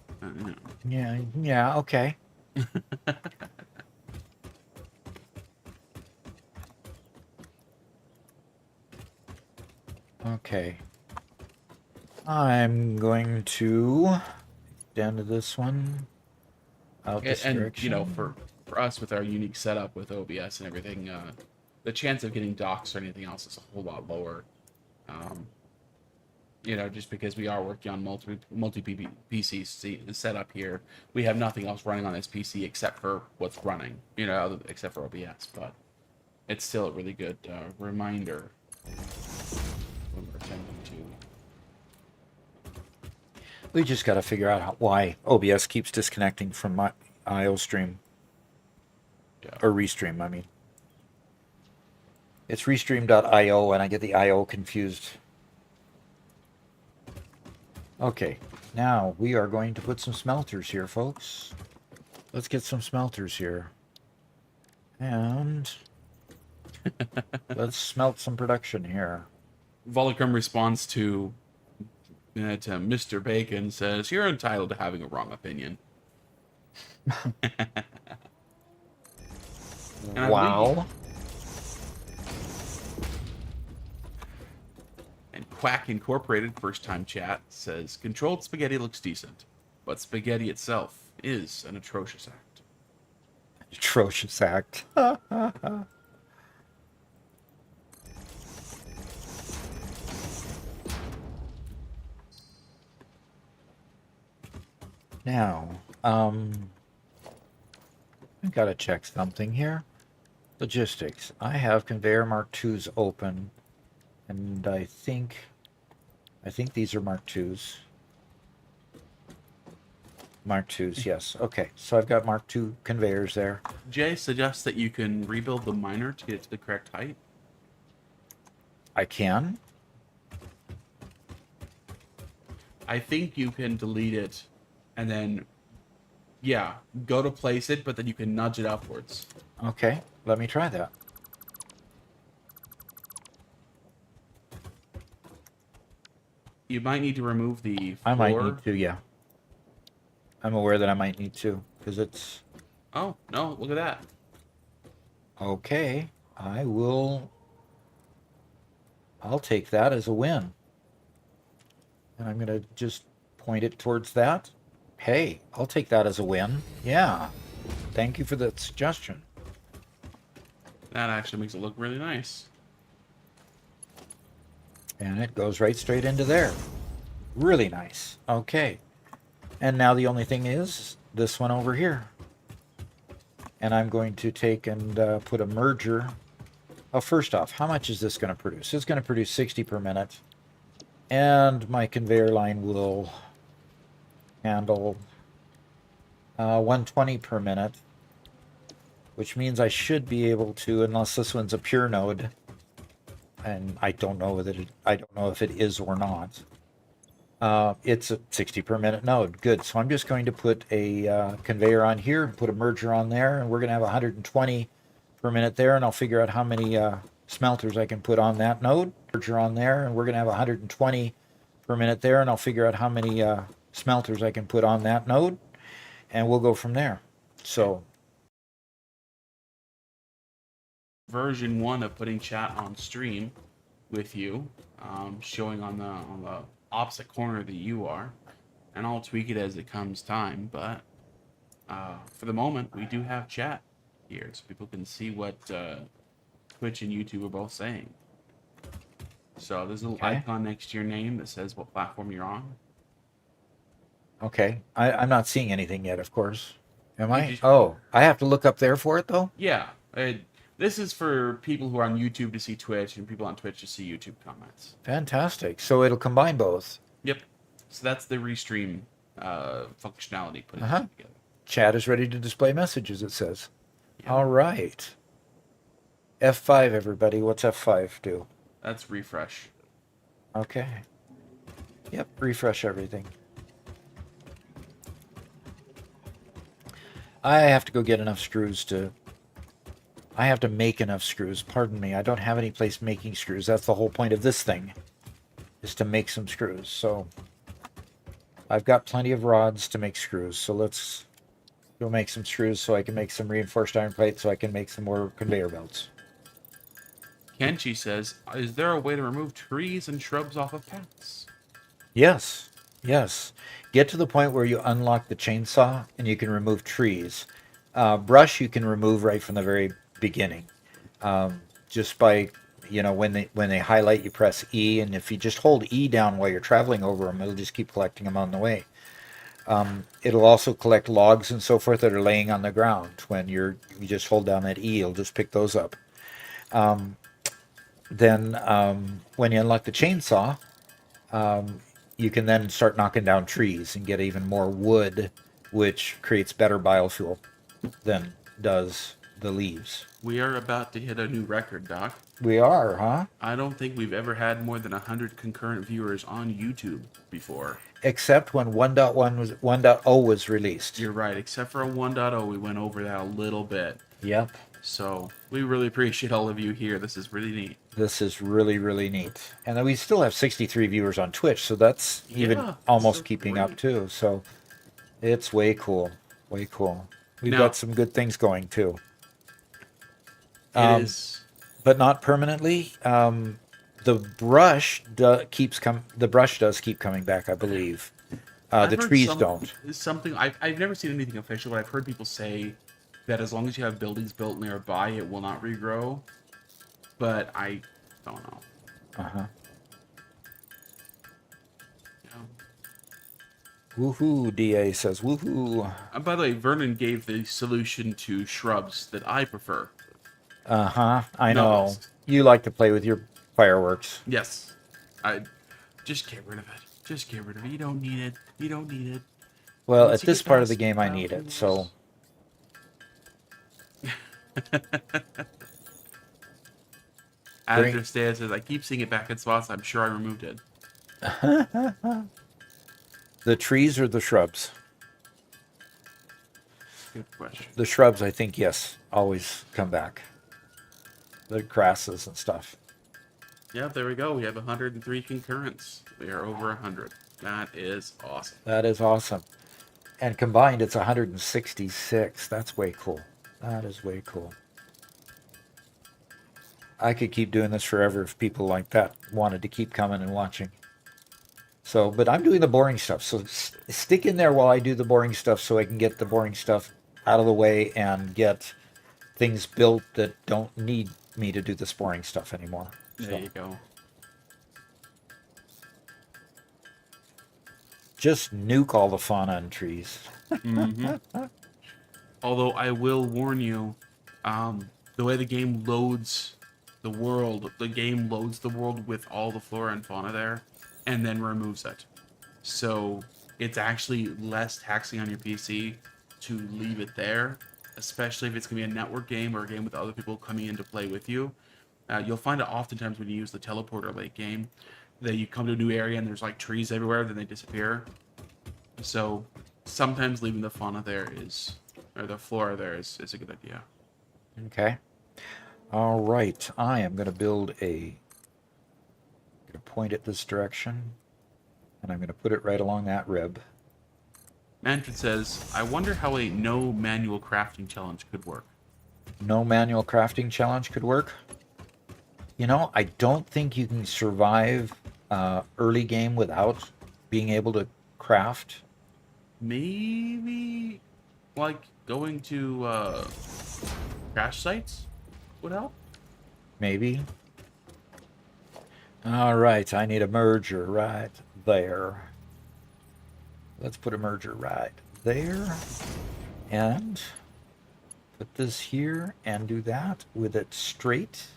yeah, okay. Okay. I'm going to extend this one out this direction. You know, for us with our unique setup with OBS and everything, the chance of getting doxed or anything else is a whole lot lower. You know, just because we are working on multi PC setup here, we have nothing else running on this PC except for what's running. You know, except for OBS, but it's still a really good reminder when we're attempting to. We just got to figure out why OBS keeps disconnecting from my IO stream. Yeah. Or Restream, I mean. It's Restream.io, and I get the IO confused. Okay, now we are going to put some smelters here, folks. Let's get some smelters here. And let's smelt some production here. Volocrum responds to Mr. Bacon, says, "You're entitled to having a wrong opinion." Wow. And Quack Incorporated, first time chat, says, "Controlled spaghetti looks decent, but spaghetti itself is an atrocious act." Atrocious act. Now, I've got to check something here. Logistics. I have conveyor Mark IIs open, and I think these are Mark IIs. Mark IIs, yes. Okay, so I've got Mark II conveyors there. Jay suggests that you can rebuild the miner to get it to the correct height. I can. I think you can delete it and then, yeah, go to place it, but then you can nudge it upwards. Okay, let me try that. You might need to remove the floor. I might need to, yeah. I'm aware that I might need to, because it's... Oh, no, look at that. Okay, I'll take that as a win. And I'm going to just point it towards that. Hey, I'll take that as a win. Yeah. Thank you for the suggestion. That actually makes it look really nice. And it goes right straight into there. Really nice. Okay. And now the only thing is this one over here. And I'm going to take and put a merger Well, first off, how much is this going to produce? It's going to produce 60 per minute. And my conveyor line will handle 120 per minute, which means I should be able to, unless this one's a pure node, and I don't know if it is or not. It's a 60 per minute node. Good. So I'm just going to put a conveyor on here and put a merger on there, and we're going to have 120 per minute there, and I'll figure out how many smelters I can put on that node. Merger on there, and we're going to have 120 per minute there, and I'll figure out how many smelters I can put on that node, and we'll go from there. So version 1 of putting chat on stream with you, showing on the opposite corner that you are, and I'll tweak it as it comes time. But for the moment, we do have chat here, so people can see what Twitch and YouTube are both saying. So there's a little icon next to your name that says what platform you're on. okay, I'm not seeing anything yet, of course. Am I? just- Oh, I have to look up there for it, though? Yeah, this is for people who are on YouTube to see Twitch, and people on Twitch to see YouTube comments. Fantastic. So it'll combine both. Yep. So that's the restream functionality putting it together. Chat is ready to display messages, it says. Yeah. All right. F5, everybody. What's F5 do? That's refresh. Okay. Yep, refresh everything. I have to go get enough screws to... I have to make enough screws. Pardon me. I don't have any place making screws. That's the whole point of this thing, is to make some screws. So I've got plenty of rods to make screws. So let's go make some screws so I can make some reinforced iron plates so I can make some more conveyor belts. Kenchi says, is there a way to remove trees and shrubs off of paths? Yes, yes. Get to the point where you unlock the chainsaw and you can remove trees. Brush you can remove right from the very beginning. Just by, when they highlight, you press E, and if you just hold E down while you're traveling over them, it'll just keep collecting them on the way. It'll also collect logs and so forth that are laying on the ground. When you just hold down that E, it'll just pick those up. Then when you unlock the chainsaw, you can then start knocking down trees and get even more wood, which creates better biofuel than does the leaves. We are about to hit a new record, Doc. We are, huh? I don't think we've ever had more than 100 concurrent viewers on YouTube before. Except when 1.0 was released. You're right, except for a 1.0, we went over that a little bit. Yep. So we really appreciate all of you here. This is really neat. This is really, really neat. And then we still have 63 viewers on Twitch, so that's even almost keeping up too. So it's way cool. Way cool. We've got some good things going too. It is. But not permanently. The brush does keep coming back, I believe. The trees don't. Something I've never seen anything official, but I've heard people say that as long as you have buildings built nearby, it will not regrow. But I don't know. Uh-huh. Yeah. Woohoo, DA says woohoo. By the way, Vernon gave the solution to shrubs that I prefer. Uh-huh. I know. Noticed. You like to play with your fireworks. Yes. I just get rid of it. Just get rid of it. You don't need it. You don't need it. Well, Once at you this get part of past the game, I need it, so... Adder says, I keep seeing it back in spots. I'm sure I removed it. The trees or the shrubs? Good question. The shrubs, I think, yes, always come back. The grasses and stuff. Yeah, there we go. We have 103 concurrents. We are over 100. That is awesome. That is awesome. And combined, it's 166. That's way cool. That is way cool. I could keep doing this forever if people like that wanted to keep coming and watching. So, but I'm doing the boring stuff. So stick in there while I do the boring stuff so I can get the boring stuff out of the way and get things built that don't need me to do this boring stuff anymore. There you go. Just nuke all the fauna and trees. Although I will warn you, the way the game loads the game loads the world with all the flora and fauna there, and then removes it. So it's actually less taxing on your PC to leave it there, especially if it's going to be a network game or a game with other people coming in to play with you. You'll find it oftentimes when you use the teleporter late game that you come to a new area and there's like trees everywhere, then they disappear. So sometimes leaving the fauna there or the flora there is a good idea. Okay. All right. I am going to build going to point it this direction, and I'm going to put it right along that rib. Manfred says, I wonder how a no manual crafting challenge could work. No manual crafting challenge could work. You know, I don't think you can survive early game without being able to craft. Maybe like going to crash sites would help. Maybe. All right, I need a merger right there. Let's put a merger right there. And put this here and do that with it straight.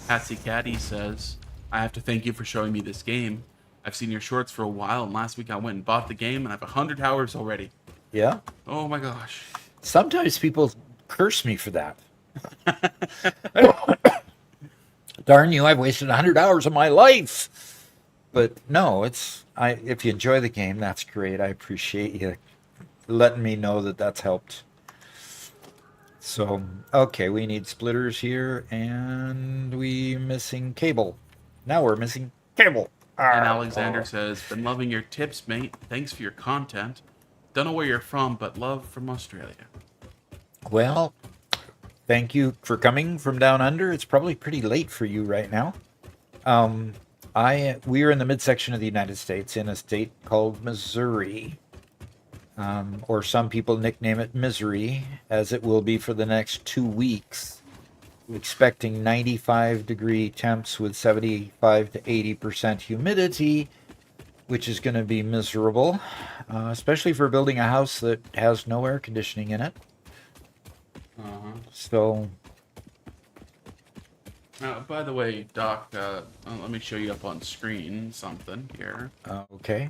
Patsy Caddy says, I have to thank you for showing me this game. I've seen your shorts for a while, and last week I went and bought the game, and I have 100 hours already. Yeah. Oh my gosh. Sometimes people curse me for that. Darn you, I've wasted 100 hours of my life. But no, if you enjoy the game, that's great. I appreciate you letting me know that that's helped. So, okay, we need splitters here, and we missing cable. Now we're missing cable. And Alexander says, been loving your tips, mate. Thanks for your content. Don't know where you're from, but love from Australia. Well, thank you for coming from down under. It's probably pretty late for you right now. We are in the midsection of the United States in a state called Missouri. Or some people nickname it Misery, as it will be for the next 2 weeks. Expecting 95-degree temps with 75 to 80% humidity, which is going to be miserable, especially for building a house that has no air conditioning in it. So... by the way, Doc, let me show you up on screen something here. Okay.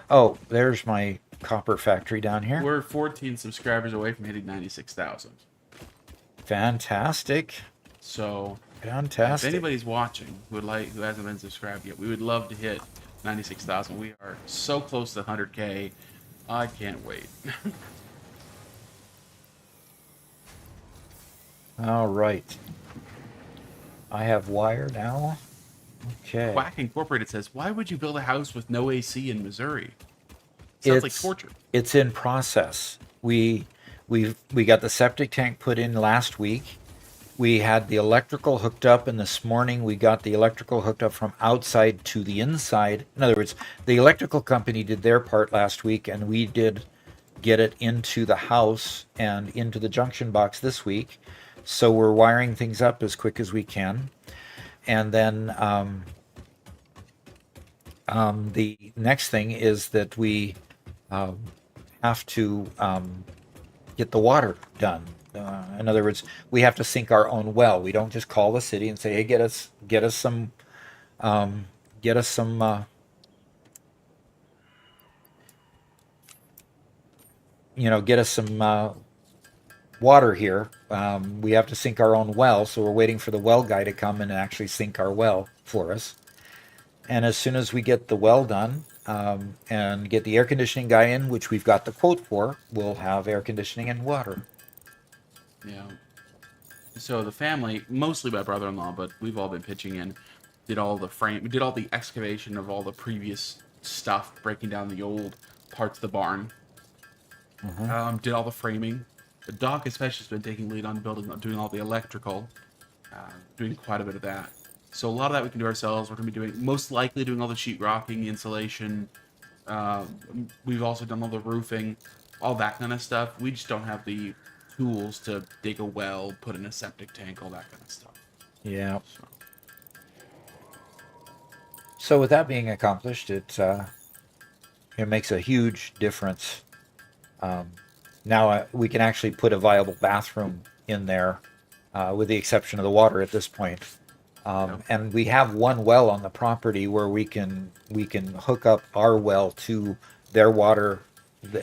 Oh, there's my copper factory down here. We're 14 subscribers away from hitting 96,000. Fantastic. So, Fantastic. if anybody's watching who hasn't been subscribed yet, we would love to hit 96,000. We are so close to 100K. I can't wait. All right. I have wire now. Okay. Quack Incorporated says, why would you build a house with no AC in Missouri? Sounds like torture. It's in process. We got the septic tank put in last week. We had the electrical hooked up, and this morning we got the electrical hooked up from outside to the inside. In other words, the electrical company did their part last week, and we did get it into the house and into the junction box this week. So we're wiring things up as quick as we can. And then the next thing is that we have to get the water done. In other words, we have to sink our own well. We don't just call the city and say, "Hey, get us some water here." We have to sink our own well, so we're waiting for the well guy to come and actually sink our well for us. And as soon as we get the well done and get the air conditioning guy in, which we've got the quote for, we'll have air conditioning and water. Yeah. So the family, mostly my brother-in-law, but we've all been pitching in, did all the excavation of all the previous stuff, breaking down the old parts of the barn. Did all the framing. The Doc especially has been taking lead on doing all the electrical, doing quite a bit of that. So a lot of that we can do ourselves. We're going to be most likely doing all the sheetrocking, the insulation. We've also done all the roofing, all that kind of stuff. We just don't have the tools to dig a well, put in a septic tank, all that kind of stuff. Yeah. So with that being accomplished, it makes a huge difference. Now we can actually put a viable bathroom in there with the exception of the water at this point. And we have one well on the property where we can hook up our well to their water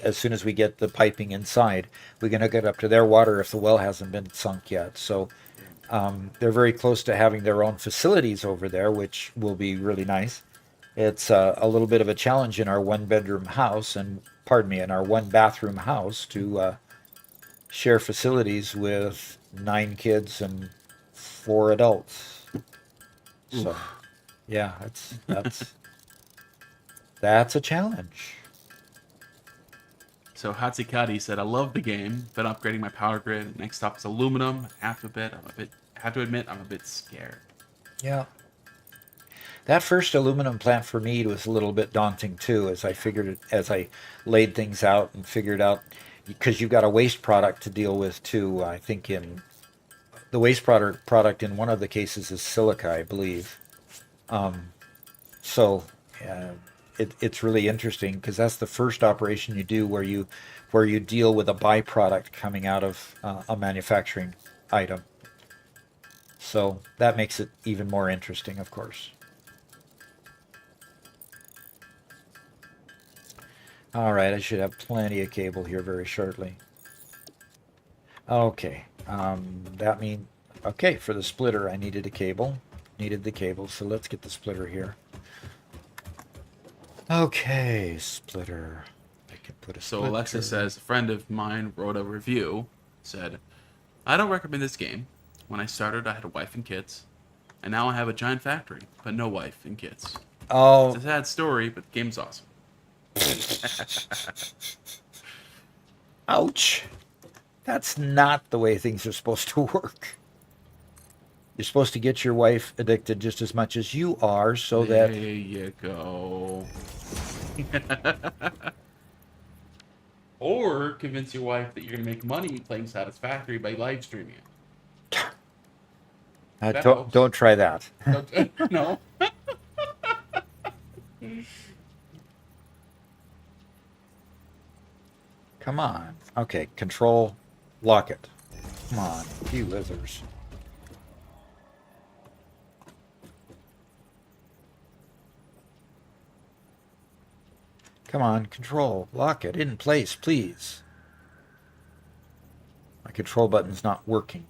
as soon as we get the piping inside. We can hook it up to their water if the well hasn't been sunk yet. So they're very close to having their own facilities over there, which will be really nice. It's a little bit of a challenge in our one-bedroom house, and pardon me, in our one-bathroom house to share facilities with 9 kids and 4 adults. So, yeah, that's a challenge. So Hatsikati said, "I love the game. Been upgrading my power grid. Next stop is aluminum. Have to admit, I'm a bit scared." Yeah. That first aluminum plant for me was a little bit daunting too, as I laid things out and figured out, because you've got a waste product to deal with too. I think in the waste product in one of the cases is silica, I believe. So it's really interesting because that's the first operation you do where you deal with a byproduct coming out of a manufacturing item. So that makes it even more interesting, of course. All right, I should have plenty of cable here very shortly. Okay, that means, okay, for the splitter I needed the cable, so let's get the splitter here. Okay, splitter. I can put a So splitter. Alexa says, "A friend of mine wrote a review, said, I don't recommend this game. When I started, I had a wife and kids, and now I have a giant factory, but no wife and kids. Oh, It's a sad story, but the game's awesome." ouch. That's not the way things are supposed to work. You're supposed to get your wife addicted just as much as you are, so There that... you go. Or convince your wife that you're going to make money playing Satisfactory by live streaming it. That helps. don't try that. No. Come on. Okay, control, lock it. Come on, you lizards. Come on, control, lock it in place, please. My control button's not working.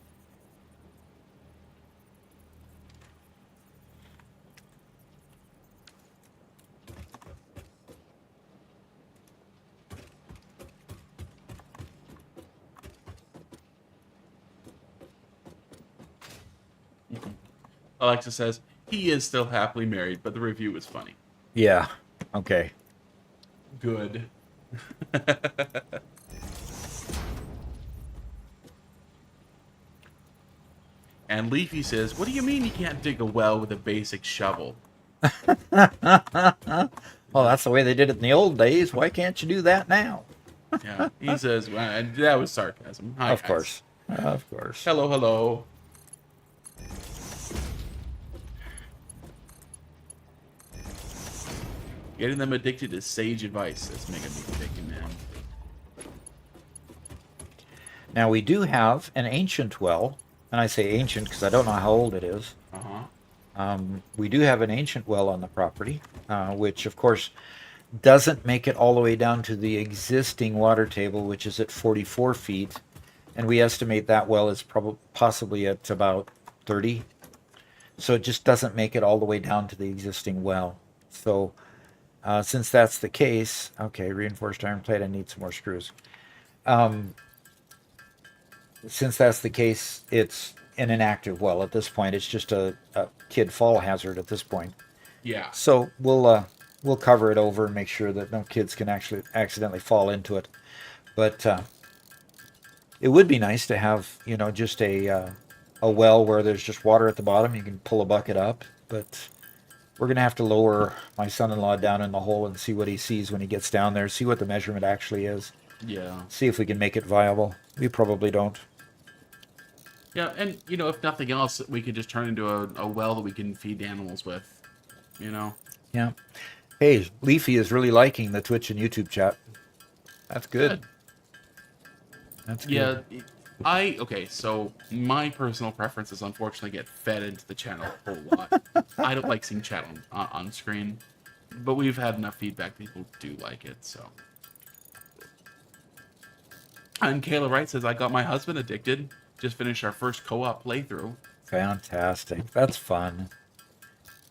Alexa says, he is still happily married, but the review was funny. Yeah, okay. Good. And Leafy says, what do you mean you can't dig a well with a basic shovel? Well, that's the way they did it in the old days. Why can't you do that now? Yeah, he says, well, that was sarcasm. Hi, Of guys. course. Of course. Hello, hello. Getting them addicted is sage advice. That's making me thinking, man. Now, we do have an ancient well, and I say ancient because I don't know how old it is. We do have an ancient well on the property, which, of course, doesn't make it all the way down to the existing water table, which is at 44 feet. And we estimate that well is possibly at about 30. So it just doesn't make it all the way down to the existing well. So since that's the case, okay, reinforced iron plate, I need some more screws. Since that's the case, it's an inactive well at this point. It's just a kid fall hazard at this point. Yeah. So we'll cover it over and make sure that no kids can actually accidentally fall into it. But it would be nice to have, just a well where there's just water at the bottom. You can pull a bucket up, but we're going to have to lower my son-in-law down in the hole and see what he sees when he gets down there, see what the measurement actually is. Yeah. See if we can make it viable. We probably don't. Yeah, and, if nothing else, we could just turn into a well that we can feed animals with, Yeah. Hey, Leafy is really liking the Twitch and YouTube chat. That's good. That's good. Yeah, Okay, so my personal preferences unfortunately get fed into the channel a whole lot. I don't like seeing chat on screen, but we've had enough feedback that people do like it, so. And Kayla Wright says, I got my husband addicted. Just finished our first co-op playthrough. Fantastic. That's fun.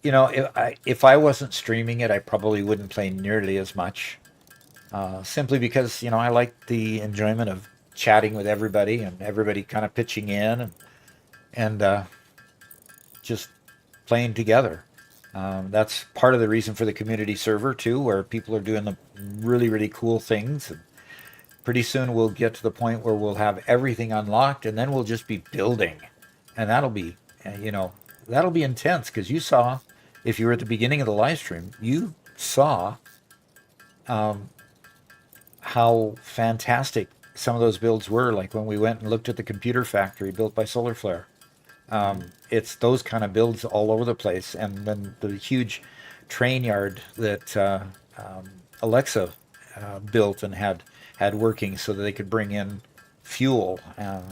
You know, if I wasn't streaming it, I probably wouldn't play nearly as much. Simply because, you know, I like the enjoyment of chatting with everybody and everybody kind of pitching in and just playing together. That's part of the reason for the community server too, where people are doing the really, really cool things. And pretty soon we'll get to the point where we'll have everything unlocked, and then we'll just be building, and that'll be, you know, that'll be intense because you saw, if you were at the beginning of the live stream, you saw how fantastic some of those builds were. Like when we went and looked at the computer factory built by Solar Flare. It's those kind of builds all over the place, and then the huge train yard that Alexa built and had working so that they could bring in fuel,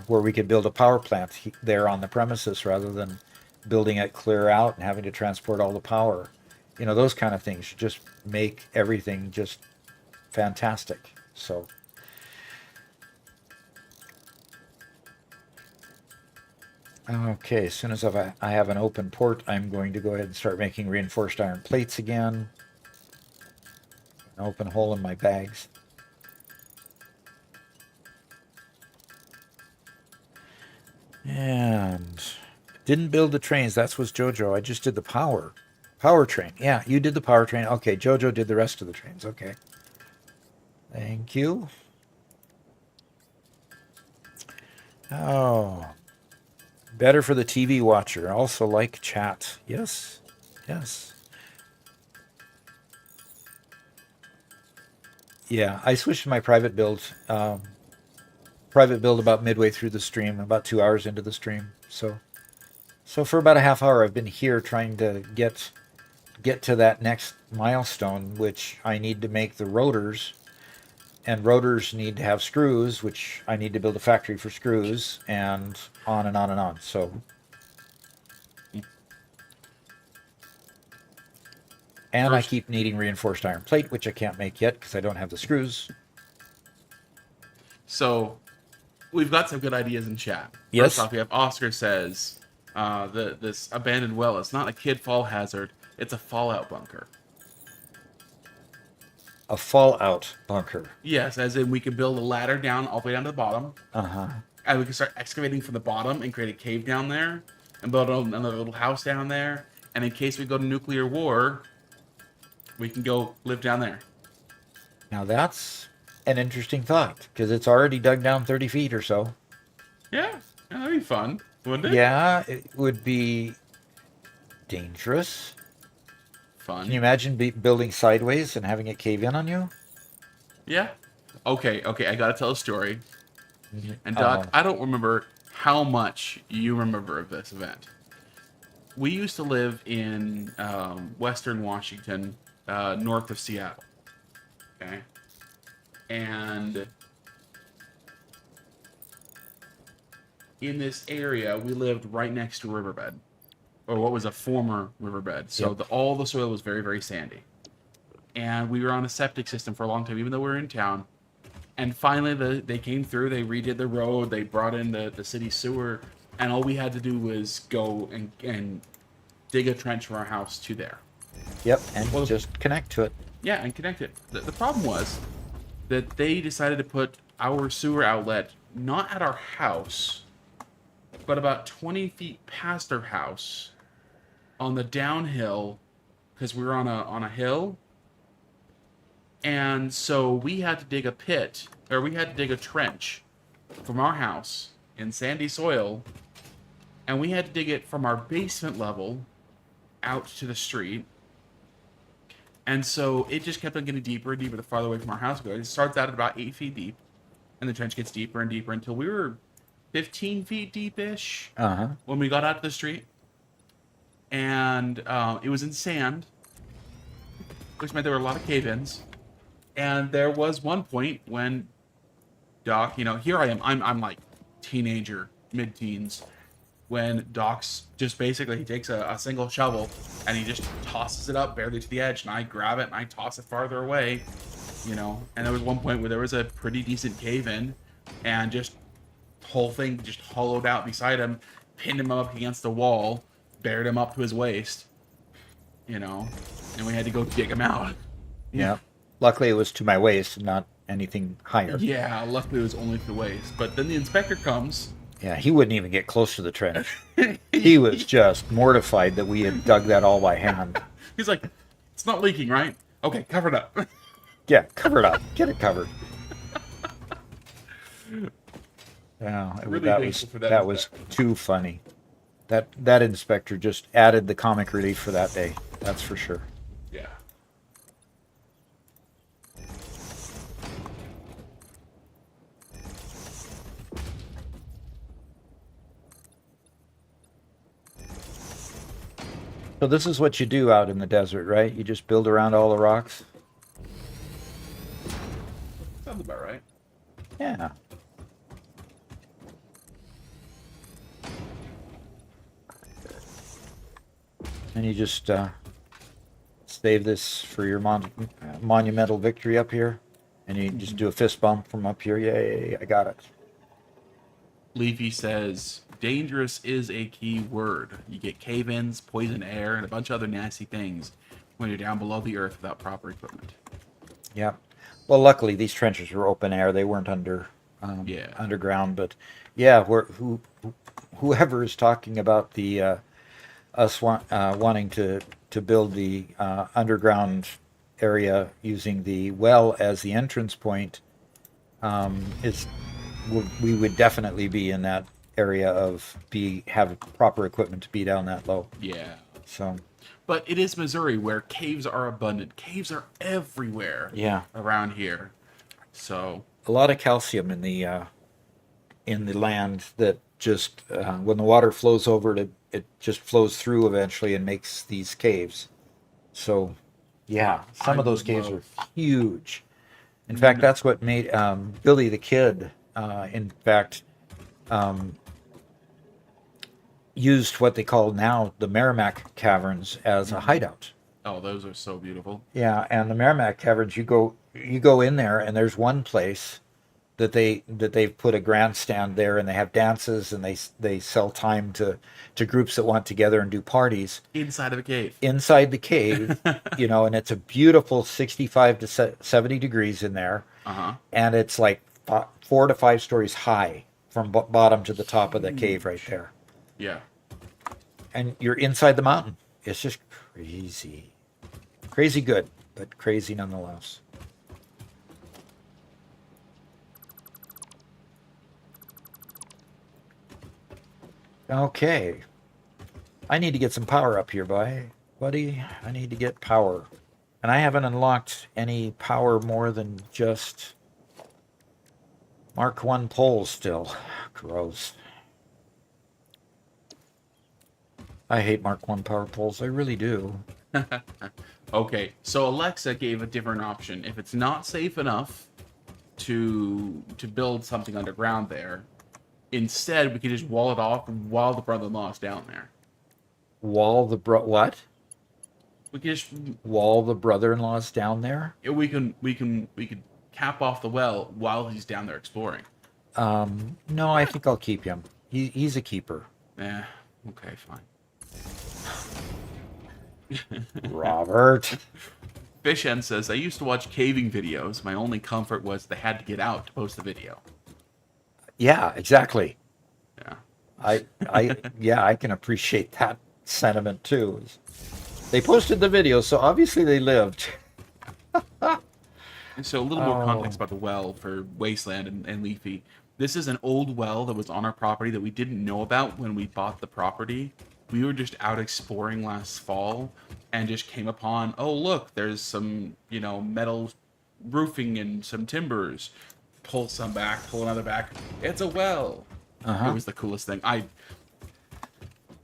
where we could build a power plant there on the premises rather than building it clear out and having to transport all the power. You know, those kind of things just make everything just fantastic. So okay, as soon as I have an open port, I'm going to go ahead and start making reinforced iron plates again. An open hole in my bags. And didn't build the trains. That was Jojo. I just did the power train. Yeah, you did the power train. Okay, Jojo did the rest of the trains. Okay. Thank you. Oh, better for the TV watcher. Also like chat. Yes. Yes. Yeah, I switched to my private build. Private build about midway through the stream, about 2 hours into the stream. So for about a half hour, I've been here trying to get to that next milestone, which I need to make the rotors, and rotors need to have screws, which I need to build a factory for screws, and on and on and on. So, and I keep needing reinforced iron plate, which I can't make yet because I don't have the screws. So, we've got some good ideas in chat. Yes. First off, we have Oscar says, this abandoned well, it's not a kid fall hazard, it's a fallout bunker. A fallout bunker. Yes, as in we can build a ladder down all the way down to the bottom. Uh-huh. And we can start excavating from the bottom and create a cave down there and build another little house down there. And in case we go to nuclear war, we can go live down there. Now that's an interesting thought, because it's already dug down 30 feet or so. Yeah, that'd be fun, wouldn't it? Yeah, it would be dangerous. Fun. Can you imagine building sideways and having it cave in on you? Yeah. Okay, I gotta tell a story. And Doc, I don't remember how much you remember of this event. We used to live in Western Washington, north of Seattle. Okay. And in this area, we lived right next to a riverbed, or what was a former riverbed. So Yep. all the soil was very, very sandy. And we were on a septic system for a long time, even though we were in town. And finally, they came through, they redid the road, they brought in the city sewer, and all we had to do was go and dig a trench from our house to there. Yep, and just connect to it. Yeah, and connect it. The problem was that they decided to put our sewer outlet not at our house, but about 20 feet past our house on the downhill, because we were on a hill. And so we had to dig a pit, or we had to dig a trench from our house in sandy soil, and we had to dig it from our basement level out to the street. And so it just kept on getting deeper and deeper the farther away from our house we go. It starts out at about 8 feet deep, and the trench gets deeper and deeper until we were 15 feet deep-ish when we got out to the street. And it was in sand, which meant there were a lot of cave-ins. And there was one point when Doc, here I am, I'm like teenager, mid-teens, when Doc's just basically, he takes a single shovel and he just tosses it up barely to the edge, and I grab it and I toss it farther away, you know. And there was one point where there was a pretty decent cave in, and just whole thing just hollowed out beside him, pinned him up against the wall, buried him up to his waist, you know, and we had to go dig him out. Yeah. Luckily, it was to my waist, not anything higher. Yeah, luckily it was only to the waist. But then the inspector comes. Yeah, he wouldn't even get close to the trench. He was just mortified that we had dug that all by hand. He's like, "It's not leaking, right? Okay, cover it up." Yeah, cover it up. Get it covered. Yeah, Really that thankful for that was too funny. That inspector just added the comic relief for that day. That's for sure. Yeah. So this is what you do out in the desert, right? You just build around all the rocks? Sounds about right. Yeah. And you just save this for your monumental victory up here. And you just do a fist bump from up here. Yay, I got it. Leafy says, dangerous is a key word. You get cave-ins, poison air, and a bunch of other nasty things when you're down below the earth without proper equipment. Yeah. Well, luckily these trenches were open air. They weren't Yeah. underground. But yeah, whoever is talking about the us wanting to build the underground area using the well as the entrance point, we would definitely be in that area of have proper equipment to be down that low. Yeah. So, But it is Missouri where caves are abundant. Caves are everywhere. yeah, Around here. So a lot of calcium in the land that just when the water flows over it just flows through eventually and makes these caves. So, yeah, some of those caves are huge. In fact, that's what made Billy the Kid, in fact, used what they call now the Merrimack Caverns as a hideout. oh, those are so beautiful. Yeah, and the Merrimack Caverns, you go in there, and there's one place that they've put a grandstand there, and they have dances, and they sell time to groups that want together and do parties Inside of a cave. inside the cave, and it's a beautiful 65 to 70 degrees in there, and it's like 4 to 5 stories high from bottom to the top of the cave right there, Yeah. and you're inside the mountain. It's just crazy good, but crazy nonetheless. Okay. I need to get some power up here, buddy. I need to get power. And I haven't unlocked any power more than just Mark 1 poles still. Gross. I hate Mark 1 power poles. I really do. Okay, so Alexa gave a different option. If it's not safe enough to build something underground there, instead we could just wall it off while the brother-in-law is down there. What? We could just Wall the brother-in-law's down there? we could cap off the well while he's down there exploring. No, I think I'll keep him. He's a keeper. Okay, fine. Robert. Fishen says, I used to watch caving videos. My only comfort was they had to get out to post the video. Yeah, exactly. Yeah. I can appreciate that sentiment too. They posted the video, so obviously they lived. So a little more context about the well for Wasteland and Leafy. This is an old well that was on our property that we didn't know about when we bought the property. We were just out exploring last fall and just came upon, oh, look, there's some, metal roofing and some timbers. Pull some back, pull another back. It's a well. It was the coolest thing.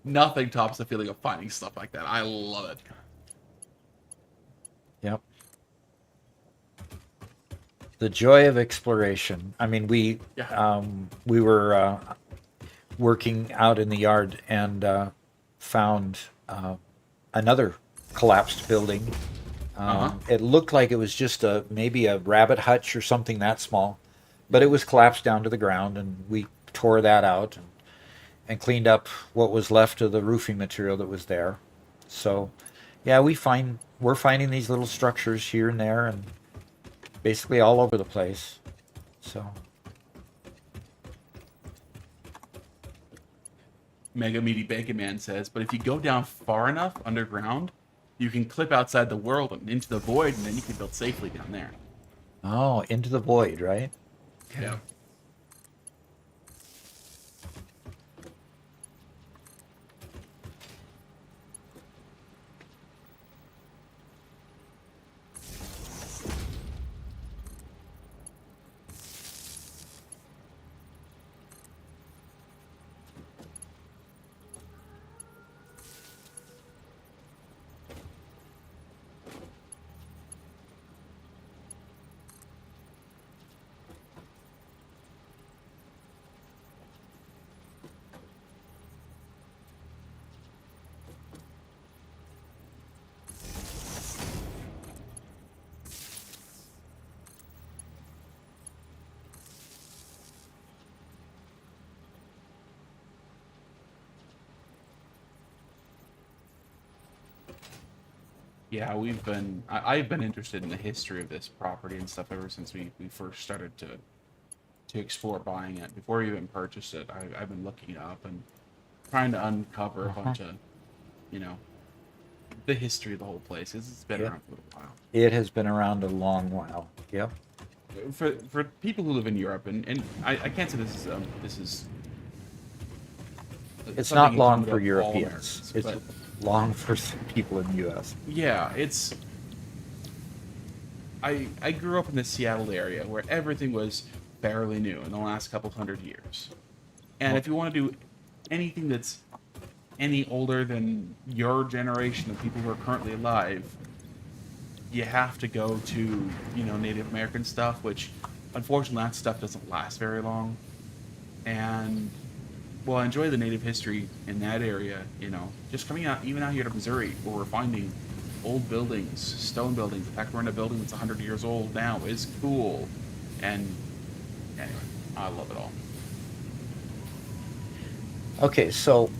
Nothing tops the feeling of finding stuff like that. I love it. Yep. The joy of exploration. I mean, Yeah. we were working out in the yard and found another collapsed building. Uh-huh. It looked like it was just maybe a rabbit hutch or something that small, but it was collapsed down to the ground, and we tore that out and cleaned up what was left of the roofing material that was there. So, yeah, we're finding these little structures here and there, and basically all over the place. So, Mega Meaty Bacon Man says, but if you go down far enough underground, you can clip outside the world and into the void, and then you can build safely down there. oh, into the void, right? Yeah. Yeah, I've been interested in the history of this property and stuff ever since we first started to explore buying it. Before we even purchased it, I've been looking it up and trying to uncover a bunch of, you know, the history of the whole place. It's been Yeah. around for a little while. It has been around a long while. Yep. For people who live in Europe, and I can't say this is It's something not long incumbent for of all Europeans. Americans, It's but long for some people in the U.S. yeah, it's. I grew up in the Seattle area where everything was fairly new in the last couple hundred years. And if you want to do anything that's any older than your generation of people who are currently alive, you have to go to, Native American stuff, which unfortunately that stuff doesn't last very long. And well, I enjoy the native history in that area, just coming out, even out here to Missouri, where we're finding old buildings, stone buildings. The fact we're in a building that's 100 years old now is cool. And anyway, I love it all. Okay, so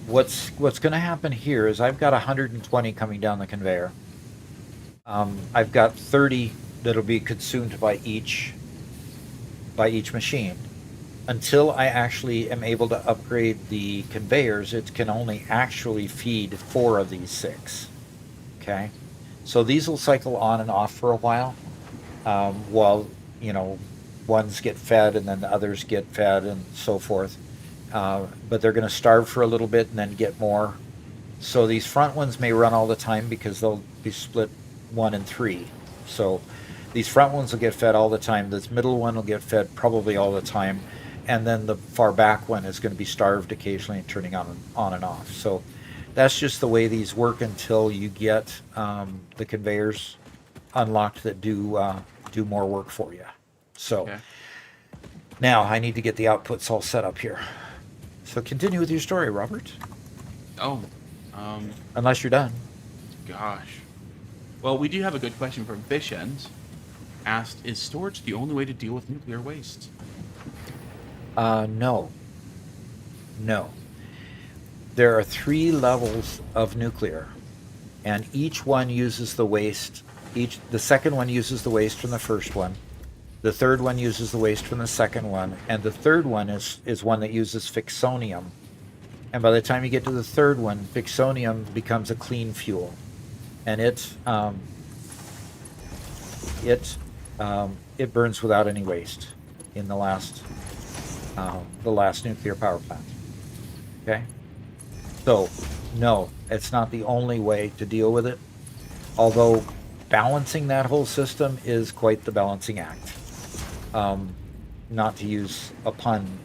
what's going to happen here is I've got 120 coming down the conveyor. I've got 30 that'll be consumed by each machine. Until I actually am able to upgrade the conveyors, it can only actually feed 4 of these 6. Okay, so these will cycle on and off for a while ones get fed and then the others get fed and so forth. But they're going to starve for a little bit and then get more. So these front ones may run all the time because they'll be split 1 and 3. So these front ones will get fed all the time. This middle one will get fed probably all the time. And then the far back one is going to be starved occasionally and turning on and off. So that's just the way these work until you get the conveyors unlocked that do more work for you. So Okay. now I need to get the outputs all set up here. So continue with your story, Robert. Oh, Unless you're done. gosh. Well, we do have a good question from Fish Ends. Asked, is storage the only way to deal with nuclear waste? No. No. There are 3 levels of nuclear, and each one uses the waste. The second one uses the waste from the first one. The third one uses the waste from the second one, and the third one is one that uses fixonium. And by the time you get to the third one, fixonium becomes a clean fuel, and it burns without any waste in the last nuclear power plant. Okay, so no, it's not the only way to deal with it. Although balancing that whole system is quite the balancing act. Not to use a pun,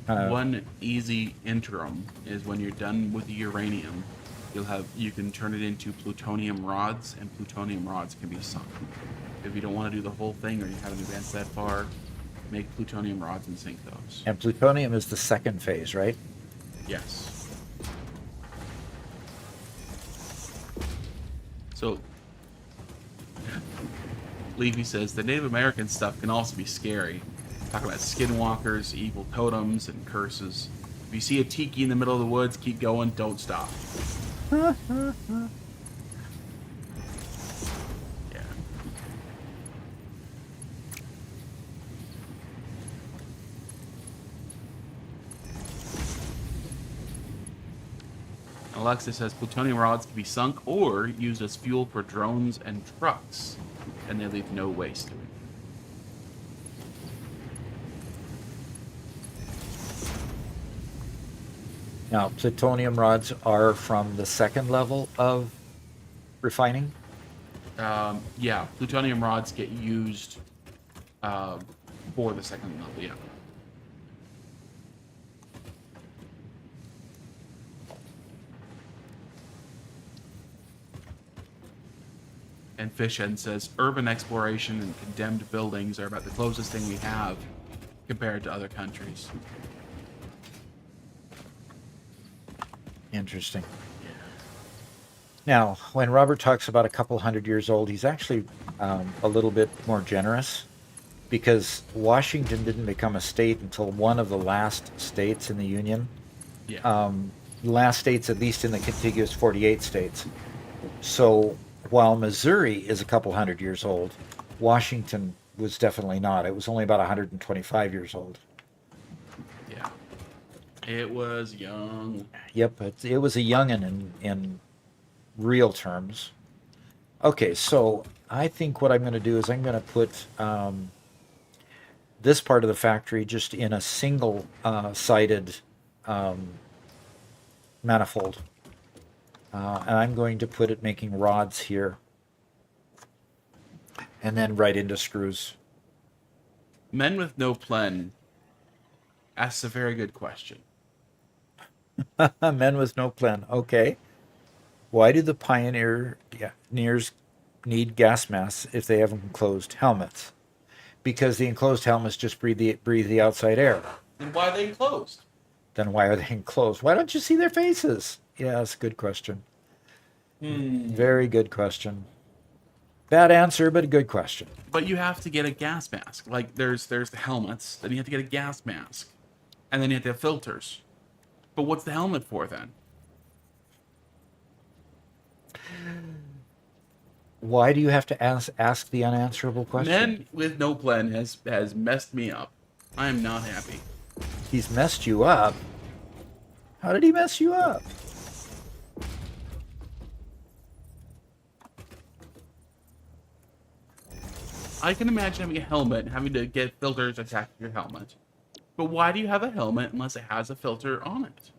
One easy interim is when you're done with the uranium, you can turn it into plutonium rods, and plutonium rods can be sunk. if you don't want to do the whole thing or you haven't advanced that far, make plutonium rods and sink those. And plutonium is the second phase, right? Yes. So, Levy says the Native American stuff can also be scary. Talk about skinwalkers, evil totems, and curses. If you see a tiki in the middle of the woods, keep going, don't stop. Yeah. Alexa says plutonium rods can be sunk or used as fuel for drones and trucks, and they leave no waste. Now, plutonium rods are from the second level of refining. Yeah, plutonium rods get used for the second level, yeah. And Fishhead says urban exploration and condemned buildings are about the closest thing we have compared to other countries. Interesting. Now, when Robert talks about a couple hundred years old, he's actually a little bit more generous, because Washington didn't become a state until one of the last states in the Union. Yeah. Last states, at least in the contiguous 48 states. So while Missouri is a couple hundred years old, Washington was definitely not. It was only about 125 years old. Yeah. It was young. Yep, it was a youngin' in real terms. Okay, so I think what I'm going to do is I'm going to put this part of the factory just in a single sided manifold. And I'm going to put it making rods here. And then right into screws. Men with no plan asks a very good question. Men with no plan. Okay. Why do the pioneers need gas masks if they have enclosed helmets? Because the enclosed helmets just breathe the outside air. And why are they enclosed? Then why are they enclosed? Why don't you see their faces? Yeah, that's a good question. Very good question. Bad answer, but a good question. But you have to get a gas mask. Like there's the helmets, then you have to get a gas mask, and then you have to have filters. But what's the helmet for then? Why do you have to ask the unanswerable question? Men with no plan has messed me up. I am not happy. He's messed you up. How did he mess you up? I can imagine having a helmet and having to get filters attached to your helmet. But why do you have a helmet unless it has a filter on it?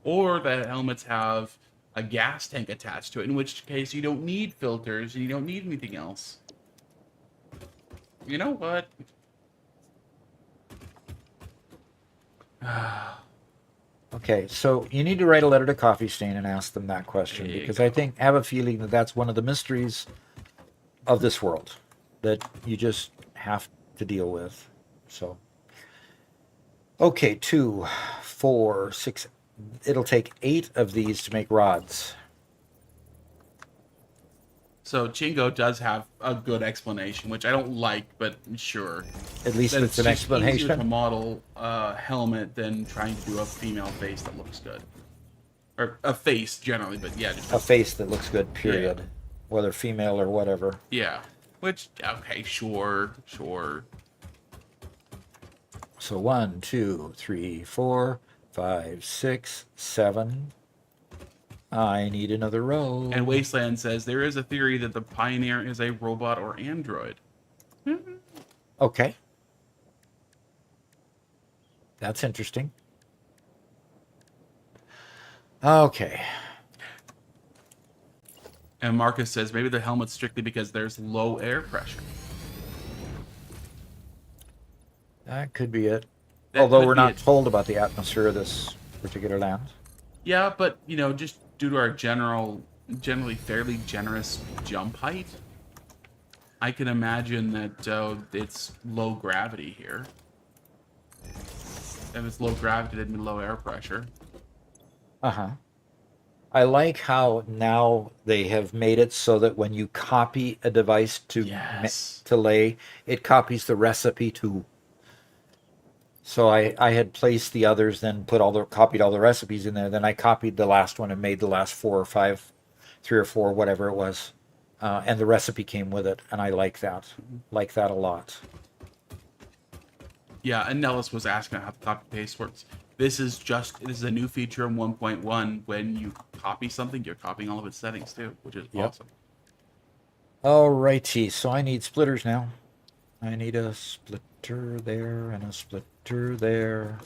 Or the helmets have a gas tank attached to it, in which case you don't need filters and you don't need anything else. You know what? Okay, so you need to write a letter to Coffee Stain and ask them that question, because I have a feeling that that's one of the mysteries of this world that you just have to deal with. So, okay, 2, 4, 6. It'll take 8 of these to make rods. So Chingo does have a good explanation, which I don't like, but sure. At least That it's an just easier to explanation. model a helmet than trying to do a female face that looks good, or a face generally. But yeah, just A face that looks good, period. Yeah. Whether female or whatever. yeah. Which okay, sure. So 1, 2, 3, 4, 5, 6, 7. I need another row. And Wasteland says there is a theory that the Pioneer is a robot or android. Okay. That's interesting. Okay. And Marcus says maybe the helmet's strictly because there's low air pressure. That could be it. That Although could we're be not it. told about the atmosphere of this particular land. Yeah, but just due to our general generally fairly generous jump height. I can imagine that it's low gravity here. If it's low gravity, that'd be low air pressure. Uh-huh. I like how now they have made it so that when you copy a device Yes. to lay, it copies the recipe too. So I had placed the others, then copied all the recipes in there. Then I copied the last one and made the last 4 or 5, 3 or 4, whatever it was, and the recipe came with it, and I like that. Like that a lot. Yeah, and Nellis was asking how the copy paste works. This is a new feature in 1.1. When you copy something, you're copying all of its settings too, which is awesome. Alrighty, so I need splitters now. I need a splitter there and a splitter there.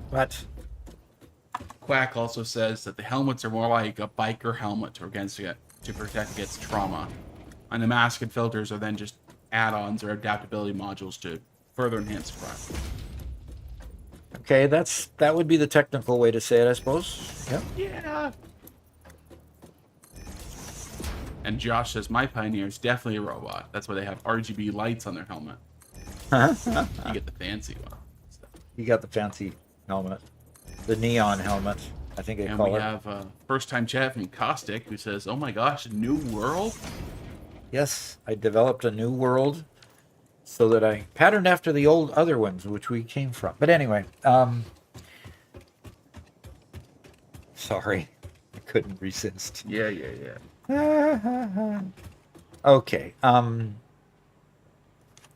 What? Quack also says that the helmets are more like a biker helmet to protect against trauma, and the mask and filters are then just add-ons or adaptability modules to further enhance survival. Okay, that would be the technical way to say it, I suppose. Yep. Yeah. And Josh says my Pioneer is definitely a robot. That's why they have RGB lights on their helmet. You get the fancy one. You got the fancy helmet. The neon helmet, I think they And call we it. have a first-time chat from Caustic who says, "Oh my gosh, a new world." Yes, I developed a new world so that I patterned after the old other ones, which we came from. But anyway, sorry, I couldn't resist. Yeah. Okay, I'm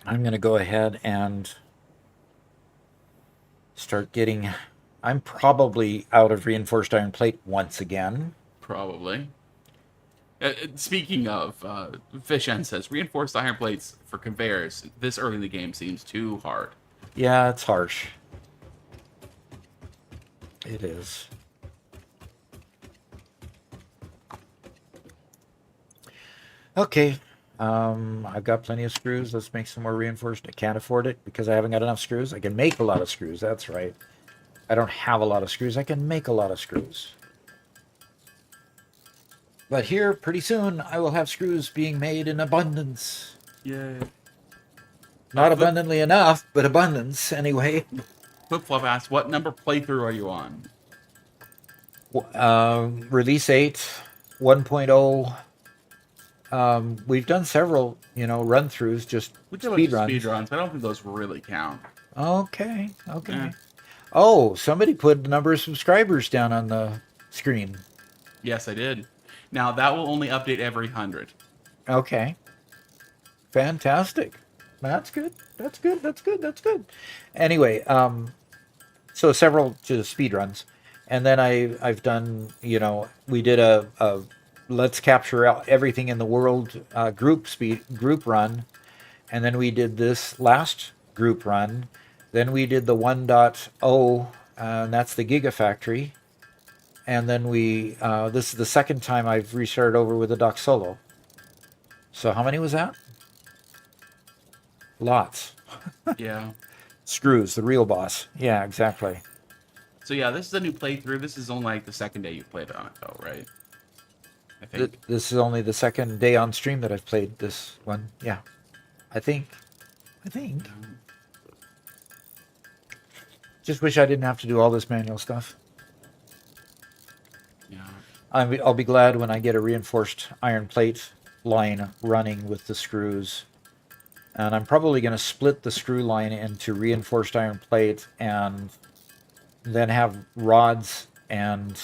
gonna go ahead and start getting. I'm probably out of reinforced iron plate once again. Probably. Speaking of, Fishen says reinforced iron plates for conveyors this early in the game seems too hard. Yeah, it's harsh. It is. Okay, I've got plenty of screws. Let's make some more reinforced. I can't afford it because I haven't got enough screws. I can make a lot of screws. That's right. I don't have a lot of screws. I can make a lot of screws. But here, pretty soon, I will have screws being made in abundance. Yay. Not abundantly enough, but abundance anyway. Flip-Flop asks, what number playthrough are you on? Release 8, 1.0. We've done several, run-throughs, just We did speed speed runs. runs, but I don't think those really count. Okay. Yeah. Oh, somebody put the number of subscribers down on the screen. Yes, I did. Now, that will only update every 100. Okay. Fantastic. That's good. That's good. Anyway, so several to speed runs. And then I've done, we did a let's capture everything in the world group run. And then we did this last group run. Then we did the 1.0, and that's the Gigafactory. And then this is the second time I've restarted over with the Dock Solo. So how many was that? Lots. Yeah. Screws, the real boss. Yeah, exactly. So yeah, this is a new playthrough. This is only like the second day you played on it, though, right? I think. This is only the second day on stream that I've played this one. Yeah. I think. Just wish I didn't have to do all this manual stuff. Yeah. I'll be glad when I get a reinforced iron plate line running with the screws. And I'm probably going to split the screw line into reinforced iron plate and then have rods and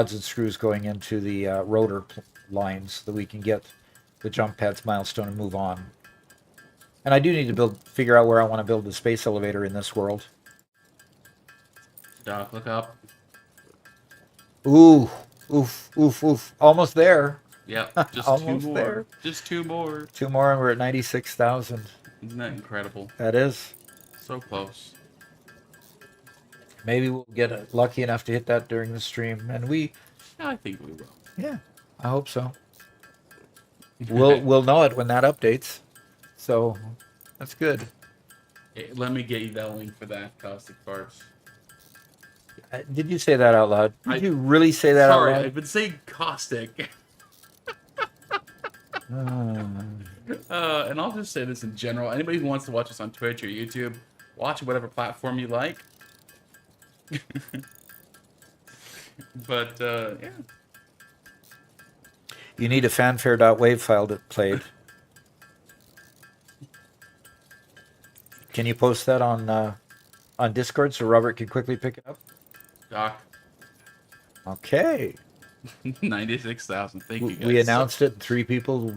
screws going into the rotor lines so that we can get the jump pads milestone and move on. And I do need to figure out where I want to build the space elevator in this world. Doc, look up. Ooh, oof. Almost there. Yep, just Almost two more. there. Just two more. 2 more and we're at 96,000. Isn't that incredible? That is. So close. Maybe we'll get lucky enough to hit that during the stream. And Yeah, I think we will. yeah, I hope so. We'll know it when that updates. So that's good. Let me get you that link for that Caustic Farce. Did you say that out loud? Did I- you really say that Sorry, out I've loud? been saying caustic. Uh, And I'll just say this in general. Anybody who wants to watch us on Twitch or YouTube, watch whatever platform you like. But yeah, you need a fanfare.wave file to played. Can you post that on Discord so Robert can quickly pick it up? Doc, Okay. 96,000. Thank you guys. We announced it. 3 people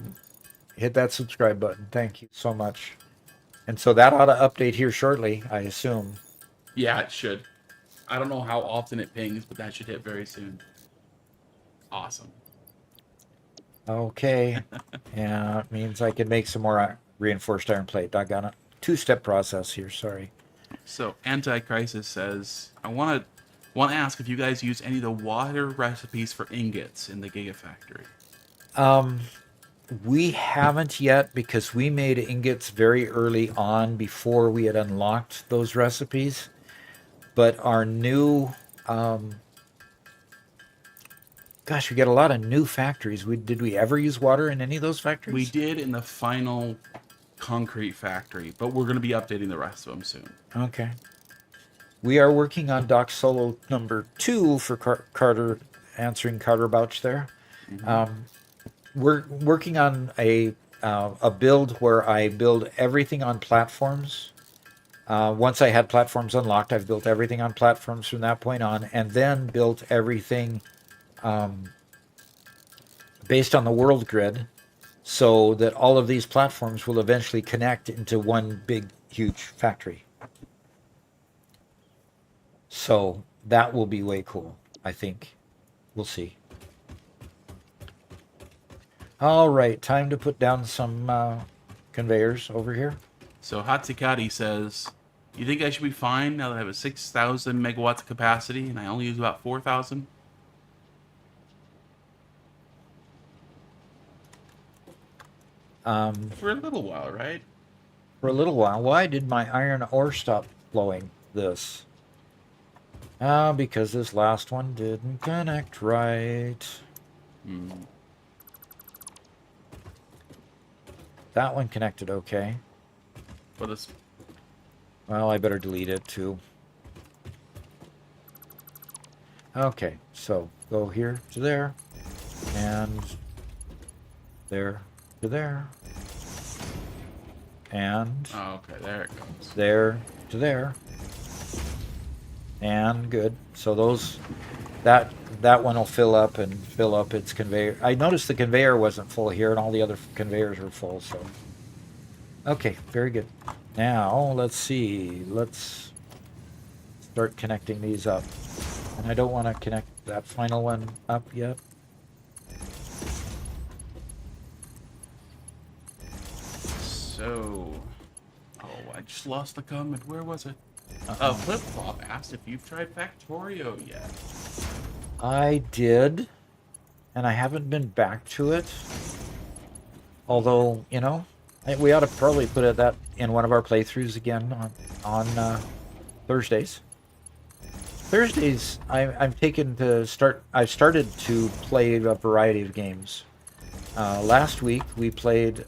hit that subscribe button. Thank you so much. And so that ought to update here shortly, I assume. Yeah, it should. I don't know how often it pings, but that should hit very soon. Awesome. Okay. Yeah, it means I can make some more reinforced iron plate. Doggone it. 2-step process here. Sorry. So Anti-Crisis says, I want to ask if you guys use any of the water recipes for ingots in the Gigafactory. We haven't yet because we made ingots very early on before we had unlocked those recipes. But our new, gosh, we got a lot of new factories. Did we ever use water in any of those factories? We did in the final concrete factory, but we're going to be updating the rest of them soon. Okay. We are working on Doc Solo number 2 for Carter, answering Carter Bouch there. We're working on a build where I build everything on platforms. Once I had platforms unlocked, I've built everything on platforms from that point on, and then built everything based on the world grid, so that all of these platforms will eventually connect into one big, huge factory. So that will be way cool, I think. We'll see. All right, time to put down some conveyors over here. So Hatsikati says, you think I should be fine now that I have a 6,000 megawatts of capacity and I only use about 4,000? For a little while, right? For a little while. Why did my iron ore stop flowing this? Because this last one didn't connect right. That one connected okay. For this, Well, I better delete it too. Okay, so go here to there, and there to there, and oh, okay, there it comes. there to there, and good. So those, that one will fill up its conveyor. I noticed the conveyor wasn't full here, and all the other conveyors were full. So, okay, very good. Now let's see. Let's start connecting these up, and I don't want to connect that final one up yet. So, oh, I just lost the comment. Where was it? Flip Flop asked if you've tried Factorio yet. I did, and I haven't been back to it. Although, we ought to probably put that in one of our playthroughs again on Thursdays. Thursdays, I've started to play a variety of games. Last week we played.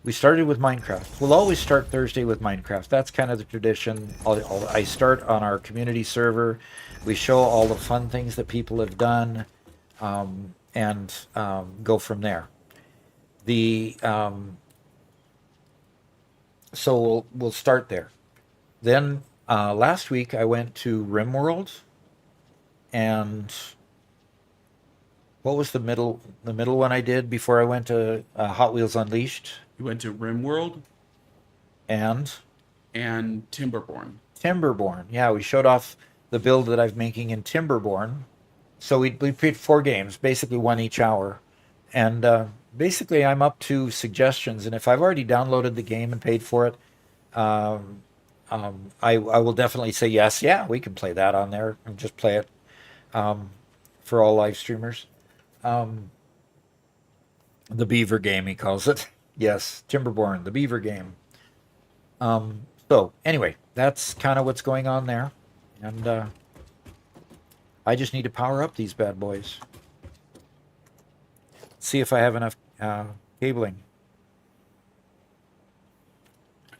We started with Minecraft. We'll always start Thursday with Minecraft. That's kind of the tradition. I start on our community server. We show all the fun things that people have done, and go from there. So we'll start there. Then last week I went to RimWorld, and what was the middle one I did before I went to Hot Wheels Unleashed? You went to RimWorld And Timberborn. Timberborn. Yeah, we showed off the build that I'm making in Timberborn. So we played 4 games, basically one each hour. And basically I'm up to suggestions. And if I've already downloaded the game and paid for it, I will definitely say yes. Yeah, we can play that on there and just play it for all live streamers. The Beaver game, he calls it. Yes, Timberborn, the Beaver game. So anyway, that's kind of what's going on there, and I just need to power up these bad boys. See if I have enough cabling.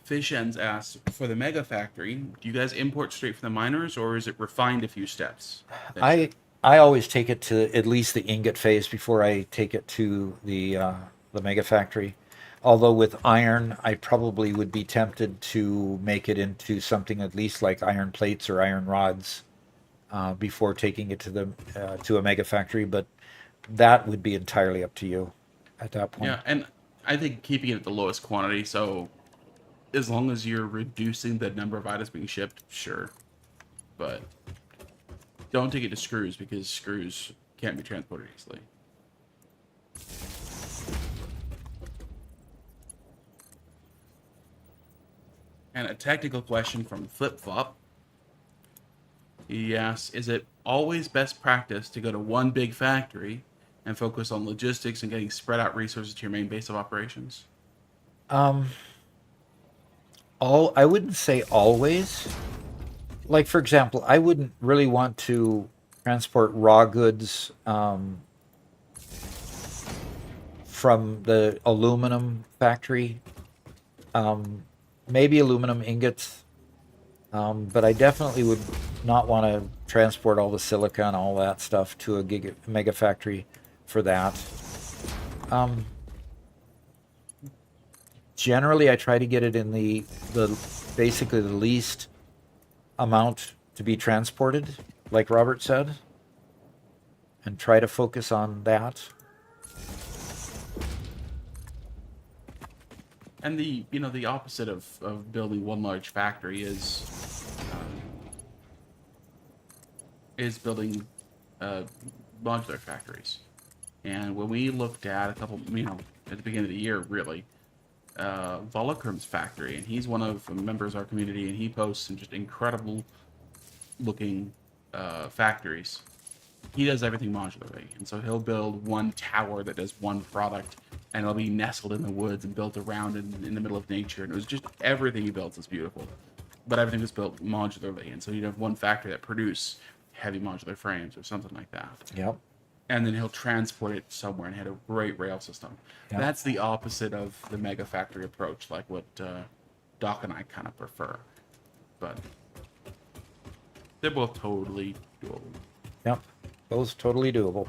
Fish Ends asks, for the Mega Factory, do you guys import straight from the miners, or is it refined a few steps? I always take it to at least the ingot phase before I take it to the mega factory. Although with iron, I probably would be tempted to make it into something at least like iron plates or iron rods before taking it to a mega factory. But that would be entirely up to you at that point. Yeah, and I think keeping it at the lowest quantity, so as long as you're reducing the number of items being shipped, sure. But don't take it to screws, because screws can't be transported easily. And a technical question from Flip Flop. He asks, is it always best practice to go to one big factory and focus on logistics and getting spread out resources to your main base of operations? I wouldn't say always. Like for example, I wouldn't really want to transport raw goods from the aluminum factory. Maybe aluminum ingots, but I definitely would not want to transport all the silica and all that stuff to a mega factory for that. Generally, I try to get it in the basically the least amount to be transported, like Robert said, and try to focus on that. And the opposite of building one large factory is building modular factories. And when we looked at a couple, at the beginning of the year, really, Volocrum's factory, and he's one of the members of our community, and he posts some just incredible looking factories. He does everything modularly, and so he'll build one tower that does one product, and it'll be nestled in the woods and built around in the middle of nature. And it was just everything he built is beautiful, but everything was built modularly, and so you'd have one factory that produced heavy modular frames or something like that. Yep. And then he'll transport it somewhere and had a great rail system. Yep. That's the opposite of the mega factory approach, like what Doc and I kind of prefer. But they're both totally doable. Yep. Both totally doable.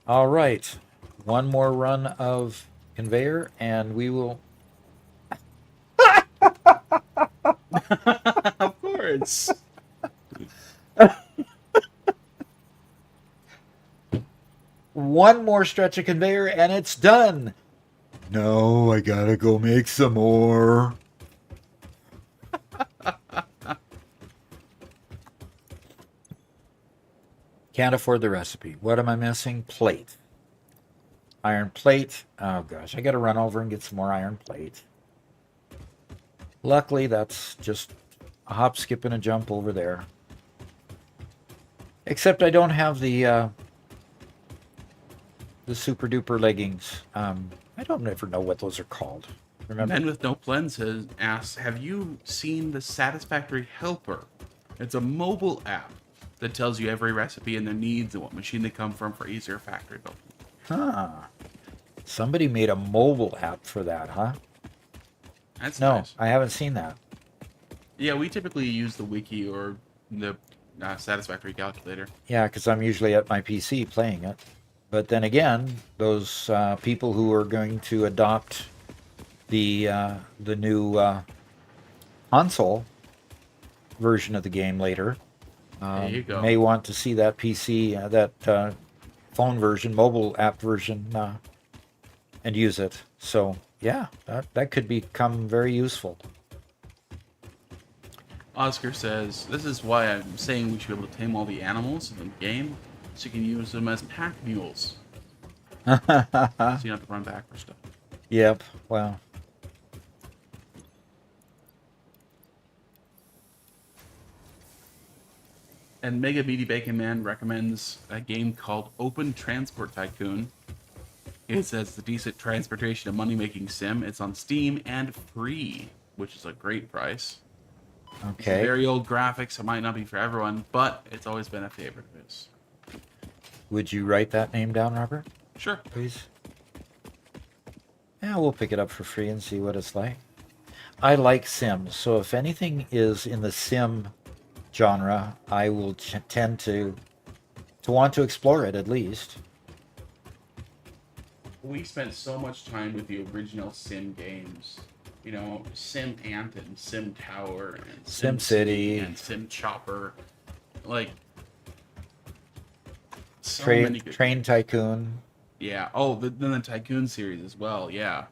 All right. One more run of conveyor, and we will. Of course. One more stretch of conveyor, and it's done. No, I gotta go make some more. Can't afford the recipe. What am I missing? Plate. Iron plate. Oh gosh, I gotta run over and get some more iron plate. Luckily, that's just a hop, skip, and a jump over there. Except I don't have the super duper leggings. I don't ever know what those are called. Remember? Men with No Plans asks, have you seen the Satisfactory Helper? It's a mobile app that tells you every recipe and their needs and what machine they come from for easier factory building. Huh. Somebody made a mobile app for that, huh? That's No, nice. I haven't seen that. Yeah, we typically use the wiki or the Satisfactory calculator. Yeah, because I'm usually at my PC playing it. But then again, those people who are going to adopt the new console version of the game later There you go. may want to see that PC, that phone version, mobile app version, and use it. So yeah, that could become very useful. Oscar says, this is why I'm saying we should be able to tame all the animals in the game, so you can use them as pack mules. So you don't have to run back for stuff. Yep, well. And Mega Meaty Bacon Man recommends a game called Open Transport Tycoon. It says it's a decent transportation and money-making sim. It's on Steam and free. which is a great price. It's Okay. very old graphics. It might not be for everyone, but it's always been a favorite of his. Would you write that name down, Robert, Sure. please? Yeah, we'll pick it up for free and see what it's like. I like Sims, so if anything is in the Sim genre, I will tend to want to explore it at least. We spent so much time with the original Sim games. You know, Sim Ant and Sim Tower and Sim City City. and Sim Chopper. Like, so many good Train games. Tycoon. Yeah. Oh, then the Tycoon series as well. Yeah.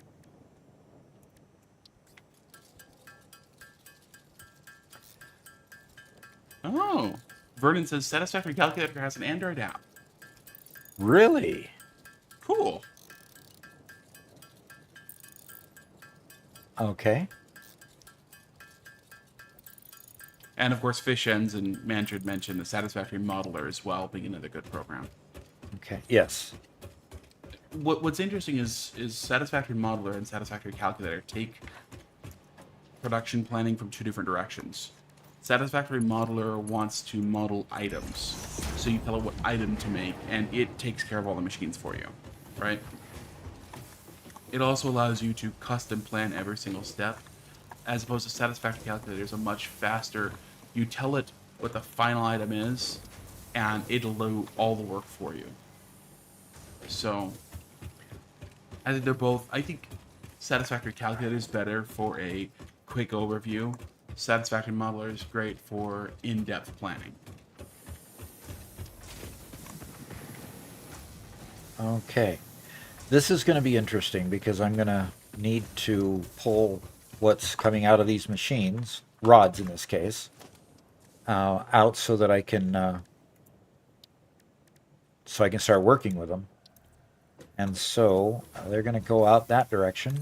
Oh. Vernon says Satisfactory Calculator has an Android app. Really? Cool. Okay. And of course, Fish Ends and Manfred mentioned the Satisfactory Modeler as well, being another good program. Okay. Yes. What's interesting is Satisfactory Modeler and Satisfactory Calculator take production planning from two different directions. Satisfactory Modeler wants to model items, so you tell it what item to make, and it takes care of all the machines for you, right? It also allows you to custom plan every single step, as opposed to Satisfactory Calculator is a much faster. You tell it what the final item is, and it'll do all the work for you. So, I think they're both. I think Satisfactory Calculator is better for a quick overview. Satisfactory Modeler is great for in-depth planning. Okay. This is going to be interesting because I'm going to need to pull what's coming out of these machines, rods in this case, out so that I can start working with them. And so they're going to go out that direction.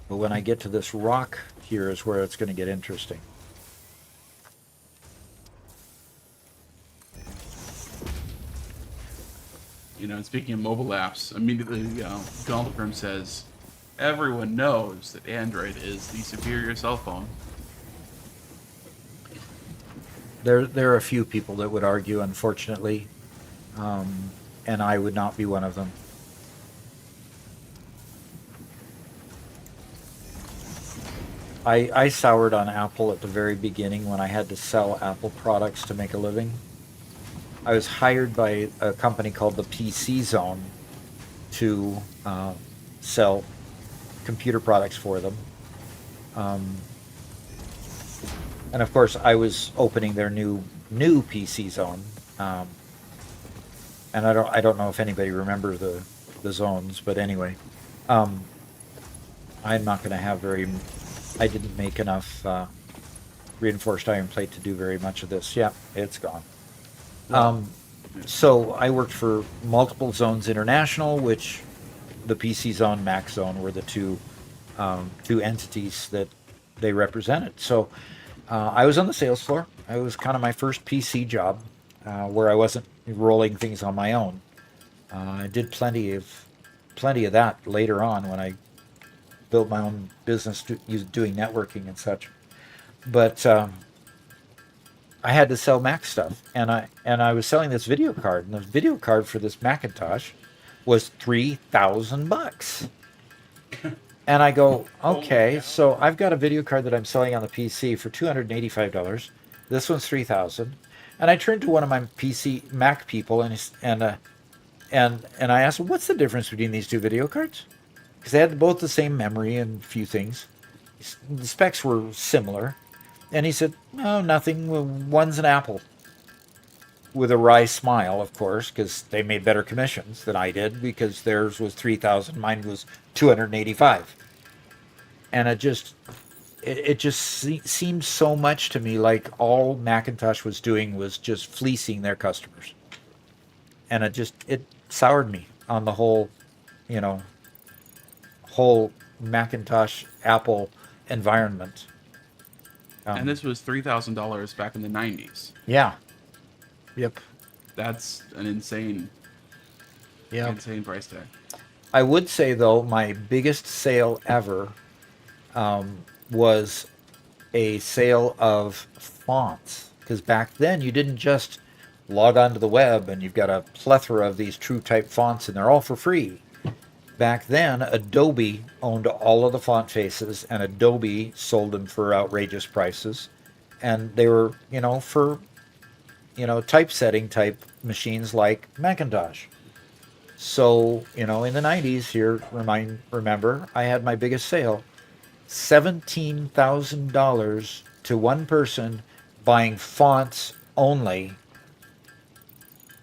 But when I get to this rock here is where it's going to get interesting. You know, and speaking of mobile apps, immediately, Goldberg says, everyone knows that Android is the superior cell phone. There are a few people that would argue, unfortunately, and I would not be one of them. I soured on Apple at the very beginning when I had to sell Apple products to make a living. I was hired by a company called the PC Zone to sell computer products for them. And of course, I was opening their new PC Zone. And I don't know if anybody remembers the zones, but anyway, I'm not going to have I didn't make enough reinforced iron plate to do very much of this. Yeah, it's gone. So I worked for Multiple Zones International, which the PC Zone, Mac Zone were the two entities that they represented. So I was on the sales floor. It was kind of my first PC job where I wasn't rolling things on my own. I did plenty of that later on when I built my own business doing networking and such. But I had to sell Mac stuff, and I was selling this video card, and the video card for this Macintosh was $3,000. And I go, okay, so I've got a video card that I'm selling on the PC for $285. This one's $3,000, and I turned to one of my Mac people, and I asked him, what's the difference between these two video cards? Because they had both the same memory and a few things. The specs were similar. And he said, no, nothing. One's an Apple. With a wry smile, of course, because they made better commissions than I did, because theirs was $3,000, mine was $285. And it just seemed so much to me like all Macintosh was doing was just fleecing their customers. And it soured me on the whole Macintosh Apple environment. And this was $3,000 back in the 90s. Yeah. Yep. That's an insane price tag. I would say though, my biggest sale ever was a sale of fonts, because back then you didn't just log onto the web and you've got a plethora of these true type fonts and they're all for free. Back then, Adobe owned all of the font faces, and Adobe sold them for outrageous prices. And they were, for, typesetting type machines like Macintosh. So, in the 90s here, remember, I had my biggest sale, $17,000 to one person buying fonts only,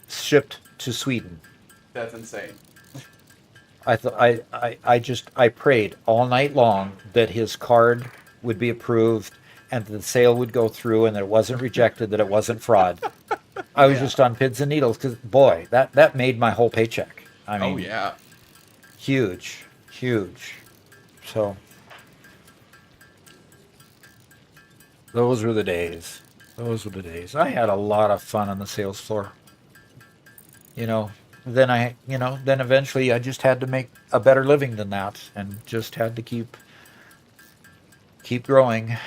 shipped to Sweden. That's insane. I prayed all night long that his card would be approved and the sale would go through and that it wasn't rejected, that it wasn't fraud. I was just on pins and needles because, boy, that made my whole paycheck. I mean, Oh yeah. huge. So those were the days. I had a lot of fun on the sales floor. Then eventually I just had to make a better living than that and just had to keep growing.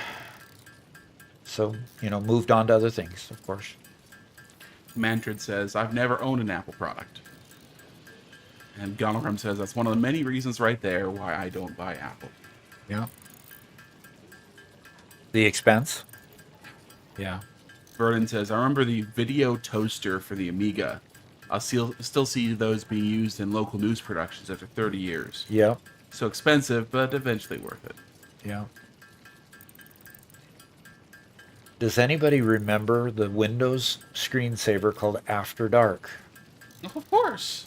So, moved on to other things, of course. Mantrid says, I've never owned an Apple product. And Gonogram says, that's one of the many reasons right there why I don't buy Apple. Yeah. The expense? Yeah. Vernon says, I remember the video toaster for the Amiga. I'll still see those being used in local news productions after 30 years. Yeah. So expensive, but eventually worth it. Yeah. Does anybody remember the Windows screensaver called After Dark? Of course.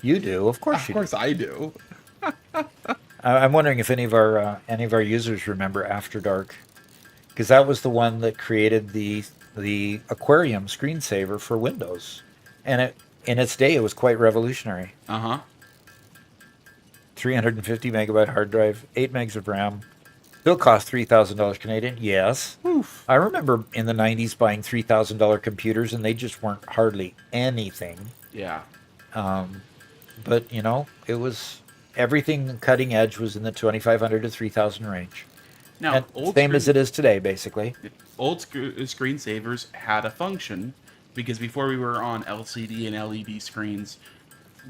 You do, of course you do. Of course I do. I'm wondering if any of our users remember After Dark, because that was the one that created the aquarium screensaver for Windows, and in its day it was quite revolutionary. 350 megabyte hard drive, 8 megs of RAM. Bill cost $3,000 Canadian. Yes. Oof. I remember in the 90s buying $3,000 computers, and they just weren't hardly anything. Yeah. But it was everything cutting edge was in the 2,500 to 3,000 range. Now, And same as it is today, basically. Old screensavers had a function because before we were on LCD and LED screens,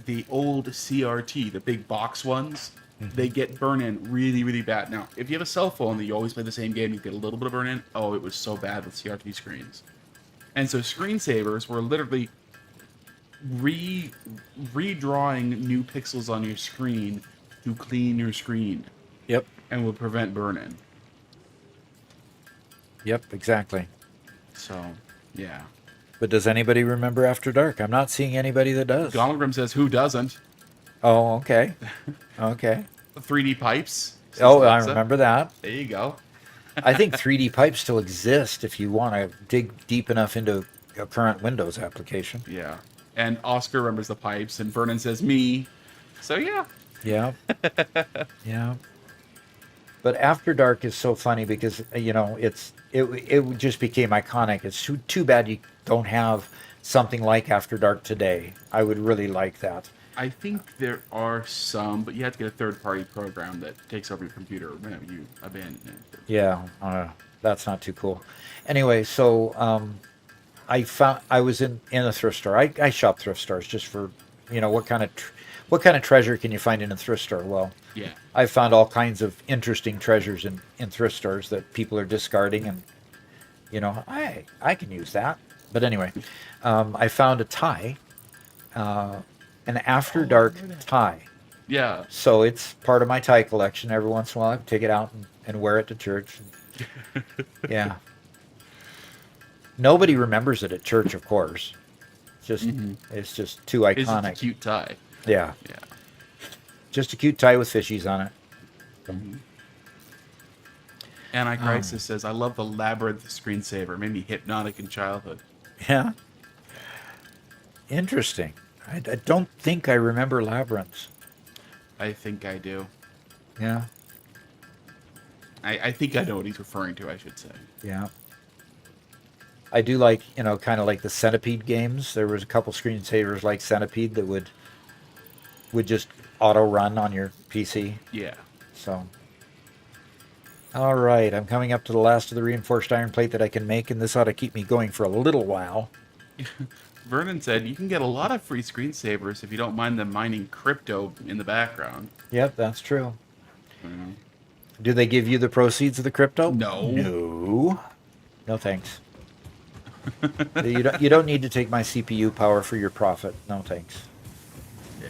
the old CRT, the big box ones, they get burn-in really, really bad. Now, if you have a cell phone that you always play the same game, you get a little bit of burn-in. Oh, it was so bad with CRT screens. And so screensavers were literally redrawing new pixels on your screen to clean your screen. Yep. And would prevent burn-in. Yep, exactly. So, yeah. But does anybody remember After Dark? I'm not seeing anybody that does. Gonogram says, who doesn't? Oh, okay. Okay. 3D pipes. Oh, I remember that. There you go. I think 3D pipes still exist if you want to dig deep enough into a current Windows application. Yeah. And Oscar remembers the pipes, and Vernon says, me. So, yeah. Yeah. Yeah. But After Dark is so funny because, it just became iconic. It's too bad you don't have something like After Dark today. I would really like that. I think there are some, but you have to get a third-party program that takes over your computer whenever you abandon it. Yeah, that's not too cool. Anyway, so I was in a thrift store. I shop thrift stores just for, what kind of treasure can you find in a thrift store? Well, Yeah. I found all kinds of interesting treasures in thrift stores that people are discarding, and I can use that. But anyway, I found a tie, an After Dark tie. Yeah. So it's part of my tie collection. Every once in a while, I take it out and wear it to church. Yeah. Nobody remembers it at church, of course. It's just too It's just a iconic. cute tie. Yeah. Yeah. Just a cute tie with fishies on it. Anti-Crisis says, I love the Labyrinth screensaver. Made me hypnotic in childhood. Yeah. Interesting. I don't think I remember Labyrinths. I think I do. Yeah. I think I know what he's referring to, I should say. Yeah. I do like, kind of like the Centipede games. There was a couple screensavers like Centipede that would just auto run on your PC. Yeah. So, all right, I'm coming up to the last of the reinforced iron plate that I can make, and this ought to keep me going for a little while. Vernon said you can get a lot of free screensavers if you don't mind them mining crypto in the background. Yep, that's true. Mm. Do they give you the proceeds of the crypto? No. No. No thanks. You don't need to take my CPU power for your profit. No thanks. Yeah.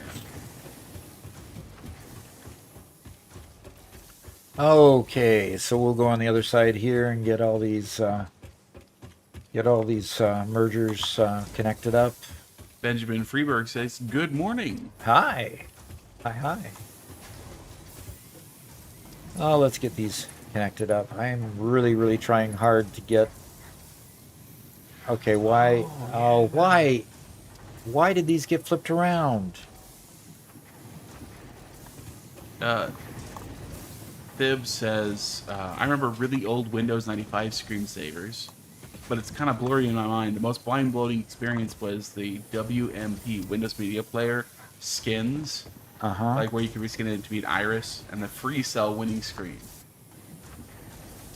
Okay, so we'll go on the other side here and get all these mergers connected up. Benjamin Freeberg says, "Good morning." Hi. Hi. Oh, let's get these connected up. I'm really, really trying hard to get... Okay, why... Oh, why... Why did these get flipped around? Thib says, "I remember really old Windows 95 screensavers, but it's kind of blurry in my mind. The most mind-blowing experience was the WMP, Windows Media Player, skins, Uh-huh. like where you can reskin it to be an iris, and the free cell winning screen."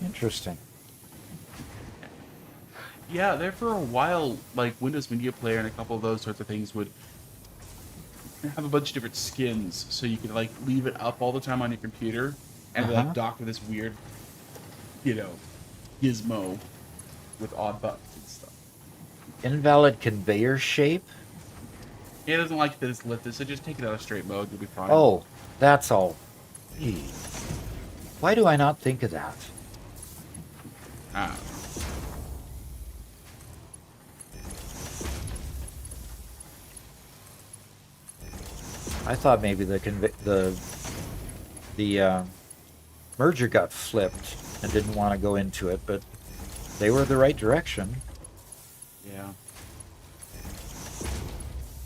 Interesting. Yeah, there for a while, like Windows Media Player and a couple of those sorts of things would have a bunch of different skins, so you could like leave it up all the time on your computer, and like dock with this weird, gizmo with odd buttons and stuff. Invalid conveyor shape? It doesn't like that it's lifted, so just take it out of straight mode, you'll be fine. Oh, that's all. Gee. Why do I not think of that? Ah. I thought maybe the merger got flipped and didn't want to go into it, but they were the right direction. Yeah.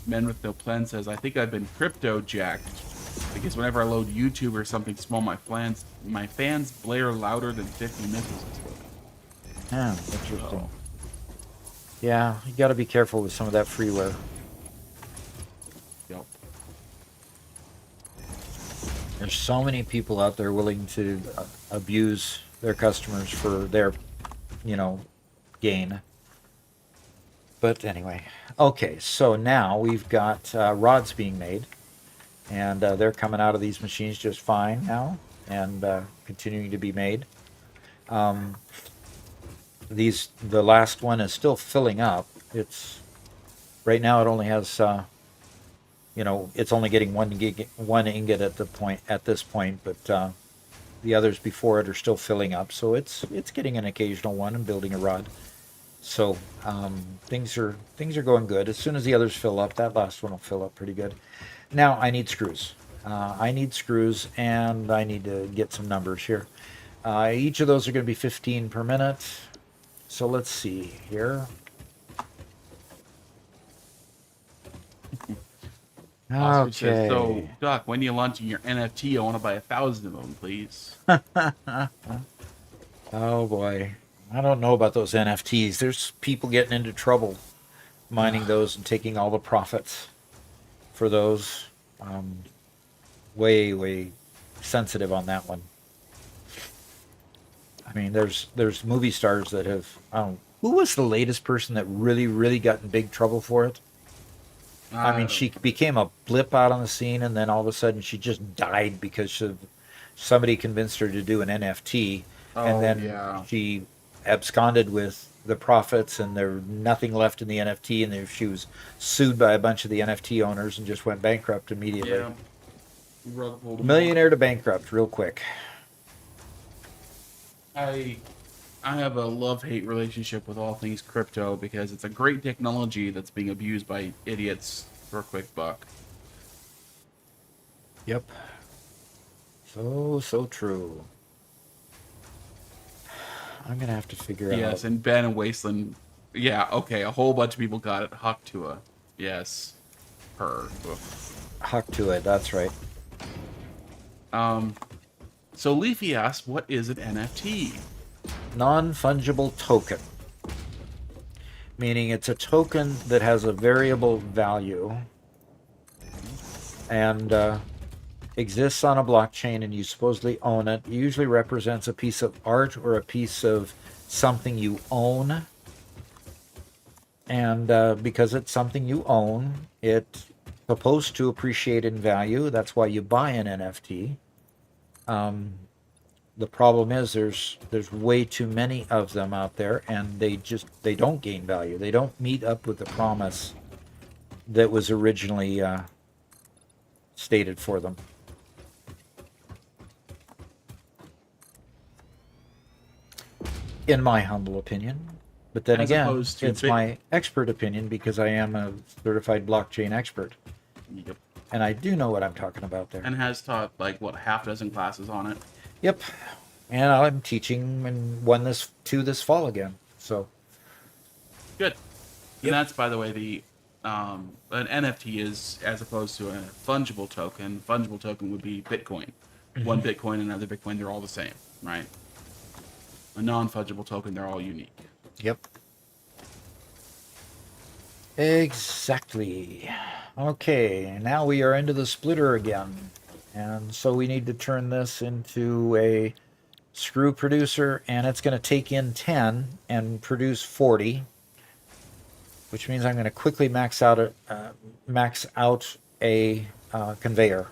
Men with No Plan says, "I think I've been crypto jacked because whenever I load YouTube or something small, my fans blare louder than 50 missiles explode." Yeah, interesting. Oh. Yeah, you got to be careful with some of that freeware. Yep. There's so many people out there willing to abuse their customers for their, gain. But anyway, okay, so now we've got rods being made, and they're coming out of these machines just fine now, and continuing to be made. The last one is still filling up. It's right now it only has it's only getting one ingot at this point, but the others before it are still filling up, so it's getting an occasional one and building a rod. So things are going good. As soon as the others fill up, that last one will fill up pretty good. Now I need screws. And I need to get some numbers here. Each of those are going to be 15 per minute. So let's see here. Oscar says, Okay. "So, Doc, when you launching your NFT, I want to buy 1,000 of them, please." Oh boy. I don't know about those NFTs. There's people getting into trouble mining those and taking all the profits for those. Way sensitive on that one. I mean, there's movie stars that have... who was the latest person that really got in big trouble for it? I mean, she became a blip out on the scene, and then all of a sudden she just died because somebody convinced her to do an NFT, and then she absconded with the profits, and there was nothing left in the NFT, and she was sued by a bunch of the NFT owners and just went bankrupt immediately. Yeah. Millionaire to bankrupt real quick. I have a love-hate relationship with all things crypto because it's a great technology that's being abused by idiots for a quick buck. Yep. So true. I'm gonna have to figure out. Yes, and Ben and Wasteland. Yeah, okay, a whole bunch of people got it. Huck to a. Yes. Her. Huck to it, that's right. So Leafy asked, what is an NFT? Non-fungible token. meaning it's a token that has a variable value and exists on a blockchain, and you supposedly own it. It usually represents a piece of art or a piece of something you own. And because it's something you own, it's supposed to appreciate in value. That's why you buy an NFT. The problem is there's way too many of them out there, and they don't gain value. They don't meet up with the promise that was originally stated for them. In my humble opinion. But then As again, opposed to it's my expert opinion because I am a certified blockchain expert. Yep. And I do know what I'm talking about there. And has taught like what, half dozen classes on it. Yep. And I'm teaching and two this fall again. So Good. Yep. And that's, by the way, the an NFT is, as opposed to a fungible token. Fungible token would be Bitcoin. One Bitcoin and another Bitcoin, they're all the same, right? A non-fungible token, they're all unique. Yep. Exactly. Okay, now we are into the splitter again. And so we need to turn this into a screw producer, and it's going to take in 10 and produce 40, which means I'm going to quickly max out a conveyor.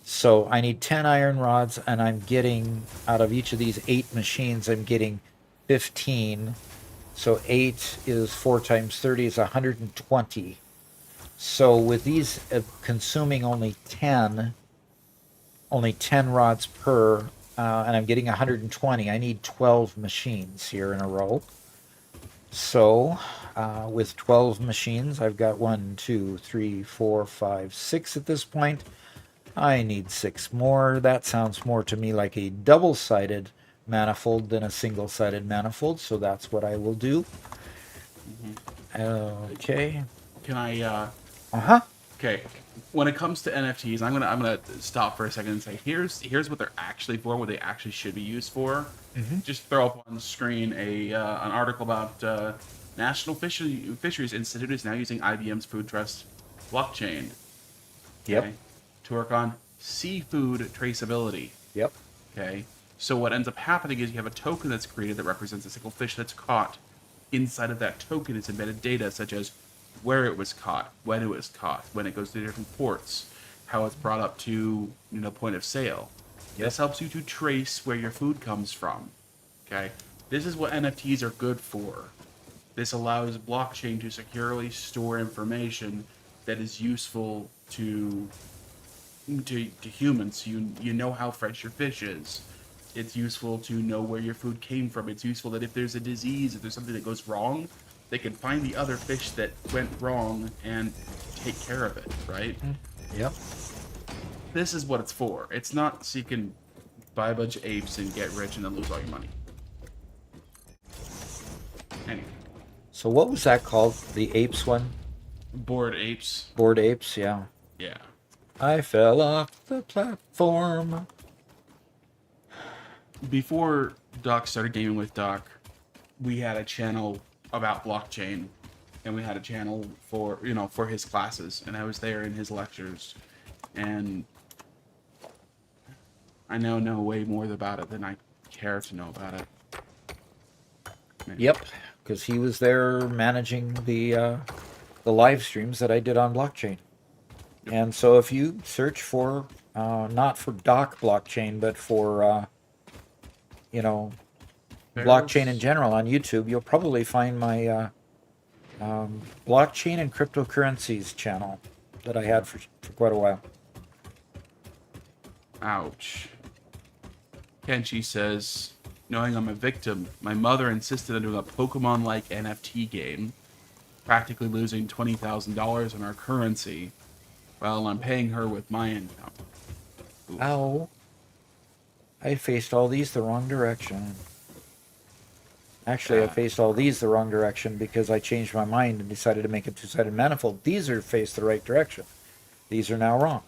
So I need 10 iron rods, and I'm getting, out of each of these 8 machines, I'm getting 15. So 8 is 4 times 30 is 120. So with these consuming only 10 rods per, and I'm getting 120, I need 12 machines here in a row. So with 12 machines, I've got 1, 2, 3, 4, 5, 6 at this point. I need 6 more. That sounds more to me like a double-sided manifold than a single-sided manifold, so that's what I will do. Okay. Can I? Uh-huh. Okay. When it comes to NFTs, I'm gonna stop for a second and say here's what they're actually for, what they actually should be used for. Just throw up on the screen an article about National Fisheries Institute is now using IBM's Food Trust blockchain. Yep. Okay, to work on seafood traceability. Yep. Okay. So what ends up happening is you have a token that's created that represents a single fish that's caught. Inside of that token is embedded data such as where it was caught, when it was caught, when it goes to different ports, how it's brought up to point of sale. Yep. This helps you to trace where your food comes from. Okay. This is what NFTs are good for. This allows blockchain to securely store information that is useful to humans. You know how fresh your fish is. It's useful to know where your food came from. It's useful that if there's a disease, if there's something that goes wrong, they can find the other fish that went wrong and take care of it, right? Yep. This is what it's for. It's not so you can buy a bunch of apes and get rich and then lose all your money. Anyway. So what was that called? The apes one? Bored apes. Bored apes, yeah. Yeah. I fell off the platform. Before Doc started gaming with Doc, we had a channel about blockchain, and we had a channel for his classes, and I was there in his lectures, and I now know way more about it than I care to know about it. Yep, because he was there managing the live streams that I did on blockchain. And so if you search for, not for Doc blockchain, but for, blockchain in general on YouTube, you'll probably find my blockchain and cryptocurrencies channel that I had for quite a while. Ouch. Kenshi says, knowing I'm a victim, my mother insisted on doing a Pokemon-like NFT game, practically losing $20,000 in our currency, while I'm paying her with my income. Ooh. Ow. I faced all these the wrong direction. Actually, I faced all these the wrong direction because I changed my mind and decided to make a two-sided manifold. These are faced the right direction. These are now wrong.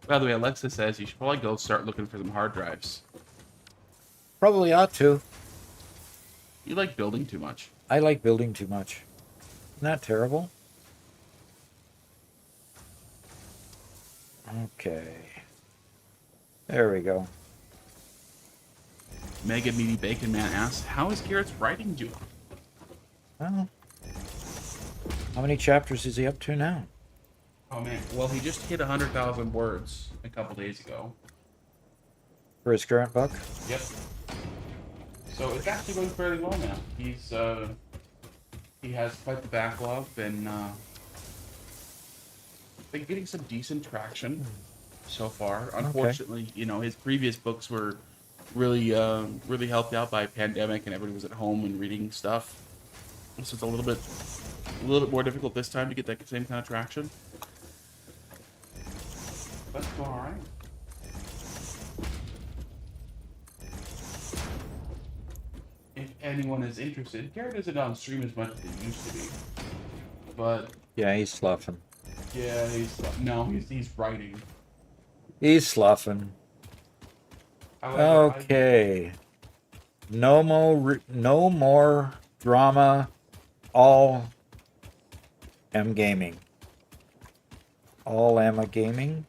By the way, Alexa says you should probably go start looking for some hard drives. Probably ought to. You like building too much. I like building too much. Isn't that terrible? Okay. There we go. Mega Meaty Bacon Man asks, how is Garrett's writing doing? Well, how many chapters is he up to now? Oh man, well he just hit 100,000 words a couple days ago. For his current book? Yep. So it's actually going fairly well now. He has quite the backlog and been getting some decent traction so far. Unfortunately, you know, his previous books were really helped out by pandemic and everybody was at home and reading stuff. So it's a little bit more difficult this time to get that same kind of traction. But it's going all right. If anyone is interested, Garrett isn't on stream as much as he used to be. But Yeah, he's sloughing. yeah, he's writing. He's sloughing. However, Okay. No more drama. All M gaming. All Emma gaming.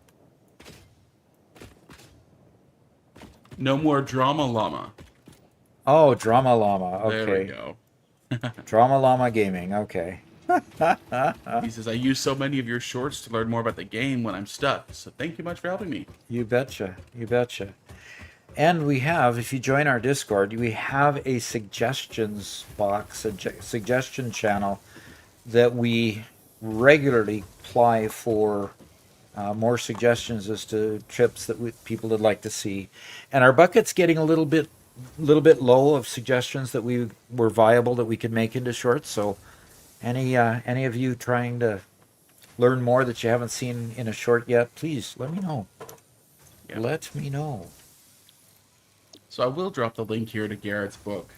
No more drama llama. Oh, Drama Llama. Okay. There we go. Drama Llama Gaming. Okay. He says, I use so many of your shorts to learn more about the game when I'm stuck. So thank you much for helping me. You betcha. You betcha. And we have, if you join our Discord, we have a suggestions box, a suggestion channel that we regularly apply for more suggestions as to trips that people would like to see. And our bucket's getting a little bit low of suggestions that we were viable that we could make into shorts. So any of you trying to learn more that you haven't seen in a short yet, please let me know. Yeah. Let me know. So I will drop the link here to Garrett's book.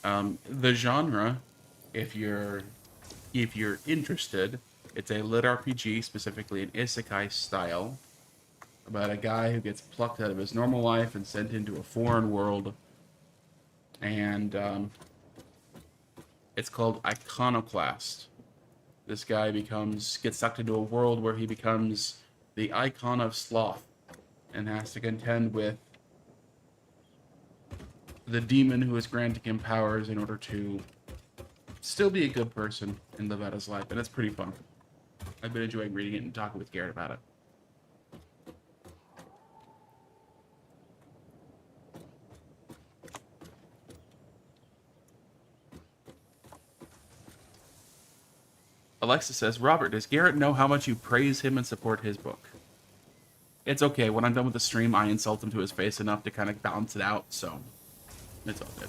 The genre, if you're interested, it's a lit RPG, specifically an isekai style, about a guy who gets plucked out of his normal life and sent into a foreign world. And it's called Iconoclast. This guy gets sucked into a world where he becomes the icon of sloth and has to contend with the demon who is granting him powers in order to still be a good person and live out his life. And it's pretty fun. I've been enjoying reading it and talking with Garrett about it. Alexa says, Robert, does Garrett know how much you praise him and support his book? It's okay. When I'm done with the stream, I insult him to his face enough to kind of balance it out, so it's all good.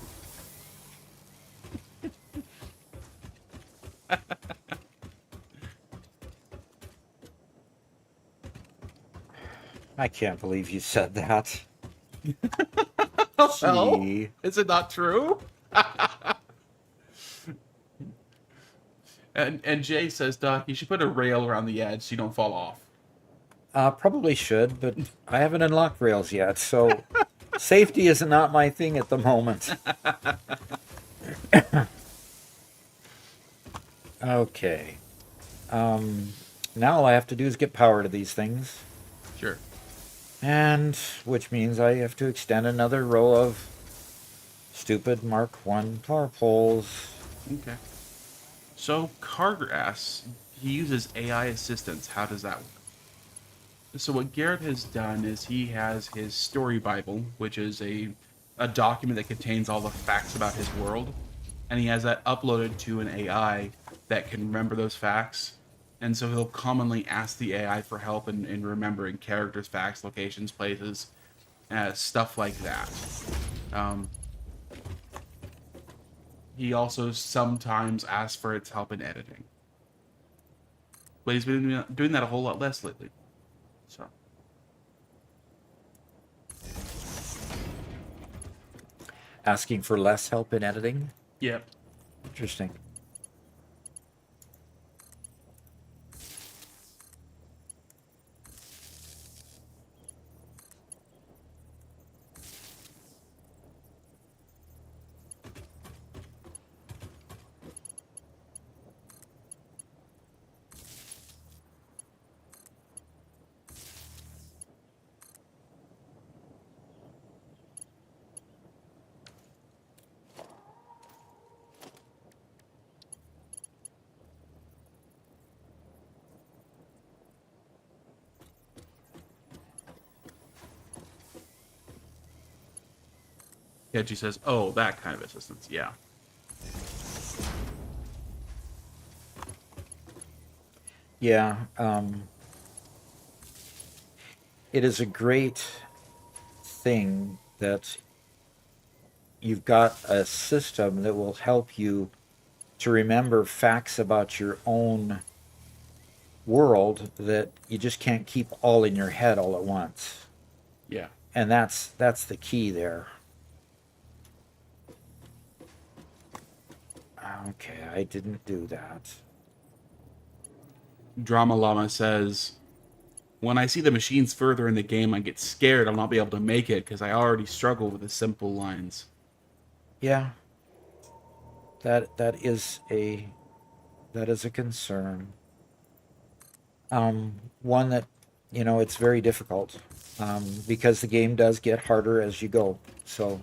I can't believe you said that. Well, Gee. is it not true? And Jay says, Doc, you should put a rail around the edge so you don't fall off. Probably should, but I haven't unlocked rails yet, so safety is not my thing at the moment. Okay. Now all I have to do is get power to these things. Sure. And which means I have to extend another row of stupid Mark I power poles. Okay. So, Cargrass, he uses AI assistance. How does that work? So what Garrett has done is he has his story Bible, which is a document that contains all the facts about his world, and he has that uploaded to an AI that can remember those facts. And so he'll commonly ask the AI for help in remembering characters, facts, locations, places, stuff like that. He also sometimes asks for its help in editing. But he's been doing that a whole lot less lately. So. Asking for less help in editing? Yep. Interesting. Keji says, "Oh, that kind of assistance." Yeah. Yeah, it is a great thing that you've got a system that will help you to remember facts about your own world that you just can't keep all in your head all at once. Yeah. And that's the key there. Okay, I didn't do that. Drama Llama says, "When I see the machines further in the game, I get scared I'll not be able to make it because I already struggle with the simple lines." Yeah, that is a concern. One that, it's very difficult, because the game does get harder as you go. So,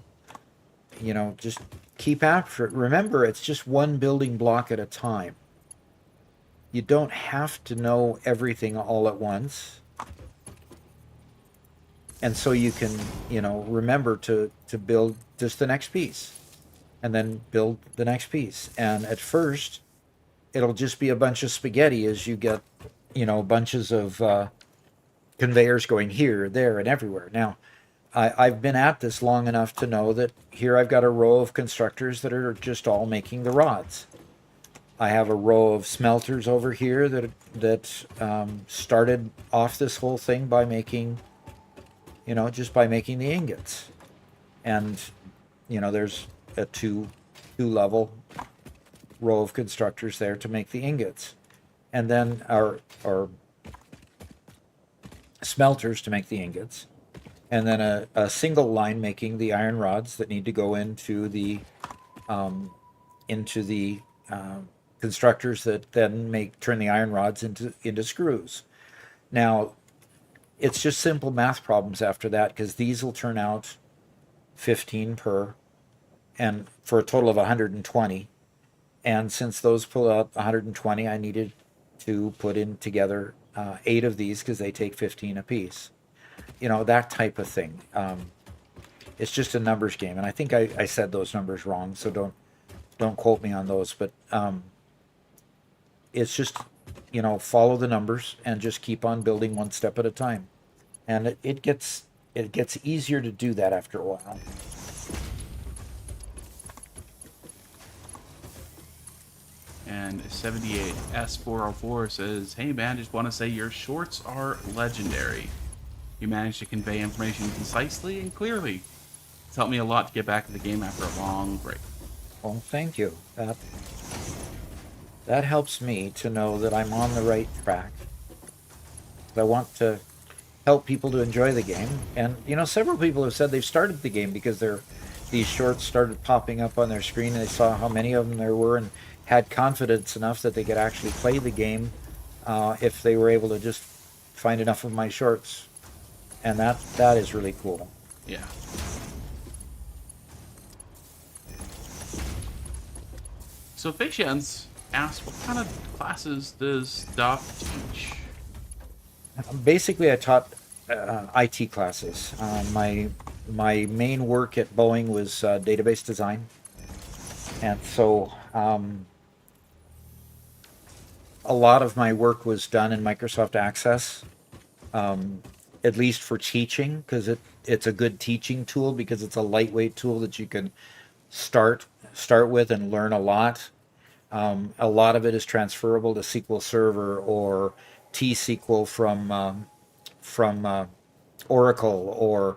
just keep after it. Remember, it's just one building block at a time. You don't have to know everything all at once. And so you can, remember to build just the next piece and then build the next piece. And at first, it'll just be a bunch of spaghetti as you get, bunches of conveyors going here, there, and everywhere. Now, I've been at this long enough to know that here I've got a row of constructors that are just all making the rods. I have a row of smelters over here that started off this whole thing by making, just by making the ingots. And, there's a two level row of constructors there to make the ingots. And then our smelters to make the ingots. And then a single line making the iron rods that need to go into the constructors that then turn the iron rods into screws. Now, it's just simple math problems after that, because these will turn out 15 per, and for a total of 120. And since those pull out 120, I needed to put in together 8 of these because they take 15 apiece. That type of thing. It's just a numbers game, and I think I said those numbers wrong, so don't quote me on those. But it's just, follow the numbers and just keep on building one step at a time, and it gets easier to do that after a while. And 78S404 says, "Hey man, just want to say your shorts are legendary. You managed to convey information concisely and clearly. It's helped me a lot to get back to the game after a long break." Well, thank you. That helps me to know that I'm on the right track. I want to help people to enjoy the game. And, several people have said they've started the game because these shorts started popping up on their screen, and they saw how many of them there were and had confidence enough that they could actually play the game if they were able to just find enough of my shorts. And that is really cool. Yeah. So Facians asks, what kind of classes does Duff teach? Basically, I taught IT classes. My main work at Boeing was database design, and so a lot of my work was done in Microsoft Access, at least for teaching, because it's a good teaching tool, because it's a lightweight tool that you can start with and learn a lot. A lot of it is transferable to SQL Server or T-SQL from Oracle, or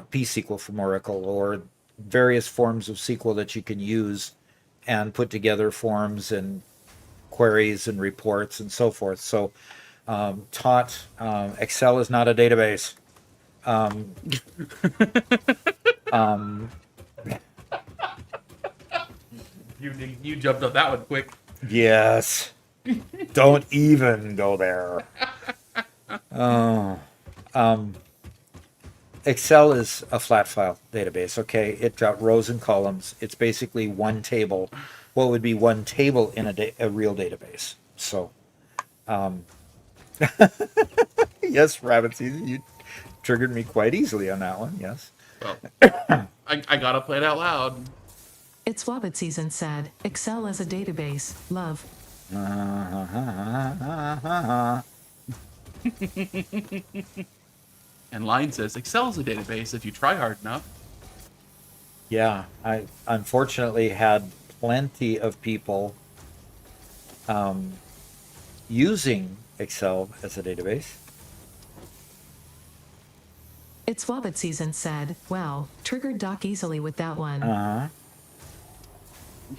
P-SQL from Oracle, or various forms of SQL that you can use and put together forms and queries and reports and so forth. So taught Excel is not a database. You jumped up that one quick. Yes. Don't even go there. Excel is a flat file database, okay? It got rows and columns. It's basically one table. What would be one table in a real database? So, yes, Rabbit Season, you triggered me quite easily on that one, yes. Well, I gotta play it out loud. It's Wabbit season said, Excel as a database, love. And Line says Excel is a database if you try hard enough. Yeah, I unfortunately had plenty of people using Excel as a database. It's Wabbit season said, wow, triggered Doc easily with that one.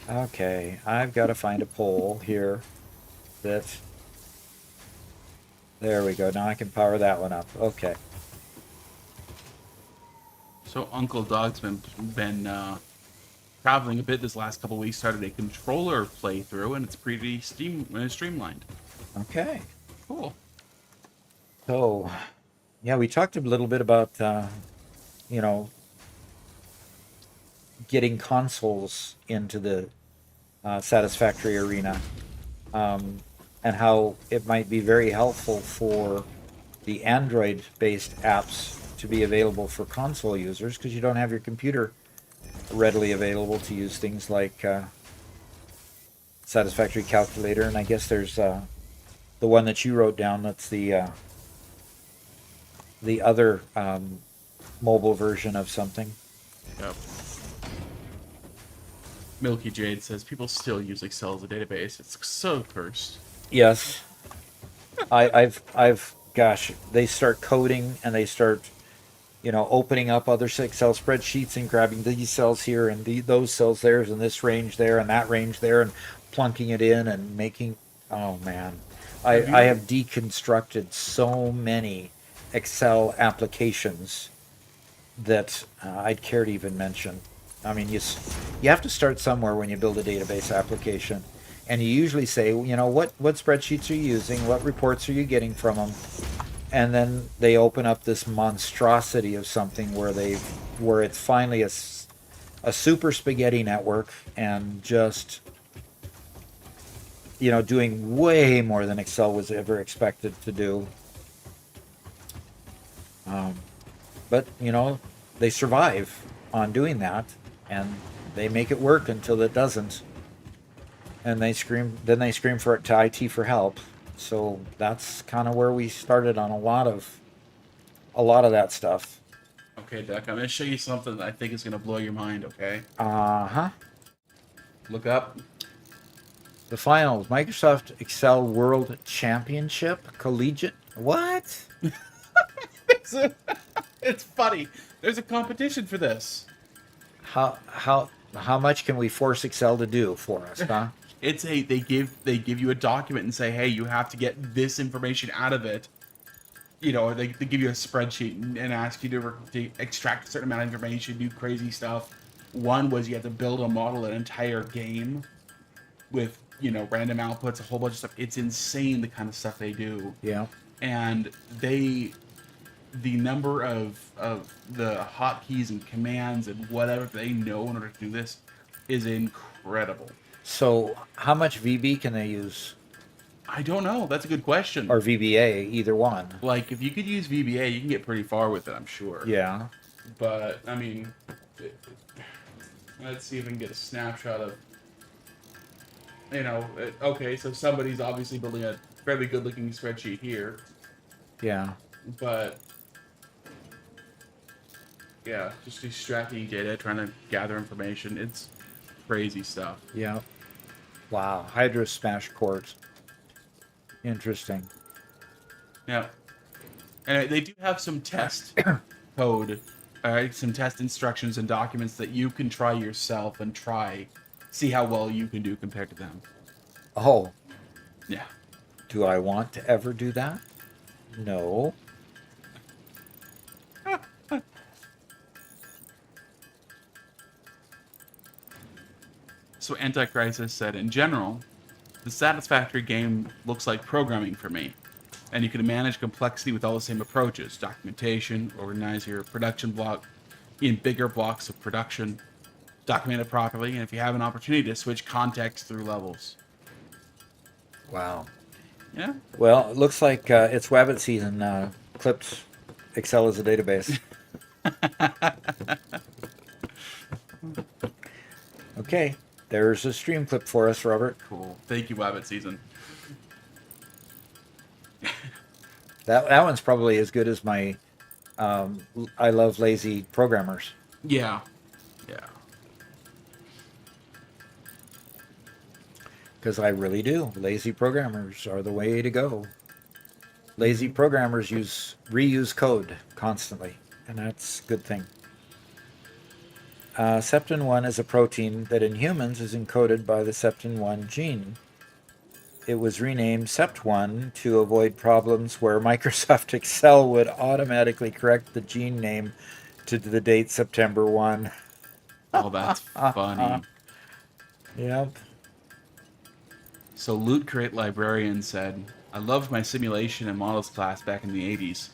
Okay, I've got to find a poll here that... There we go. Now I can power that one up. Okay. So Uncle Dog's been traveling a bit this last couple weeks. Started a controller playthrough, and it's pretty streamlined. Okay. Cool. So, yeah, we talked a little bit about, getting consoles into the Satisfactory arena, and how it might be very helpful for the Android-based apps to be available for console users, because you don't have your computer readily available to use things like Satisfactory Calculator, and I guess there's the one that you wrote down. That's the other mobile version of something. Yep. Milky Jade says people still use Excel as a database. It's so cursed. Yes, I've gosh, they start coding and they start, opening up other Excel spreadsheets and grabbing these cells here and those cells there and this range there and that range there and plunking it in and making. Oh man, I have deconstructed so many Excel applications that I'd care to even mention. I mean, you have to start somewhere when you build a database application, and you usually say, what spreadsheets are you using, what reports are you getting from them, and then they open up this monstrosity of something where it's finally a super spaghetti network and just doing way more than Excel was ever expected to do. But they survive on doing that, and they make it work until it doesn't, and they scream to IT for help. So that's kind of where we started on a lot of that stuff. Okay, Duck, I'm gonna show you something that I think is gonna blow your mind. Okay. Look up. The finals: Microsoft Excel World Championship Collegiate. What? It's funny. There's a competition for this. How much can we force Excel to do for us, huh? It's they give you a document and say, hey, you have to get this information out of it. They give you a spreadsheet and ask you to extract a certain amount of information, do crazy stuff. One was you have to build a model, an entire game with random outputs, a whole bunch of stuff. It's insane the kind of stuff they do. Yeah. And the number of the hotkeys and commands and whatever they know in order to do this is incredible. So how much VB can they use? I don't know. That's a good question. Or VBA, either one. Like, if you could use VBA, you can get pretty far with it, I'm sure. Yeah. But, I mean, let's see if we can get a snapshot of, okay, so somebody's obviously building a fairly good-looking spreadsheet here. Yeah. But, yeah, just extracting data, trying to gather information. It's crazy stuff. Yeah. Wow. Hydro smash quartz. Interesting. Yeah. And they do have some test code, some test instructions and documents that you can try yourself and see how well you can do compared to them. Oh. Yeah. Do I want to ever do that? No. So Anticrisis said, in general, the Satisfactory game looks like programming for me. And you can manage complexity with all the same approaches. Documentation, organize your production block in bigger blocks of production, document it properly, and if you have an opportunity to switch context through levels. Wow. Yeah. Well, it looks like it's Wabbit season. Clipped Excel as a database. Okay, there's a stream clip for us, Robert. Cool. Thank you, Wabbit Season. That one's probably as good as my I love lazy programmers. Yeah. Yeah. Because I really do. Lazy programmers are the way to go. Lazy programmers reuse code constantly, and that's a good thing. Septin-1 is a protein that in humans is encoded by the septin-1 gene. It was renamed Sept1 to avoid problems where Microsoft Excel would automatically correct the gene name to the date September 1. Oh, that's funny. Yep. So Loot Crate Librarian said, I loved my simulation and models class back in the 80s.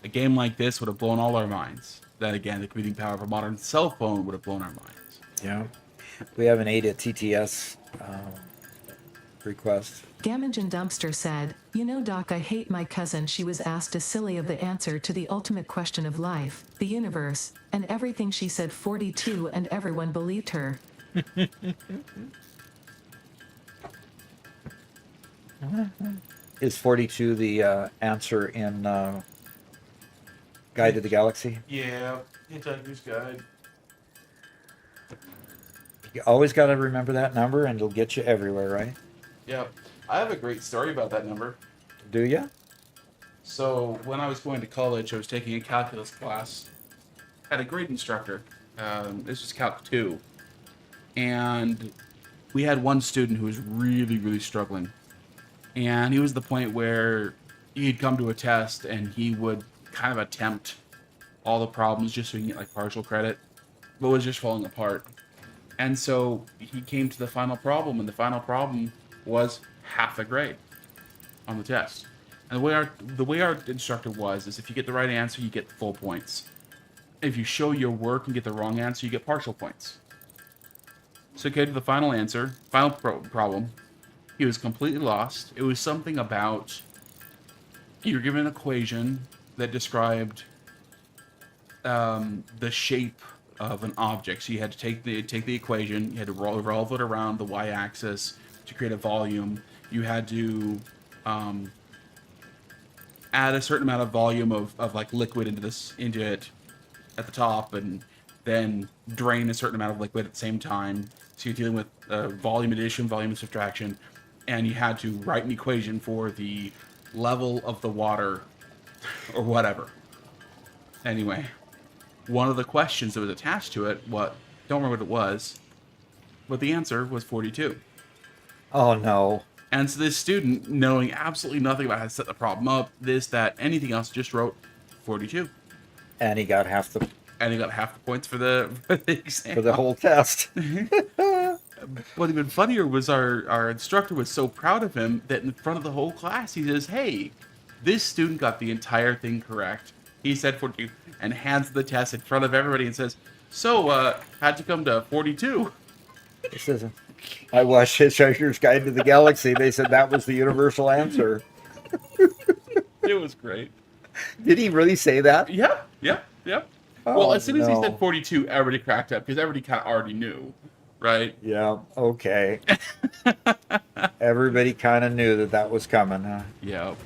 A game like this would have blown all our minds. Then again, the computing power of a modern cell phone would have blown our minds. Yeah. We have an ADA TTS request. Gamage and Dumpster said, you know, Doc, I hate my cousin. She was asked a silly of the answer to the ultimate question of life, the universe, and everything she said 42 and everyone believed her. Is 42 the answer in Guide to the Galaxy? Yeah, Hitchhiker's Guide. You always got to remember that number and it'll get you everywhere, right? Yep. I have a great story about that number. Do you? So when I was going to college, I was taking a calculus class. Had a great instructor. This was Calc 2. And we had one student who was really, really struggling. And he was the point where he'd come to a test and he would kind of attempt all the problems just so he can get like partial credit, but was just falling apart. And so he came to the final problem, and the final problem was half a grade on the test. And the way our instructor was is if you get the right answer, you get full points. If you show your work and get the wrong answer, you get partial points. So he came to the final answer, final problem. He was completely lost. It was something about you were given an equation that described the shape of an object. So you had to take the equation, you had to revolve it around the y-axis to create a volume. You had to add a certain amount of volume of like liquid into it at the top, and then drain a certain amount of liquid at the same time. So you're dealing with volume addition, volume subtraction, and you had to write an equation for the level of the water or whatever. Anyway, one of the questions that was attached to it, don't remember what it was, but the answer was 42. Oh, no. And so this student, knowing absolutely nothing about how to set the problem up, this, that, anything else, just wrote 42. And he got half the points for the exam. for the whole test. What even funnier was our instructor was so proud of him that in front of the whole class, he says, hey, this student got the entire thing correct. He said 42 and hands the test in front of everybody and says, so, how'd you come to 42? He says, I watched Hitchhiker's Guide to the Galaxy. They said that was the universal answer. It was great. Did he really say that? Yep. Oh, Well, as soon as he no. said 42, everybody cracked up because everybody kind of already knew, right? Yeah, okay. Everybody kind of knew that was coming, huh? Yep.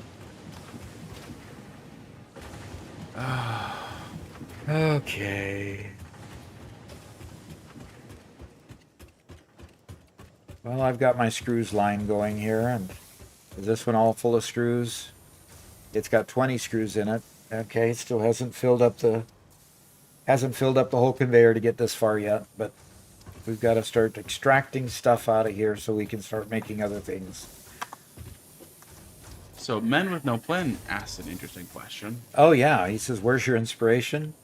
Okay. Well, I've got my screws line going here, and is this one all full of screws? It's got 20 screws in it. Okay, it still hasn't filled up the whole conveyor to get this far yet, but we've got to start extracting stuff out of here so we can start making other things. So, Men with No Plan asked an interesting question. Oh yeah, he says, "Where's your inspiration?"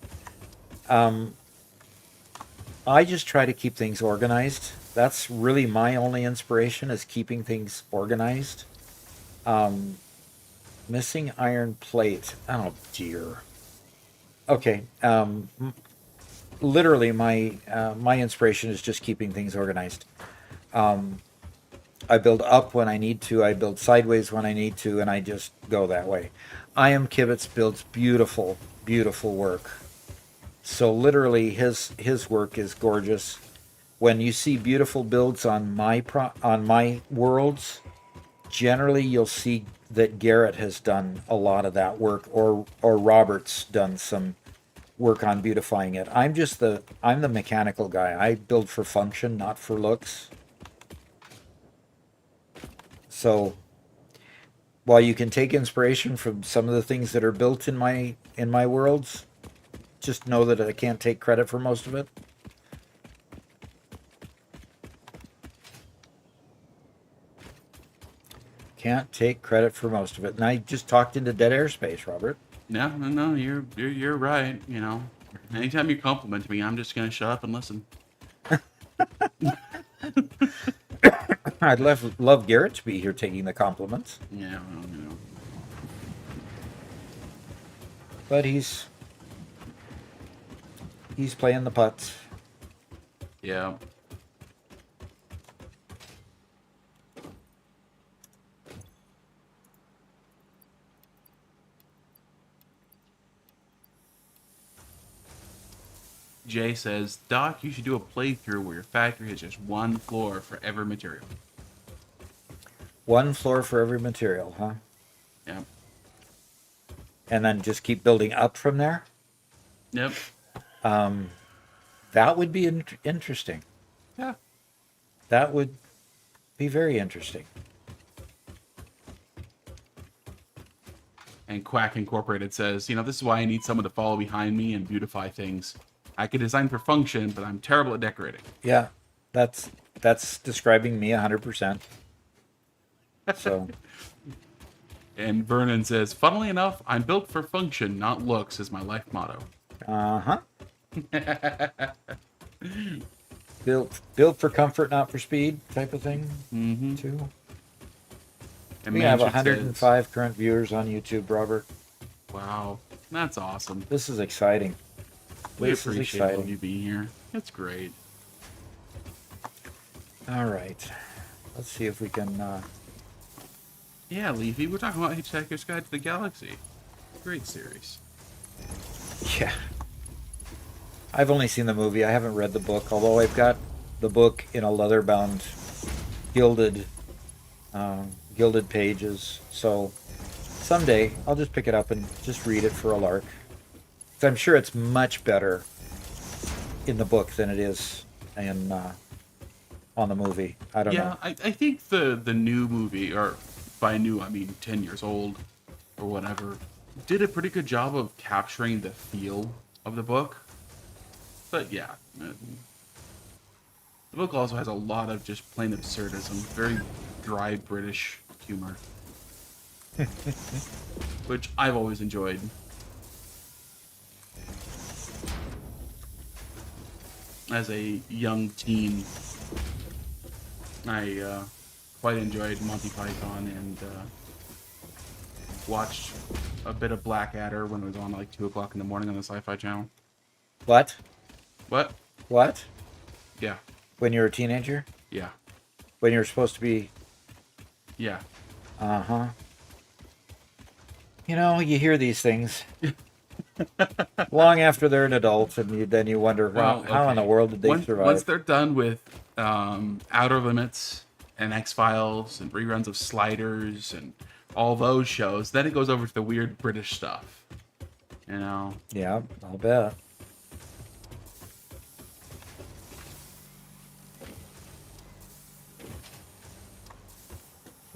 I just try to keep things organized. That's really my only inspiration, is keeping things organized. Missing iron plate. Oh dear. Okay. Literally, my inspiration is just keeping things organized. I build up when I need to. I build sideways when I need to, and I just go that way. I Am Kibitz builds beautiful, beautiful work. So literally, his work is gorgeous. When you see beautiful builds on my worlds, generally you'll see that Garrett has done a lot of that work, or Robert's done some work on beautifying it. I'm the mechanical guy. I build for function, not for looks. So while you can take inspiration from some of the things that are built in my worlds, just know that I can't take credit for most of it. Can't take credit for most of it. And I just talked into dead airspace, Robert. No, you're right. You know, anytime you compliment me, I'm just gonna shut up and listen. I'd love Garrett to be here taking the compliments. Yeah, well, you know. But he's playing the putts. Yeah. Jay says, Doc, you should do a playthrough where your factory has just one floor for every material. One floor for every material, huh? Yep. And then just keep building up from there? Yep. That would be interesting. Yeah. That would be very interesting. And Quack Incorporated says, this is why I need someone to follow behind me and beautify things. I could design for function, but I'm terrible at decorating. Yeah, that's describing me 100%. So. And Vernon says, funnily enough, I'm built for function, not looks, is my life motto. Uh-huh. built for comfort, not for speed, type of thing. Mm-hmm. Too. And We have Manchik 105 says, current viewers on YouTube, Robert. wow, that's awesome. This is exciting. We This is appreciate all exciting. of you being here. It's great. All right. Let's see if we can... Yeah, Leafy, we're talking about Hitchhiker's Guide to the Galaxy. Great series. Yeah. I've only seen the movie. I haven't read the book, although I've got the book in a leather-bound, gilded pages. So someday I'll just pick it up and just read it for a lark. 'Cause I'm sure it's much better in the book than it is in on the movie. I don't know. I think the new movie, or by new I mean 10 years old or whatever, did a pretty good job of capturing the feel of the book. But yeah, the book also has a lot of just plain absurdism, very dry British humor, which I've always enjoyed. As a young teen, I quite enjoyed Monty Python and watched a bit of Blackadder when it was on like 2 o'clock in the morning on the Sci-Fi Channel. What? What? What? Yeah. When you were a teenager? Yeah. When you were supposed to be... Yeah. Uh-huh. You hear these things long after they're an adult, and then you wonder, how in the world did they survive? Once they're done with Outer Limits and X-Files and reruns of Sliders and all those shows, then it goes over to the weird British stuff. Yeah, I'll bet.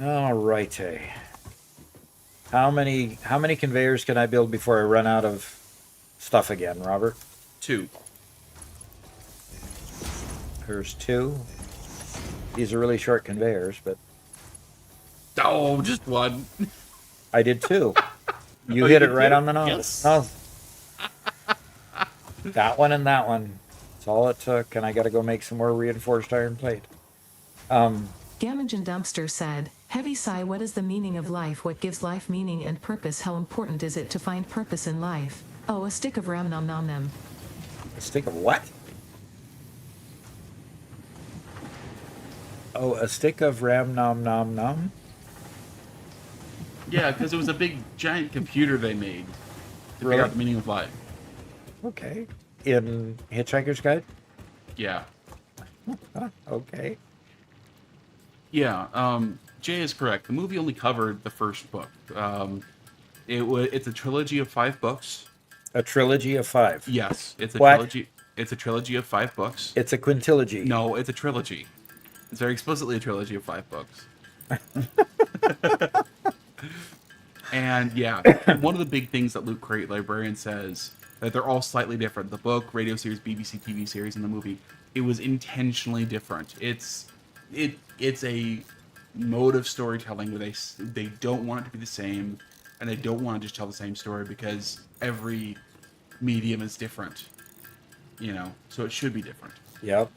All righty. How many conveyors can I build before I run out of stuff again, Robert? 2. There's 2. These are really short conveyors, but Oh, just 1. I did 2. You Oh, hit you it right did? on the nose. Yes. Oh. That one and that one. That's all it took, and I got to go make some more reinforced iron plate. Gamagen Dumpster said, Heavy sigh, what is the meaning of life? What gives life meaning and purpose? How important is it to find purpose in life? Oh, a stick of ram nom nom nom. A stick of what? Oh, a stick of ram nom nom nom? Yeah, because it was a big, giant computer they made to Really? figure out the meaning of life. Okay. in Hitchhiker's Guide? Yeah. Okay. Yeah, Jay is correct. The movie only covered the first book. It's a trilogy of 5 books. A trilogy of 5. Yes, it's a What? trilogy. It's a trilogy of 5 books. It's a quintilogy. No, it's a trilogy. It's very explicitly a trilogy of 5 books. And yeah, one of the big things that Loot Crate Librarian says that they're all slightly different. The book, radio series, BBC TV series, and the movie. It was intentionally different. It's a mode of storytelling where they don't want it to be the same, and they don't want to just tell the same story because every medium is different. So it should be different. Yep.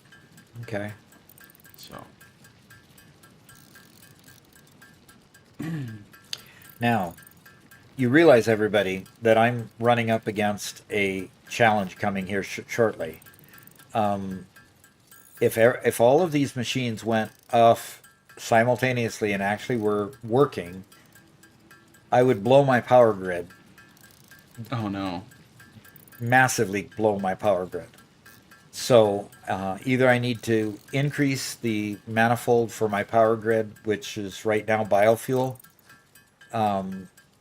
Okay. So Now, you realize, everybody, that I'm running up against a challenge coming here shortly. If all of these machines went off simultaneously and actually were working, I would blow my power grid. oh no. Massively blow my power grid. So either I need to increase the manifold for my power grid, which is right now biofuel,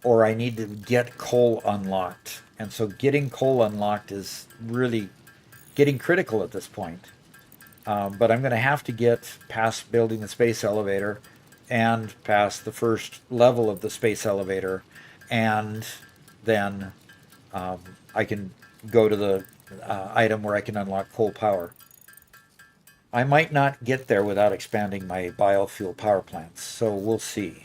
or I need to get coal unlocked. And so getting coal unlocked is really getting critical at this point. But I'm going to have to get past building the space elevator and past the first level of the space elevator, and then I can go to the item where I can unlock coal power. I might not get there without expanding my biofuel power plants, so we'll see.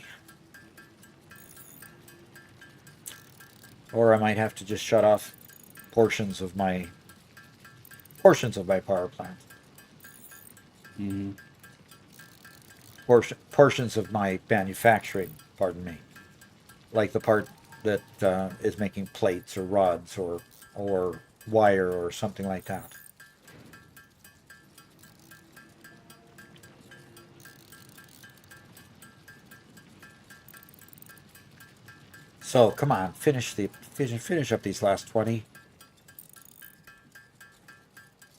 Or I might have to just shut off portions of my power plant. Mm-hmm. Portions of my manufacturing, pardon me. Like the part that is making plates or rods or wire or something like that. So come on, finish up these last 20.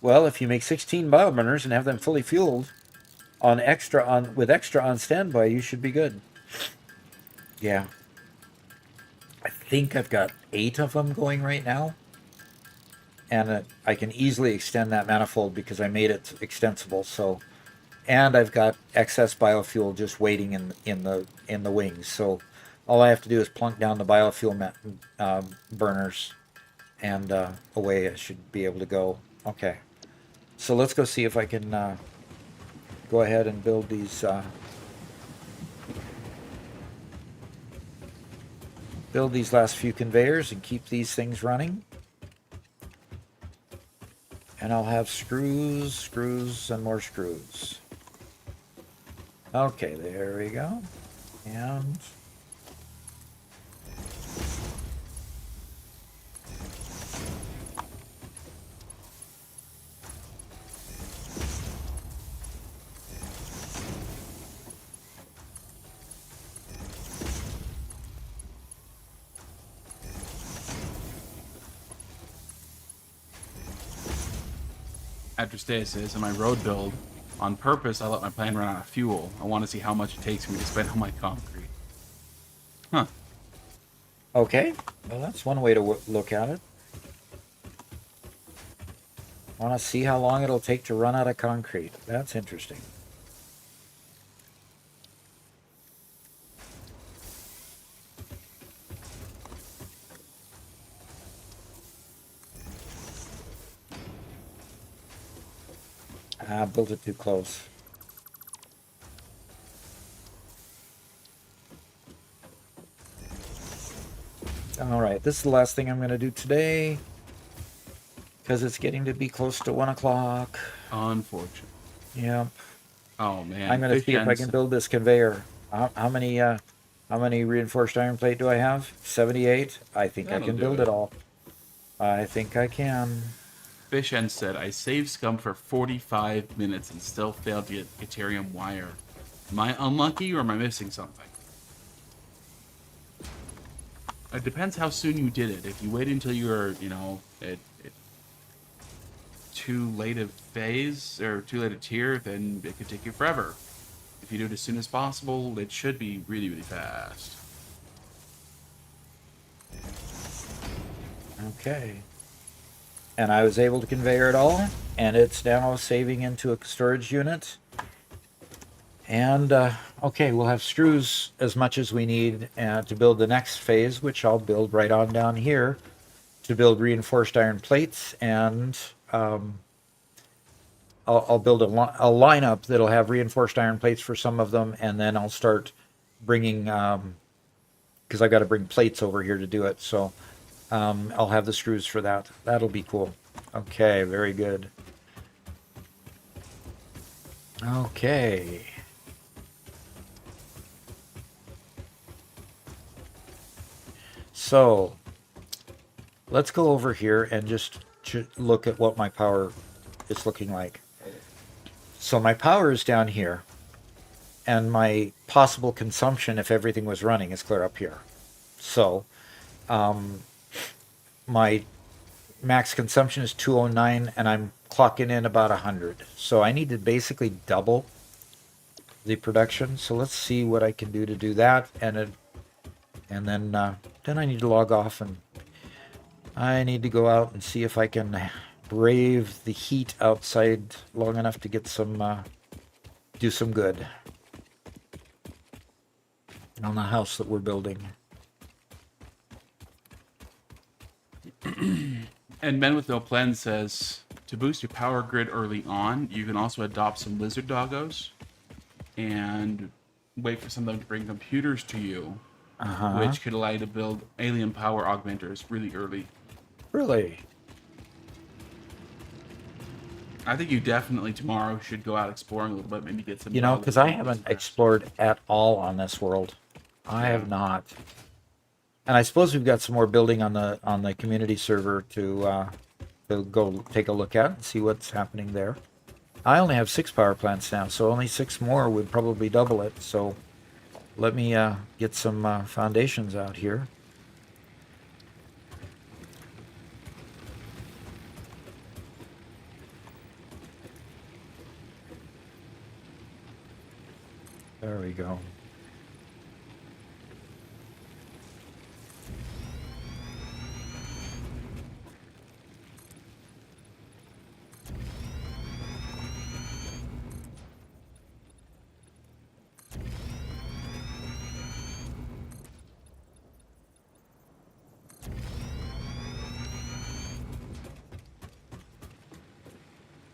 Well, if you make 16 bioburners and have them fully fueled with extra on standby, you should be good. Yeah. I think I've got 8 of them going right now. And I can easily extend that manifold because I made it extensible. So, and I've got excess biofuel just waiting in the wings. So, all I have to do is plunk down the biofuel burners, and away I should be able to go. Okay. So let's go see if I can go ahead and build these last few conveyors and keep these things running. And I'll have screws, and more screws. Okay, there we go. And After stasis, in my road build, on purpose, I let my plane run out of fuel. I want to see how much it takes me to spend on my concrete. Huh. okay, well, that's one way to look at it. I want to see how long it'll take to run out of concrete. That's interesting. I built it too close. All right, this is the last thing I'm going to do today because it's getting to be close to 1 o'clock. Unfortunate. Yep. Oh man. I'm going to see if I can build this conveyor. How many reinforced iron plate do I have? 78. I think I can build it all. I think I can. Fish End said, I saved scum for 45 minutes and still failed to get Ethereum wire. Am I unlucky or am I missing something? It depends how soon you did it. If you wait until you're, too late a phase or too late a tier, then it could take you forever. If you do it as soon as possible, it should be really, really fast. Okay. And I was able to conveyor it all, and it's now saving into a storage unit. And, okay, we'll have screws as much as we need to build the next phase, which I'll build right on down here to build reinforced iron plates. And I'll build a lineup that'll have reinforced iron plates for some of them, and then I'll start bringing, because I got to bring plates over here to do it. So I'll have the screws for that. That'll be cool. Okay, very good. Okay. So let's go over here and just look at what my power is looking like. So my power is down here, and my possible consumption, if everything was running, is clear up here. So my max consumption is 209, and I'm clocking in about 100. So I need to basically double the production. So let's see what I can do to do that, and then I need to log off, and I need to go out and see if I can brave the heat outside long enough to get some do some good on the house that we're building. And Men with No Plan says, to boost your power grid early on, you can also adopt some lizard doggos and wait for some of them to bring computers to you, which could allow you to build alien power augmenters really early. Really? I think you definitely tomorrow should go out exploring a little bit, maybe get some... You know, because I haven't explored at all on this world. I have not. And I suppose we've got some more building on the community server to go take a look at and see what's happening there. I only have 6 power plants now, so only 6 more would probably double it. So let me get some foundations out here. There we go.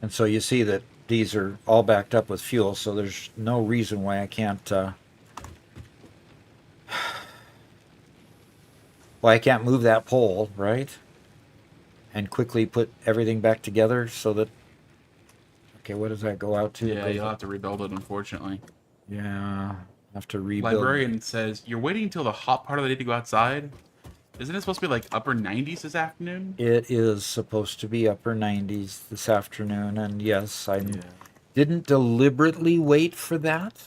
And so you see that these are all backed up with fuel, so there's no reason why I can't move that pole, right? And quickly put everything back together so that... Okay, what does that go out to? Yeah, you'll have to rebuild it, unfortunately. Yeah, have to rebuild. Librarian says, you're waiting until the hot part of the day to go outside? Isn't it supposed to be like upper 90s this afternoon? It is supposed to be upper 90s this afternoon, and yes, I didn't deliberately wait for that.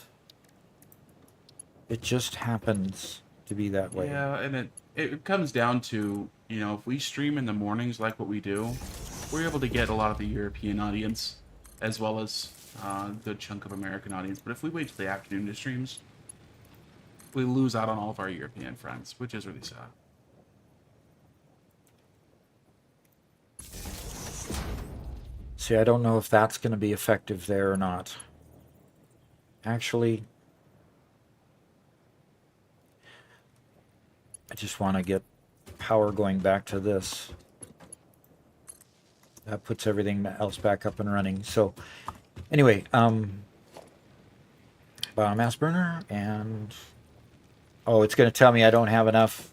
It just happens to be that way. Yeah, and it comes down to, you know, if we stream in the mornings like what we do, we're able to get a lot of the European audience, as well as a good chunk of American audience. But if we wait till the afternoon to streams, we lose out on all of our European friends, which is really sad. See, I don't know if that's going to be effective there or not. Actually, I just want to get power going back to this. That puts everything else back up and running. So, anyway, biomass burner, and... Oh, it's going to tell me I don't have enough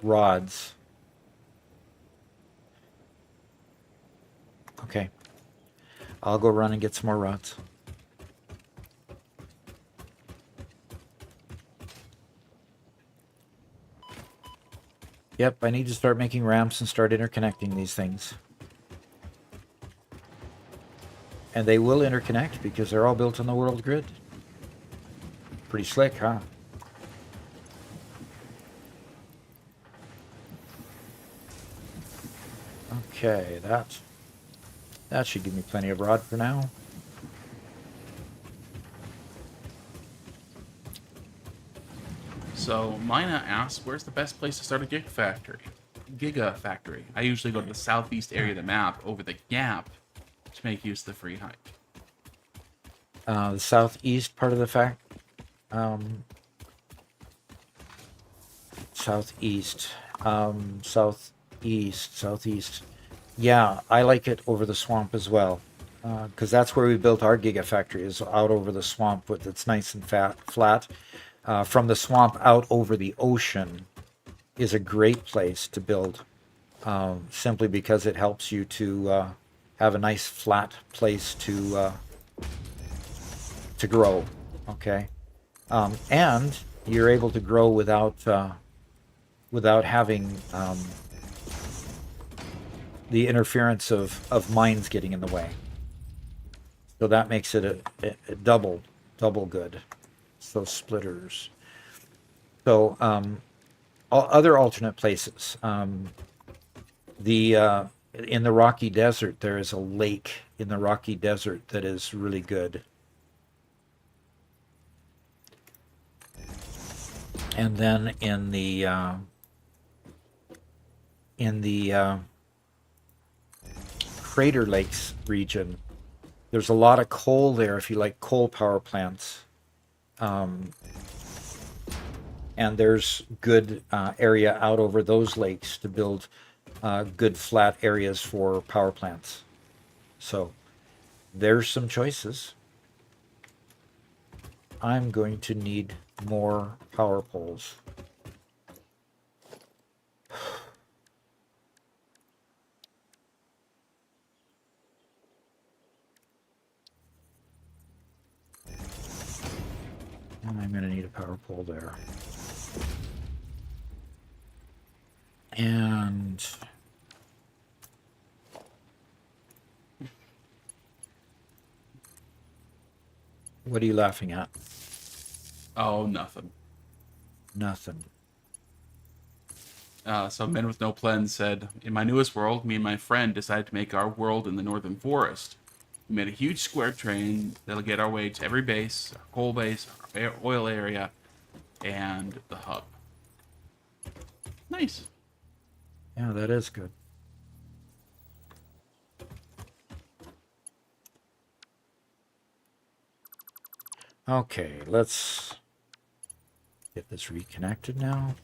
rods. Okay. I'll go run and get some more rods. Yep, I need to start making ramps and start interconnecting these things. And they will interconnect because they're all built on the world grid. Pretty slick, huh? Okay, that That should give me plenty of rod for now. So Mina asks, where's the best place to start a gigafactory? I usually go to the southeast area of the map over the gap to make use of the free hike. The southeast part of the southeast, southeast. Yeah, I like it over the swamp as well, because that's where we built our gigafactory, is out over the swamp, with it's nice and flat. From the swamp out over the ocean is a great place to build, simply because it helps you to have a nice flat place to grow. Okay, and you're able to grow without having the interference of mines getting in the way. So that makes it a double good. So splitters. So other alternate places. In the Rocky Desert, there is a lake in the Rocky Desert that is really good. And then in the Crater Lakes region, there's a lot of coal there if you like coal power plants. And there's good area out over those lakes to build good flat areas for power plants. So there's some choices. I'm going to need more power poles. And I'm going to need a power pole there. And what are you laughing at? Oh, nothing. Nothing. So Men with No Plan said, in my newest world, me and my friend decided to make our world in the northern forest. We made a huge square train that'll get our way to every base, our coal base, our oil area, and the hub. Nice. Yeah, that is good. Okay, let's get this reconnected now.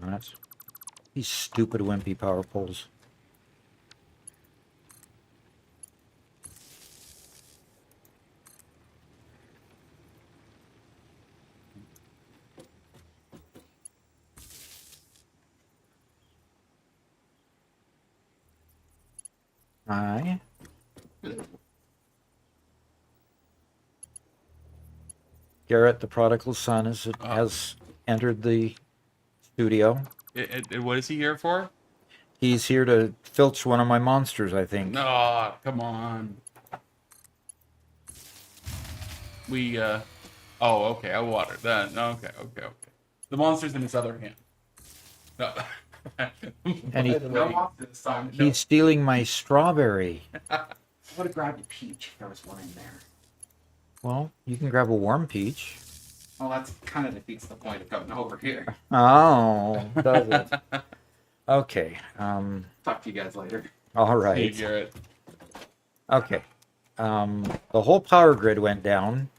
Darn it. These stupid wimpy power poles. Aye. Garrett, the prodigal son, has entered the studio. What is he here for? He's here to filch one of my monsters, I think. No, come on. Oh, okay, I watered that. Okay. The monster's in his other hand. No. And No. he's stealing my strawberry. I would have grabbed a peach if there was one in there. Well, you can grab a warm peach. Well, that's kind of defeats the point of coming over here. Oh, does it? Okay. Talk to you guys later. All Hey, right. Garrett. Okay. The whole power grid went down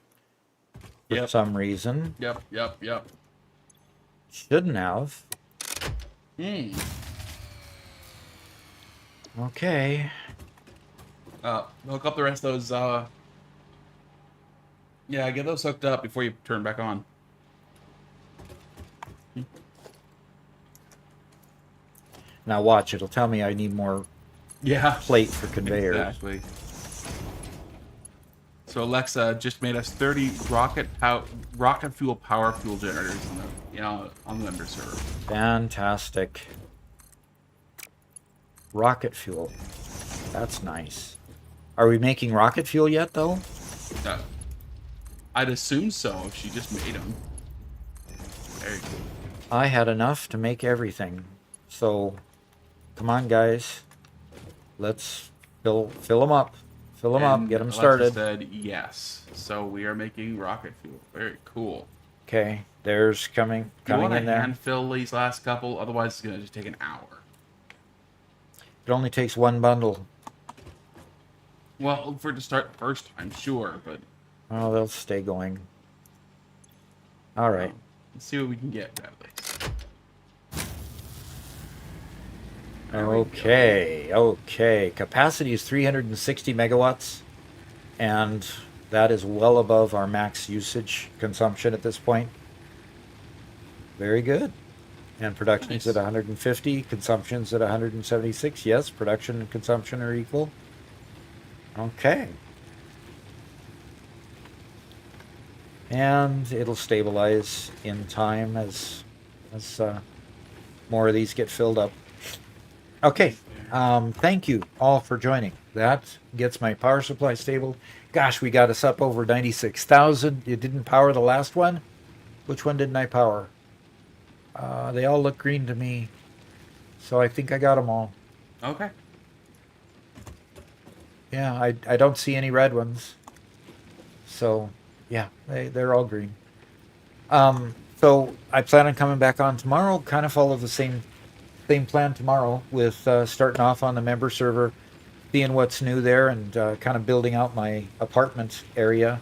for Yep. some reason. Yep. Shouldn't have. Okay. Hook up the rest of those. Yeah, get those hooked up before you turn back on. Now watch, it'll tell me I need more Yeah. plate for conveyors. Exactly. So Alexa just made us 30 rocket fuel power fuel generators on the member server. Fantastic. Rocket fuel. That's nice. Are we making rocket fuel yet, though? I'd assume so if she just made them. Very cool. I had enough to make everything. So, come on, guys. Let's fill them up. Fill them up. Get them Alexa started. said yes. So we are making rocket fuel. Very cool. Okay, there's coming You want to in there. hand fill these last couple? Otherwise, it's going to just take an hour. It only takes one bundle. Well, for it to start the first time, sure, but Oh, they'll stay going. All right. let's see what we can get at least. Okay. Capacity is 360 megawatts, and that is well above our max usage consumption at this point. Very good. And production's Nice. at 150, consumption's at 176. Yes, production and consumption are equal. Okay. And it'll stabilize in time as more of these get filled up. Okay. Thank you all for joining. That gets my power supply stable. Gosh, we got us up over 96,000. You didn't power the last one? Which one didn't I power? They all look green to me. So I think I got them all. Okay. Yeah, I don't see any red ones. So, yeah, they're all green. So I plan on coming back on tomorrow. Kind of follow the same plan tomorrow with starting off on the member server, seeing what's new there, and kind of building out my apartment area.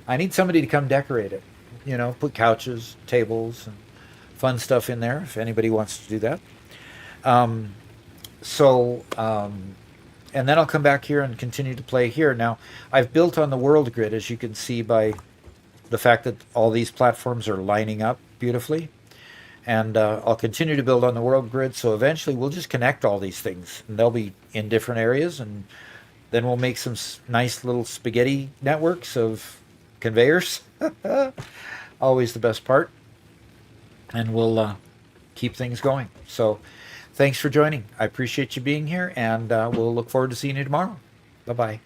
I need somebody to come decorate it. You know, put couches, tables, and fun stuff in there if anybody wants to do that. And then I'll come back here and continue to play here. Now, I've built on the world grid, as you can see by the fact that all these platforms are lining up beautifully. And I'll continue to build on the world grid, so eventually we'll just connect all these things. And they'll be in different areas, and then we'll make some nice little spaghetti networks of conveyors. Always the best part. And we'll keep things going. So thanks for joining. I appreciate you being here, and we'll look forward to seeing you tomorrow. Bye-bye.